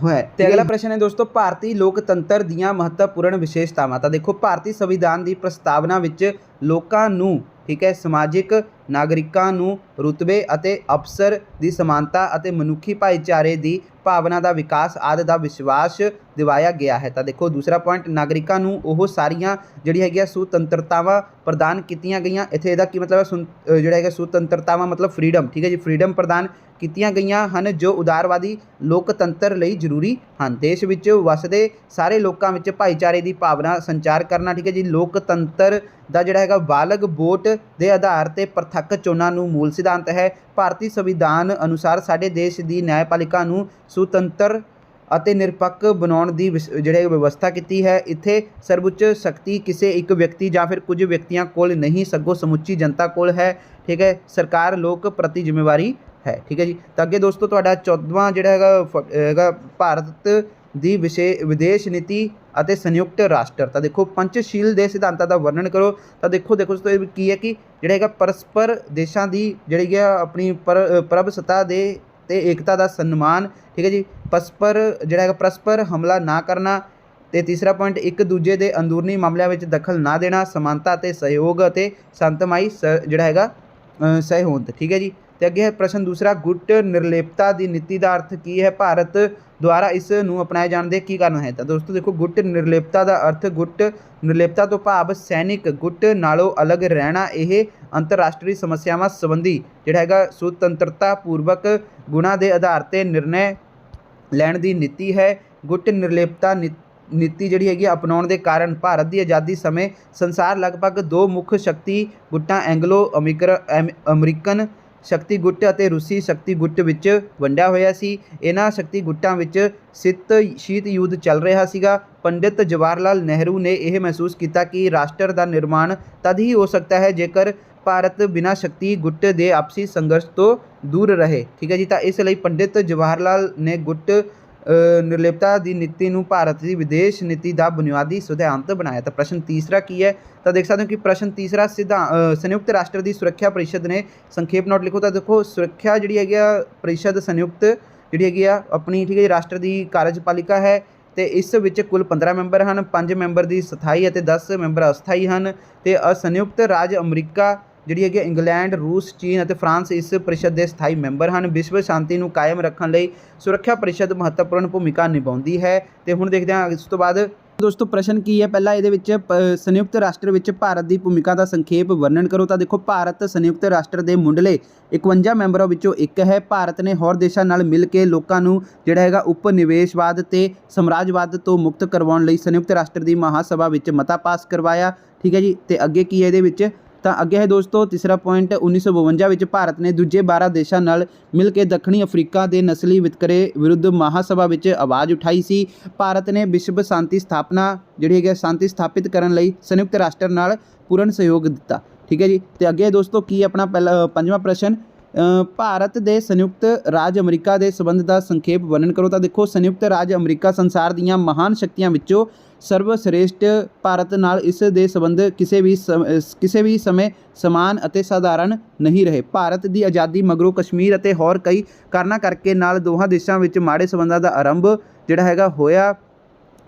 ਹੈ। ਤੇ ਅਗਲਾ ਪ੍ਰਸ਼ਨ ਹੈ ਦੋਸਤੋ, ਭਾਰਤੀ ਲੋਕਤੰਤਰ ਦੀਆਂ ਮਹੱਤਵਪੂਰਨ ਵਿਸ਼ੇਸ਼ਤਾਵਾਂ। ਤਾਂ ਦੇਖੋ ਭਾਰਤੀ ਸੰਵਿਧਾਨ ਦੀ ਪ੍ਰਸਤਾਵਨਾ ਵਿੱਚ ਲੋਕਾਂ ਨੂੰ, ਠੀਕ ਹੈ, ਸਮਾਜਿਕ ਨਾਗਰਿਕਾਂ ਨੂੰ ਰੁਤਬੇ ਅਤੇ ਅਵਸਰ ਦੀ ਸਮਾਨਤਾ ਅਤੇ ਮਨੁੱਖੀ ਭਾਈਚਾਰੇ ਦੀ ਭਾਵਨਾ ਦਾ ਵਿਕਾਸ ਆਦਿ ਦਾ ਵਿਸ਼ਵਾਸ ਦਿਵਾਇਆ ਗਿਆ ਹੈ। ਤਾਂ ਦੇਖੋ ਦੂਸਰਾ ਪੁਆਇੰਟ, ਨਾਗਰਿਕਾਂ ਨੂੰ ਉਹ ਸਾਰੀਆਂ ਜਿਹੜੀ ਹੈਗੀਆਂ ਸੁਤੰਤਰਤਾਵਾਂ ਪ੍ਰਦਾਨ ਕੀਤੀਆਂ ਗਈਆਂ। ਇੱਥੇ ਇਹਦਾ ਕੀ ਮਤਲਬ ਹੈ? ਜਿਹੜਾ ਹੈਗਾ ਸੁਤੰਤਰਤਾਵਾਂ ਮਤਲਬ ਫਰੀਡਮ, ਠੀਕ ਹੈ ਜੀ, ਫਰੀਡਮ ਪ੍ਰਦਾਨ ਕੀਤੀਆਂ ਗਈਆਂ ਹਨ ਜੋ ਉਦਾਰਵਾਦੀ ਲੋਕਤੰਤਰ ਲਈ ਜ਼ਰੂਰੀ ਹਨ। ਦੇਸ਼ ਵਿੱਚ ਵਸਦੇ ਸਾਰੇ ਲੋਕਾਂ ਵਿੱਚ ਭਾਈਚਾਰੇ ਦੀ ਭਾਵਨਾ ਸੰਚਾਰ ਕਰਨਾ, ਠੀਕ ਹੈ ਜੀ। ਲੋਕਤੰਤਰ ਦਾ ਜਿਹੜਾ ਹੈਗਾ ਬਾਲਗ ਵੋਟ ਦੇ ਆਧਾਰ 'ਤੇ ਪ੍ਰਤੱਖ ਚੋਣਾਂ ਨੂੰ ਮੂਲ ਸਿਧਾਂਤ ਹੈ। ਭਾਰਤੀ ਸੰਵਿਧਾਨ ਅਨੁਸਾਰ ਸਾਡੇ ਦੇਸ਼ ਦੀ ਨਿਆਂਪਾਲਿਕਾ ਨੂੰ ਸੁਤੰਤਰ ਅਤੇ ਨਿਰਪੱਖ ਬਣਾਉਣ ਦੀ ਜਿਹੜੀ ਵਿਵਸਥਾ ਕੀਤੀ ਹੈ। ਇੱਥੇ ਸਰਵਉੱਚ ਸ਼ਕਤੀ ਕਿਸੇ ਇੱਕ ਵਿਅਕਤੀ ਜਾਂ ਫਿਰ ਕੁਝ ਵਿਅਕਤੀਆਂ ਕੋਲ ਨਹੀਂ, ਸਗੋਂ ਸਮੁੱਚੀ ਜਨਤਾ ਕੋਲ ਹੈ, ਠੀਕ ਹੈ। ਸਰਕਾਰ ਲੋਕ ਪ੍ਰਤੀ ਜ਼ਿੰਮੇਵਾਰੀ ਹੈ, ਠੀਕ ਹੈ ਜੀ। ਤਾਂ ਅੱਗੇ ਦੋਸਤੋ ਤੁਹਾਡਾ 14ਵਾਂ ਜਿਹੜਾ ਹੈਗਾ ਭਾਰਤ ਦੀ ਵਿਦੇਸ਼ ਨੀਤੀ ਅਤੇ ਸੰਯੁਕਤ ਰਾਸ਼ਟਰ। ਤਾਂ ਦੇਖੋ ਪੰਚਸ਼ੀਲ ਦੇ ਸਿਧਾਂਤਾਂ ਦਾ ਵਰਣਨ ਕਰੋ। ਤਾਂ ਦੇਖੋ ਦੋਸਤੋ ਇਹ ਕੀ ਹੈ ਕਿ ਜਿਹੜਾ ਹੈਗਾ ਪਰਸਪਰ ਦੇਸ਼ਾਂ ਦੀ ਜਿਹੜੀ ਹੈ ਆਪਣੀ ਪ੍ਰਭੂਸੱਤਾ ਦੇ ਤੇ ਏਕਤਾ ਦਾ ਸਨਮਾਨ, ਠੀਕ ਹੈ ਜੀ। ਪਰਸਪਰ ਹਮਲਾ ਨਾ ਕਰਨਾ। ਤੇ ਤੀਸਰਾ ਪੁਆਇੰਟ, ਇੱਕ ਦੂਜੇ ਦੇ ਅੰਦਰੂਨੀ ਮਾਮਲਿਆਂ ਵਿੱਚ ਦਖਲ ਨਾ ਦੇਣਾ। ਸਮਾਨਤਾ ਅਤੇ ਸਹਿਯੋਗ ਅਤੇ ਸ਼ਾਂਤਮਈ ਜਿਹੜਾ ਹੈਗਾ ਸਹਿਹੋਂਦ, ਠੀਕ ਹੈ ਜੀ। ਤੇ ਅੱਗੇ ਹੈ ਪ੍ਰਸ਼ਨ ਦੂਸਰਾ, ਗੁੱਟ ਨਿਰਲੇਪਤਾ ਦੀ ਨੀਤੀ ਦਾ ਅਰਥ ਕੀ ਹੈ? ਭਾਰਤ ਦੁਆਰਾ ਇਸ ਨੂੰ ਅਪਣਾਏ ਜਾਣ ਦੇ ਕੀ ਕਾਰਨ ਹੈ? ਤਾਂ ਦੋਸਤੋ ਦੇਖੋ ਗੁੱਟ ਨਿਰਲੇਪਤਾ ਦਾ ਅਰਥ, ਗੁੱਟ ਨਿਰਲੇਪਤਾ ਤੋਂ ਭਾਵ ਸੈਨਿਕ ਗੁੱਟ ਨਾਲੋਂ ਅਲੱਗ ਰਹਿਣਾ। ਇਹ ਅੰਤਰਰਾਸ਼ਟਰੀ ਸਮੱਸਿਆਵਾਂ ਸੰਬੰਧੀ ਜਿਹੜਾ ਹੈਗਾ ਸੁਤੰਤਰਤਾ ਪੂਰਵਕ ਗੁਣਾਂ ਦੇ ਆਧਾਰ 'ਤੇ ਨਿਰਣੇ ਲੈਣ ਦੀ ਨੀਤੀ ਹੈ। ਗੁੱਟ ਨਿਰਲੇਪਤਾ ਨੀਤੀ ਜਿਹੜੀ ਹੈਗੀ ਅਪਣਾਉਣ ਦੇ ਕਾਰਨ ਭਾਰਤ ਦੀ ਆਜ਼ਾਦੀ ਸਮੇਂ ਸੰਸਾਰ ਲਗਭਗ 2 ਮੁੱਖ ਸ਼ਕਤੀ ਗੁੱਟਾਂ, ਐਂਗਲੋ ਅਮਰੀਕਨ ਸ਼ਕਤੀ ਗੁੱਟ ਅਤੇ ਰੂਸੀ ਸ਼ਕਤੀ ਗੁੱਟ ਵਿੱਚ ਵੰਡਿਆ ਹੋਇਆ ਸੀ। ਇਹਨਾਂ ਸ਼ਕਤੀ ਗੁੱਟਾਂ ਵਿੱਚ ਸ਼ੀਤ ਯੁੱਧ ਚੱਲ ਰਿਹਾ ਸੀਗਾ। ਪੰਡਿਤ ਜਵਾਹਰ ਲਾਲ ਨਹਿਰੂ ਨੇ ਇਹ ਮਹਿਸੂਸ ਕੀਤਾ ਕਿ ਰਾਸ਼ਟਰ ਦਾ ਨਿਰਮਾਣ ਤਦ ਹੀ ਹੋ ਸਕਦਾ ਹੈ ਜੇਕਰ ਭਾਰਤ ਬਿਨਾਂ ਸ਼ਕਤੀ ਗੁੱਟ ਦੇ ਆਪਸੀ ਸੰਘਰਸ਼ ਤੋਂ ਦੂਰ ਰਹੇ, ਠੀਕ ਹੈ ਜੀ। ਤਾਂ ਇਸ ਲਈ ਪੰਡਿਤ ਜਵਾਹਰ ਲਾਲ ਨੇ ਗੁੱਟ ਨਿਰਲੇਪਤਾ ਦੀ ਨੀਤੀ ਨੂੰ ਭਾਰਤ ਦੀ ਵਿਦੇਸ਼ ਨੀਤੀ ਦਾ ਬੁਨਿਆਦੀ ਸਿਧਾਂਤ ਬਣਾਇਆ। ਤਾਂ ਪ੍ਰਸ਼ਨ ਤੀਸਰਾ ਕੀ ਹੈ? ਤਾਂ ਦੇਖ ਸਕਦੇ ਹੋ ਕਿ ਪ੍ਰਸ਼ਨ ਤੀਸਰਾ ਸੰਯੁਕਤ ਰਾਸ਼ਟਰ ਦੀ ਸੁਰੱਖਿਆ ਪਰਿਸ਼ਦ ਨੇ, ਸੰਖੇਪ ਨੋਟ ਲਿਖੋ। ਤਾਂ ਦੇਖੋ ਸੁਰੱਖਿਆ ਜਿਹੜੀ ਹੈਗੀ ਆ ਪਰਿਸ਼ਦ ਸੰਯੁਕਤ ਜਿਹੜੀ ਹੈਗੀ ਆ ਆਪਣੀ, ਠੀਕ ਹੈ ਜੀ, ਰਾਸ਼ਟਰ ਦੀ ਕਾਰਜਪਾਲਿਕਾ ਹੈ ਤੇ ਇਸ ਵਿੱਚ ਕੁੱਲ 15 ਮੈਂਬਰ ਹਨ। 5 ਮੈਂਬਰ ਦੀ ਸਥਾਈ ਅਤੇ 10 ਮੈਂਬਰ ਅਸਥਾਈ ਹਨ। ਤੇ ਸੰਯੁਕਤ ਰਾਜ ਅਮਰੀਕਾ ਜਿਹੜੀ ਹੈਗੀ ਇੰਗਲੈਂਡ, ਰੂਸ, ਚੀਨ ਅਤੇ ਫਰਾਂਸ ਇਸ ਪ੍ਰੀਸ਼ਦ ਦੇ ਸਥਾਈ ਮੈਂਬਰ ਹਨ। ਵਿਸ਼ਵ ਸ਼ਾਂਤੀ ਨੂੰ ਕਾਇਮ ਰੱਖਣ ਲਈ ਸੁਰੱਖਿਆ ਪ੍ਰੀਸ਼ਦ ਮਹੱਤਵਪੂਰਨ ਭੂਮਿਕਾ ਨਿਭਾਉਂਦੀ ਹੈ। ਤੇ ਹੁਣ ਦੇਖਦੇ ਹਾਂ ਇਸ ਤੋਂ ਬਾਅਦ ਦੋਸਤੋ ਪ੍ਰਸ਼ਨ ਕੀ ਹੈ। ਪਹਿਲਾ ਇਹਦੇ ਵਿੱਚ ਸੰਯੁਕਤ ਰਾਸ਼ਟਰ ਵਿੱਚ ਭਾਰਤ ਦੀ ਭੂਮਿਕਾ ਦਾ ਸੰਖੇਪ ਵਰਣਨ ਕਰੋ। ਤਾਂ ਦੇਖੋ, ਭਾਰਤ ਸੰਯੁਕਤ ਰਾਸ਼ਟਰ ਦੇ ਮੁੱਢਲੇ 51 ਮੈਂਬਰਾਂ ਵਿੱਚੋਂ ਇੱਕ ਹੈ। ਭਾਰਤ ਨੇ ਹੋਰ ਦੇਸ਼ਾਂ ਨਾਲ ਮਿਲ ਕੇ ਲੋਕਾਂ ਨੂੰ ਜਿਹੜਾ ਹੈਗਾ ਉਪਨਿਵੇਸ਼ਵਾਦ ਤੇ ਸਾਮਰਾਜਵਾਦ ਤੋਂ ਮੁਕਤ ਕਰਵਾਉਣ ਲਈ ਸੰਯੁਕਤ ਰਾਸ਼ਟਰ ਦੀ ਮਹਾਸਭਾ ਵਿੱਚ ਮਤਾ ਪਾਸ ਕਰਵਾਇਆ। ਠੀਕ ਹੈ ਜੀ। ਤੇ ਅੱਗੇ ਕੀ ਹੈ ਇਹਦੇ ਵਿੱਚ, ਤਾਂ ਅੱਗੇ ਹੈ ਦੋਸਤੋ ਤੀਸਰਾ ਪੁਆਇੰਟ, 1952 ਵਿੱਚ ਭਾਰਤ ਨੇ ਦੂਜੇ 12 ਦੇਸ਼ਾਂ ਨਾਲ ਮਿਲ ਕੇ ਦੱਖਣੀ ਅਫਰੀਕਾ ਦੇ ਨਸਲੀ ਵਿਤਕਰੇ ਵਿਰੁੱਧ ਮਹਾਸਭਾ ਵਿੱਚ ਆਵਾਜ਼ ਉਠਾਈ ਸੀ। ਭਾਰਤ ਨੇ ਵਿਸ਼ਵ ਸ਼ਾਂਤੀ ਸਥਾਪਨਾ ਜਿਹੜੀ ਹੈਗੀ ਸ਼ਾਂਤੀ ਸਥਾਪਿਤ ਕਰਨ ਲਈ ਸੰਯੁਕਤ ਰਾਸ਼ਟਰ ਨਾਲ ਪੂਰਨ ਸਹਿਯੋਗ ਦਿੱਤਾ। ਠੀਕ ਹੈ ਜੀ। ਤੇ ਅੱਗੇ ਦੋਸਤੋ ਕੀ ਆਪਣਾ ਪਹਿਲਾ ਪੰਜਵਾਂ ਪ੍ਰਸ਼ਨ, ਭਾਰਤ ਦੇ ਸੰਯੁਕਤ ਰਾਜ ਅਮਰੀਕਾ ਦੇ ਸੰਬੰਧ ਦਾ ਸੰਖੇਪ ਵਰਣਨ ਕਰੋ। ਤਾਂ ਦੇਖੋ, ਸੰਯੁਕਤ ਰਾਜ ਅਮਰੀਕਾ ਸੰਸਾਰ ਦੀਆਂ ਮਹਾਨ ਸ਼ਕਤੀਆਂ ਵਿੱਚੋਂ ਸਰਵਸ਼੍ਰੇਸ਼ਟ ਭਾਰਤ ਨਾਲ ਇਸ ਦੇ ਸੰਬੰਧ ਕਿਸੇ ਵੀ ਸਮੇਂ ਸਮਾਨ ਅਤੇ ਸਾਧਾਰਨ ਨਹੀਂ ਰਹੇ। ਭਾਰਤ ਦੀ ਆਜ਼ਾਦੀ ਮਗਰੋਂ ਕਸ਼ਮੀਰ ਅਤੇ ਹੋਰ ਕਈ ਕਾਰਨਾਂ ਕਰਕੇ ਨਾਲ ਦੋਹਾਂ ਦੇਸ਼ਾਂ ਵਿੱਚ ਮਾੜੇ ਸੰਬੰਧਾਂ ਦਾ ਆਰੰਭ ਜਿਹੜਾ ਹੈਗਾ ਹੋਇਆ,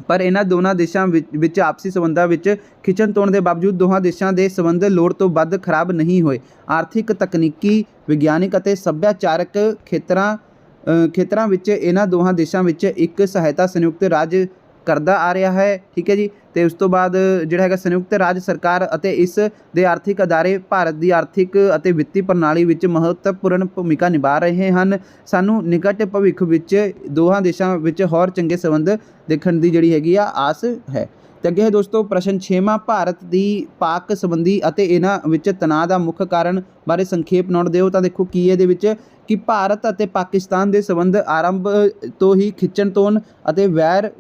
ਪਰ ਇਹਨਾਂ ਦੋਨਾਂ ਦੇਸ਼ਾਂ ਵਿੱਚ ਆਪਸੀ ਸੰਬੰਧਾਂ ਵਿੱਚ ਖਿੱਚਣ ਤੋਣ ਦੇ ਬਾਵਜੂਦ ਦੋਹਾਂ ਦੇਸ਼ਾਂ ਦੇ ਸੰਬੰਧ ਲੋੜ ਤੋਂ ਵੱਧ ਖਰਾਬ ਨਹੀਂ ਹੋਏ। ਆਰਥਿਕ, ਤਕਨੀਕੀ, ਵਿਗਿਆਨਿਕ ਅਤੇ ਸੱਭਿਆਚਾਰਕ ਖੇਤਰਾਂ ਵਿੱਚ ਇਹਨਾਂ ਦੋਹਾਂ ਦੇਸ਼ਾਂ ਵਿੱਚ ਇੱਕ ਸਹਾਇਤਾ ਸੰਯੁਕਤ ਰਾਜ ਕਰਦਾ ਆ ਰਿਹਾ ਹੈ। ਠੀਕ ਹੈ ਜੀ। ਤੇ ਉਸ ਤੋਂ ਬਾਅਦ ਜਿਹੜਾ ਹੈਗਾ ਸੰਯੁਕਤ ਰਾਜ ਸਰਕਾਰ ਅਤੇ ਇਸ ਦੇ ਆਰਥਿਕ ਅਦਾਰੇ ਭਾਰਤ ਦੀ ਆਰਥਿਕ ਅਤੇ ਵਿੱਤੀ ਪ੍ਰਣਾਲੀ ਵਿੱਚ ਮਹੱਤਵਪੂਰਨ ਭੂਮਿਕਾ ਨਿਭਾ ਰਹੇ ਹਨ। ਸਾਨੂੰ ਨਿਕਟ ਭਵਿੱਖ ਵਿੱਚ ਦੋਹਾਂ ਦੇਸ਼ਾਂ ਵਿੱਚ ਹੋਰ ਚੰਗੇ ਸੰਬੰਧ ਦੇਖਣ ਦੀ ਜਿਹੜੀ ਹੈਗੀ ਆ ਆਸ ਹੈ। ਤੇ ਅੱਗੇ ਹੈ ਦੋਸਤੋ ਪ੍ਰਸ਼ਨ 6ਵਾਂ, ਭਾਰਤ ਦੀ ਪਾਕ ਸੰਬੰਧੀ ਅਤੇ ਇਹਨਾਂ ਵਿੱਚ ਤਣਾਅ ਦਾ ਮੁੱਖ ਕਾਰਨ ਬਾਰੇ ਸੰਖੇਪ ਨੋਟ ਦਿਓ। ਤਾਂ ਦੇਖੋ ਕੀ ਇਹਦੇ ਵਿੱਚ ਕਿ ਭਾਰਤ ਅਤੇ ਪਾਕਿਸਤਾਨ ਦੇ ਸੰਬੰਧ ਆਰੰਭ ਤੋਂ ਹੀ ਖਿੱਚਣ ਤੋਣ ਅਤੇ ਵੈਰ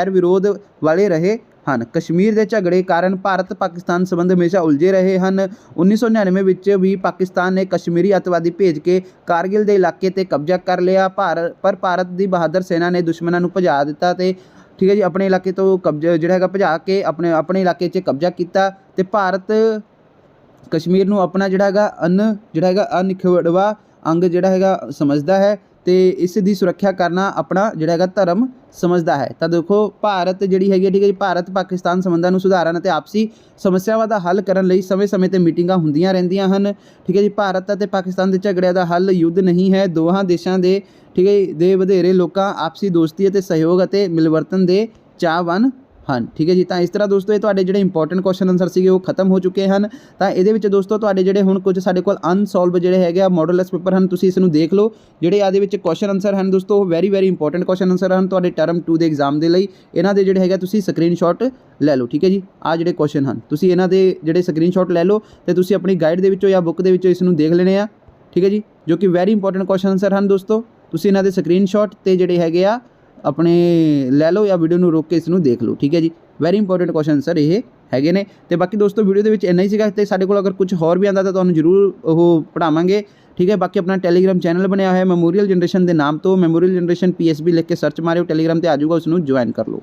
ਵਿਰੋਧ ਵਾਲੇ ਰਹੇ ਹਨ। ਕਸ਼ਮੀਰ ਦੇ ਝਗੜੇ ਕਾਰਨ ਭਾਰਤ ਪਾਕਿਸਤਾਨ ਸੰਬੰਧ ਹਮੇਸ਼ਾ ਉਲਝੇ ਰਹੇ ਹਨ। 1999 ਵਿੱਚ ਵੀ ਪਾਕਿਸਤਾਨ ਨੇ ਕਸ਼ਮੀਰੀ ਅੱਤਵਾਦੀ ਭੇਜ ਕੇ ਕਾਰਗਿਲ ਦੇ ਇਲਾਕੇ 'ਤੇ ਕਬਜ਼ਾ ਕਰ ਲਿਆ, ਪਰ ਭਾਰਤ ਦੀ ਬਹਾਦਰ ਸੈਨਾ ਨੇ ਦੁਸ਼ਮਣਾਂ ਨੂੰ ਭਜਾ ਦਿੱਤਾ ਤੇ ਠੀਕ ਹੈ ਜੀ ਆਪਣੇ ਇਲਾਕੇ ਤੋਂ ਕਬਜ਼ਾ ਜਿਹੜਾ ਹੈਗਾ ਭਜਾ ਕੇ ਆਪਣੇ ਇਲਾਕੇ 'ਚ ਕਬਜ਼ਾ ਕੀਤਾ। ਤੇ ਭਾਰਤ ਕਸ਼ਮੀਰ ਨੂੰ ਆਪਣਾ ਜਿਹੜਾ ਹੈਗਾ ਅਨਿਖੜਵਾਂ ਅੰਗ ਜਿਹੜਾ ਹੈਗਾ ਸਮਝਦਾ ਹੈ ਤੇ ਇਸ ਦੀ ਸੁਰੱਖਿਆ ਕਰਨਾ ਆਪਣਾ ਜਿਹੜਾ ਹੈਗਾ ਧਰਮ ਸਮਝਦਾ ਹੈ। ਤਾਂ ਦੇਖੋ, ਭਾਰਤ ਜਿਹੜੀ ਹੈਗੀ ਠੀਕ ਹੈ ਜੀ, ਭਾਰਤ ਪਾਕਿਸਤਾਨ ਸੰਬੰਧਾਂ ਨੂੰ ਸੁਧਾਰਨ ਅਤੇ ਆਪਸੀ ਸਮੱਸਿਆਵਾਂ ਦਾ ਹੱਲ ਕਰਨ ਲਈ ਸਮੇਂ-ਸਮੇਂ 'ਤੇ ਮੀਟਿੰਗਾਂ ਹੁੰਦੀਆਂ ਰਹਿੰਦੀਆਂ ਹਨ। ਠੀਕ ਹੈ ਜੀ। ਭਾਰਤ ਅਤੇ ਪਾਕਿਸਤਾਨ ਦੇ ਝਗੜਿਆਂ ਦਾ ਹੱਲ ਯੁੱਧ ਨਹੀਂ ਹੈ। ਦੋਹਾਂ ਦੇਸ਼ਾਂ ਦੇ ਠੀਕ ਹੈ ਦੇ ਵਧੇਰੇ ਲੋਕਾਂ ਆਪਸੀ ਦੋਸਤੀ ਅਤੇ ਸਹਿਯੋਗ ਅਤੇ ਮਿਲਵਰਤਨ ਦੇ ਚਾਹਵਾਨ ਹਨ। ਠੀਕ ਹੈ ਜੀ। ਤਾਂ ਇਸ ਤਰ੍ਹਾਂ ਦੋਸਤੋ ਇਹ ਤੁਹਾਡੇ ਜਿਹੜੇ ਇੰਪੋਰਟੈਂਟ ਕੁਐਸਚਨ ਆਨਸਰ ਸੀਗੇ ਉਹ ਖਤਮ ਹੋ ਚੁੱਕੇ ਹਨ। ਤਾਂ ਇਹਦੇ ਵਿੱਚ ਦੋਸਤੋ ਤੁਹਾਡੇ ਜਿਹੜੇ ਹੁਣ ਕੁਝ ਸਾਡੇ ਕੋਲ ਅਨਸੋਲਵ ਜਿਹੜੇ ਹੈਗੇ ਆ ਮੋਡਲਲੈਸ ਪੇਪਰ ਹਨ, ਤੁਸੀਂ ਇਸ ਨੂੰ ਦੇਖ ਲਓ। ਜਿਹੜੇ ਇਹਦੇ ਵਿੱਚ ਕੁਐਸਚਨ ਆਨਸਰ ਹਨ ਦੋਸਤੋ ਉਹ ਵੈਰੀ ਇੰਪੋਰਟੈਂਟ ਕੁਐਸਚਨ ਆਨਸਰ ਹਨ ਤੁਹਾਡੇ ਟਰਮ 2 ਦੇ ਐਗਜ਼ਾਮ ਦੇ ਲਈ। ਇਹਨਾਂ ਦੇ ਜਿਹੜੇ ਹੈਗਾ ਤੁਸੀਂ ਸਕਰੀਨਸ਼ਾਟ ਲੈ ਲਓ। ਠੀਕ ਹੈ ਜੀ। ਆ ਜਿਹੜੇ ਕੁਐਸਚਨ ਹਨ ਤੁਸੀਂ ਇਹਨਾਂ ਦੇ ਜਿਹੜੇ ਸਕਰੀਨਸ਼ਾਟ ਲੈ ਲਓ ਤੇ ਤੁਸੀਂ ਆਪਣੀ ਗਾਈਡ ਦੇ ਵਿੱਚੋਂ ਜਾਂ ਬੁੱਕ ਦੇ ਵਿੱਚੋਂ ਇਸ ਨੂੰ ਦੇਖ ਲੈਣੇ ਆ। ਠੀਕ ਹੈ ਜੀ। ਜੋ ਕਿ ਵੈਰੀ ਇੰਪੋਰਟੈਂਟ ਕੁਐਸਚਨ ਆਨਸਰ ਹਨ ਦੋਸਤੋ। ਤੁਸੀਂ ਇਹਨਾਂ ਦੇ ਸਕਰੀਨਸ਼ਾਟ ਤੇ ਜਿਹੜੇ ਹੈਗੇ ਆ ਆਪਣੇ ਲੈ ਲਓ ਜਾਂ ਵੀਡੀਓ ਨੂੰ ਰੋਕ ਕੇ ਇਸ ਨੂੰ ਦੇਖ ਲਓ। ਠੀਕ ਹੈ ਜੀ। ਵੈਰੀ ਇੰਪੋਰਟੈਂਟ ਕੁਐਸਚਨ ਆਨਸਰ ਇਹ ਹੈਗੇ ਨੇ। ਤੇ ਬਾਕੀ ਦੋਸਤੋ ਵੀਡੀਓ ਦੇ ਵਿੱਚ ਇੰਨਾ ਹੀ ਸੀਗਾ। ਤੇ ਸਾਡੇ ਕੋਲ ਅਗਰ ਕੁਝ ਹੋਰ ਵੀ ਆਉਂਦਾ ਤਾਂ ਤੁਹਾਨੂੰ ਜ਼ਰੂਰ ਉਹ ਪੜ੍ਹਾਵਾਂਗੇ। ਠੀਕ ਹੈ। ਬਾਕੀ ਆਪਣਾ ਟੈਲੀਗ੍ਰਾਮ ਚੈਨਲ ਬਣਿਆ ਹੋਇਆ ਮੈਮੋਰੀਅਲ ਜਨਰੇਸ਼ਨ ਦੇ ਨਾਮ ਤੋਂ, ਮੈਮੋਰੀਅਲ ਜਨਰੇਸ਼ਨ PSB ਲਿਖ ਕੇ ਸਰਚ ਮਾਰਿਓ, ਟੈਲੀਗ੍ਰਾਮ 'ਤੇ ਆ ਜਾਊਗਾ, ਉਸ ਨੂੰ ਜੁਆਇਨ ਕਰ ਲਓ।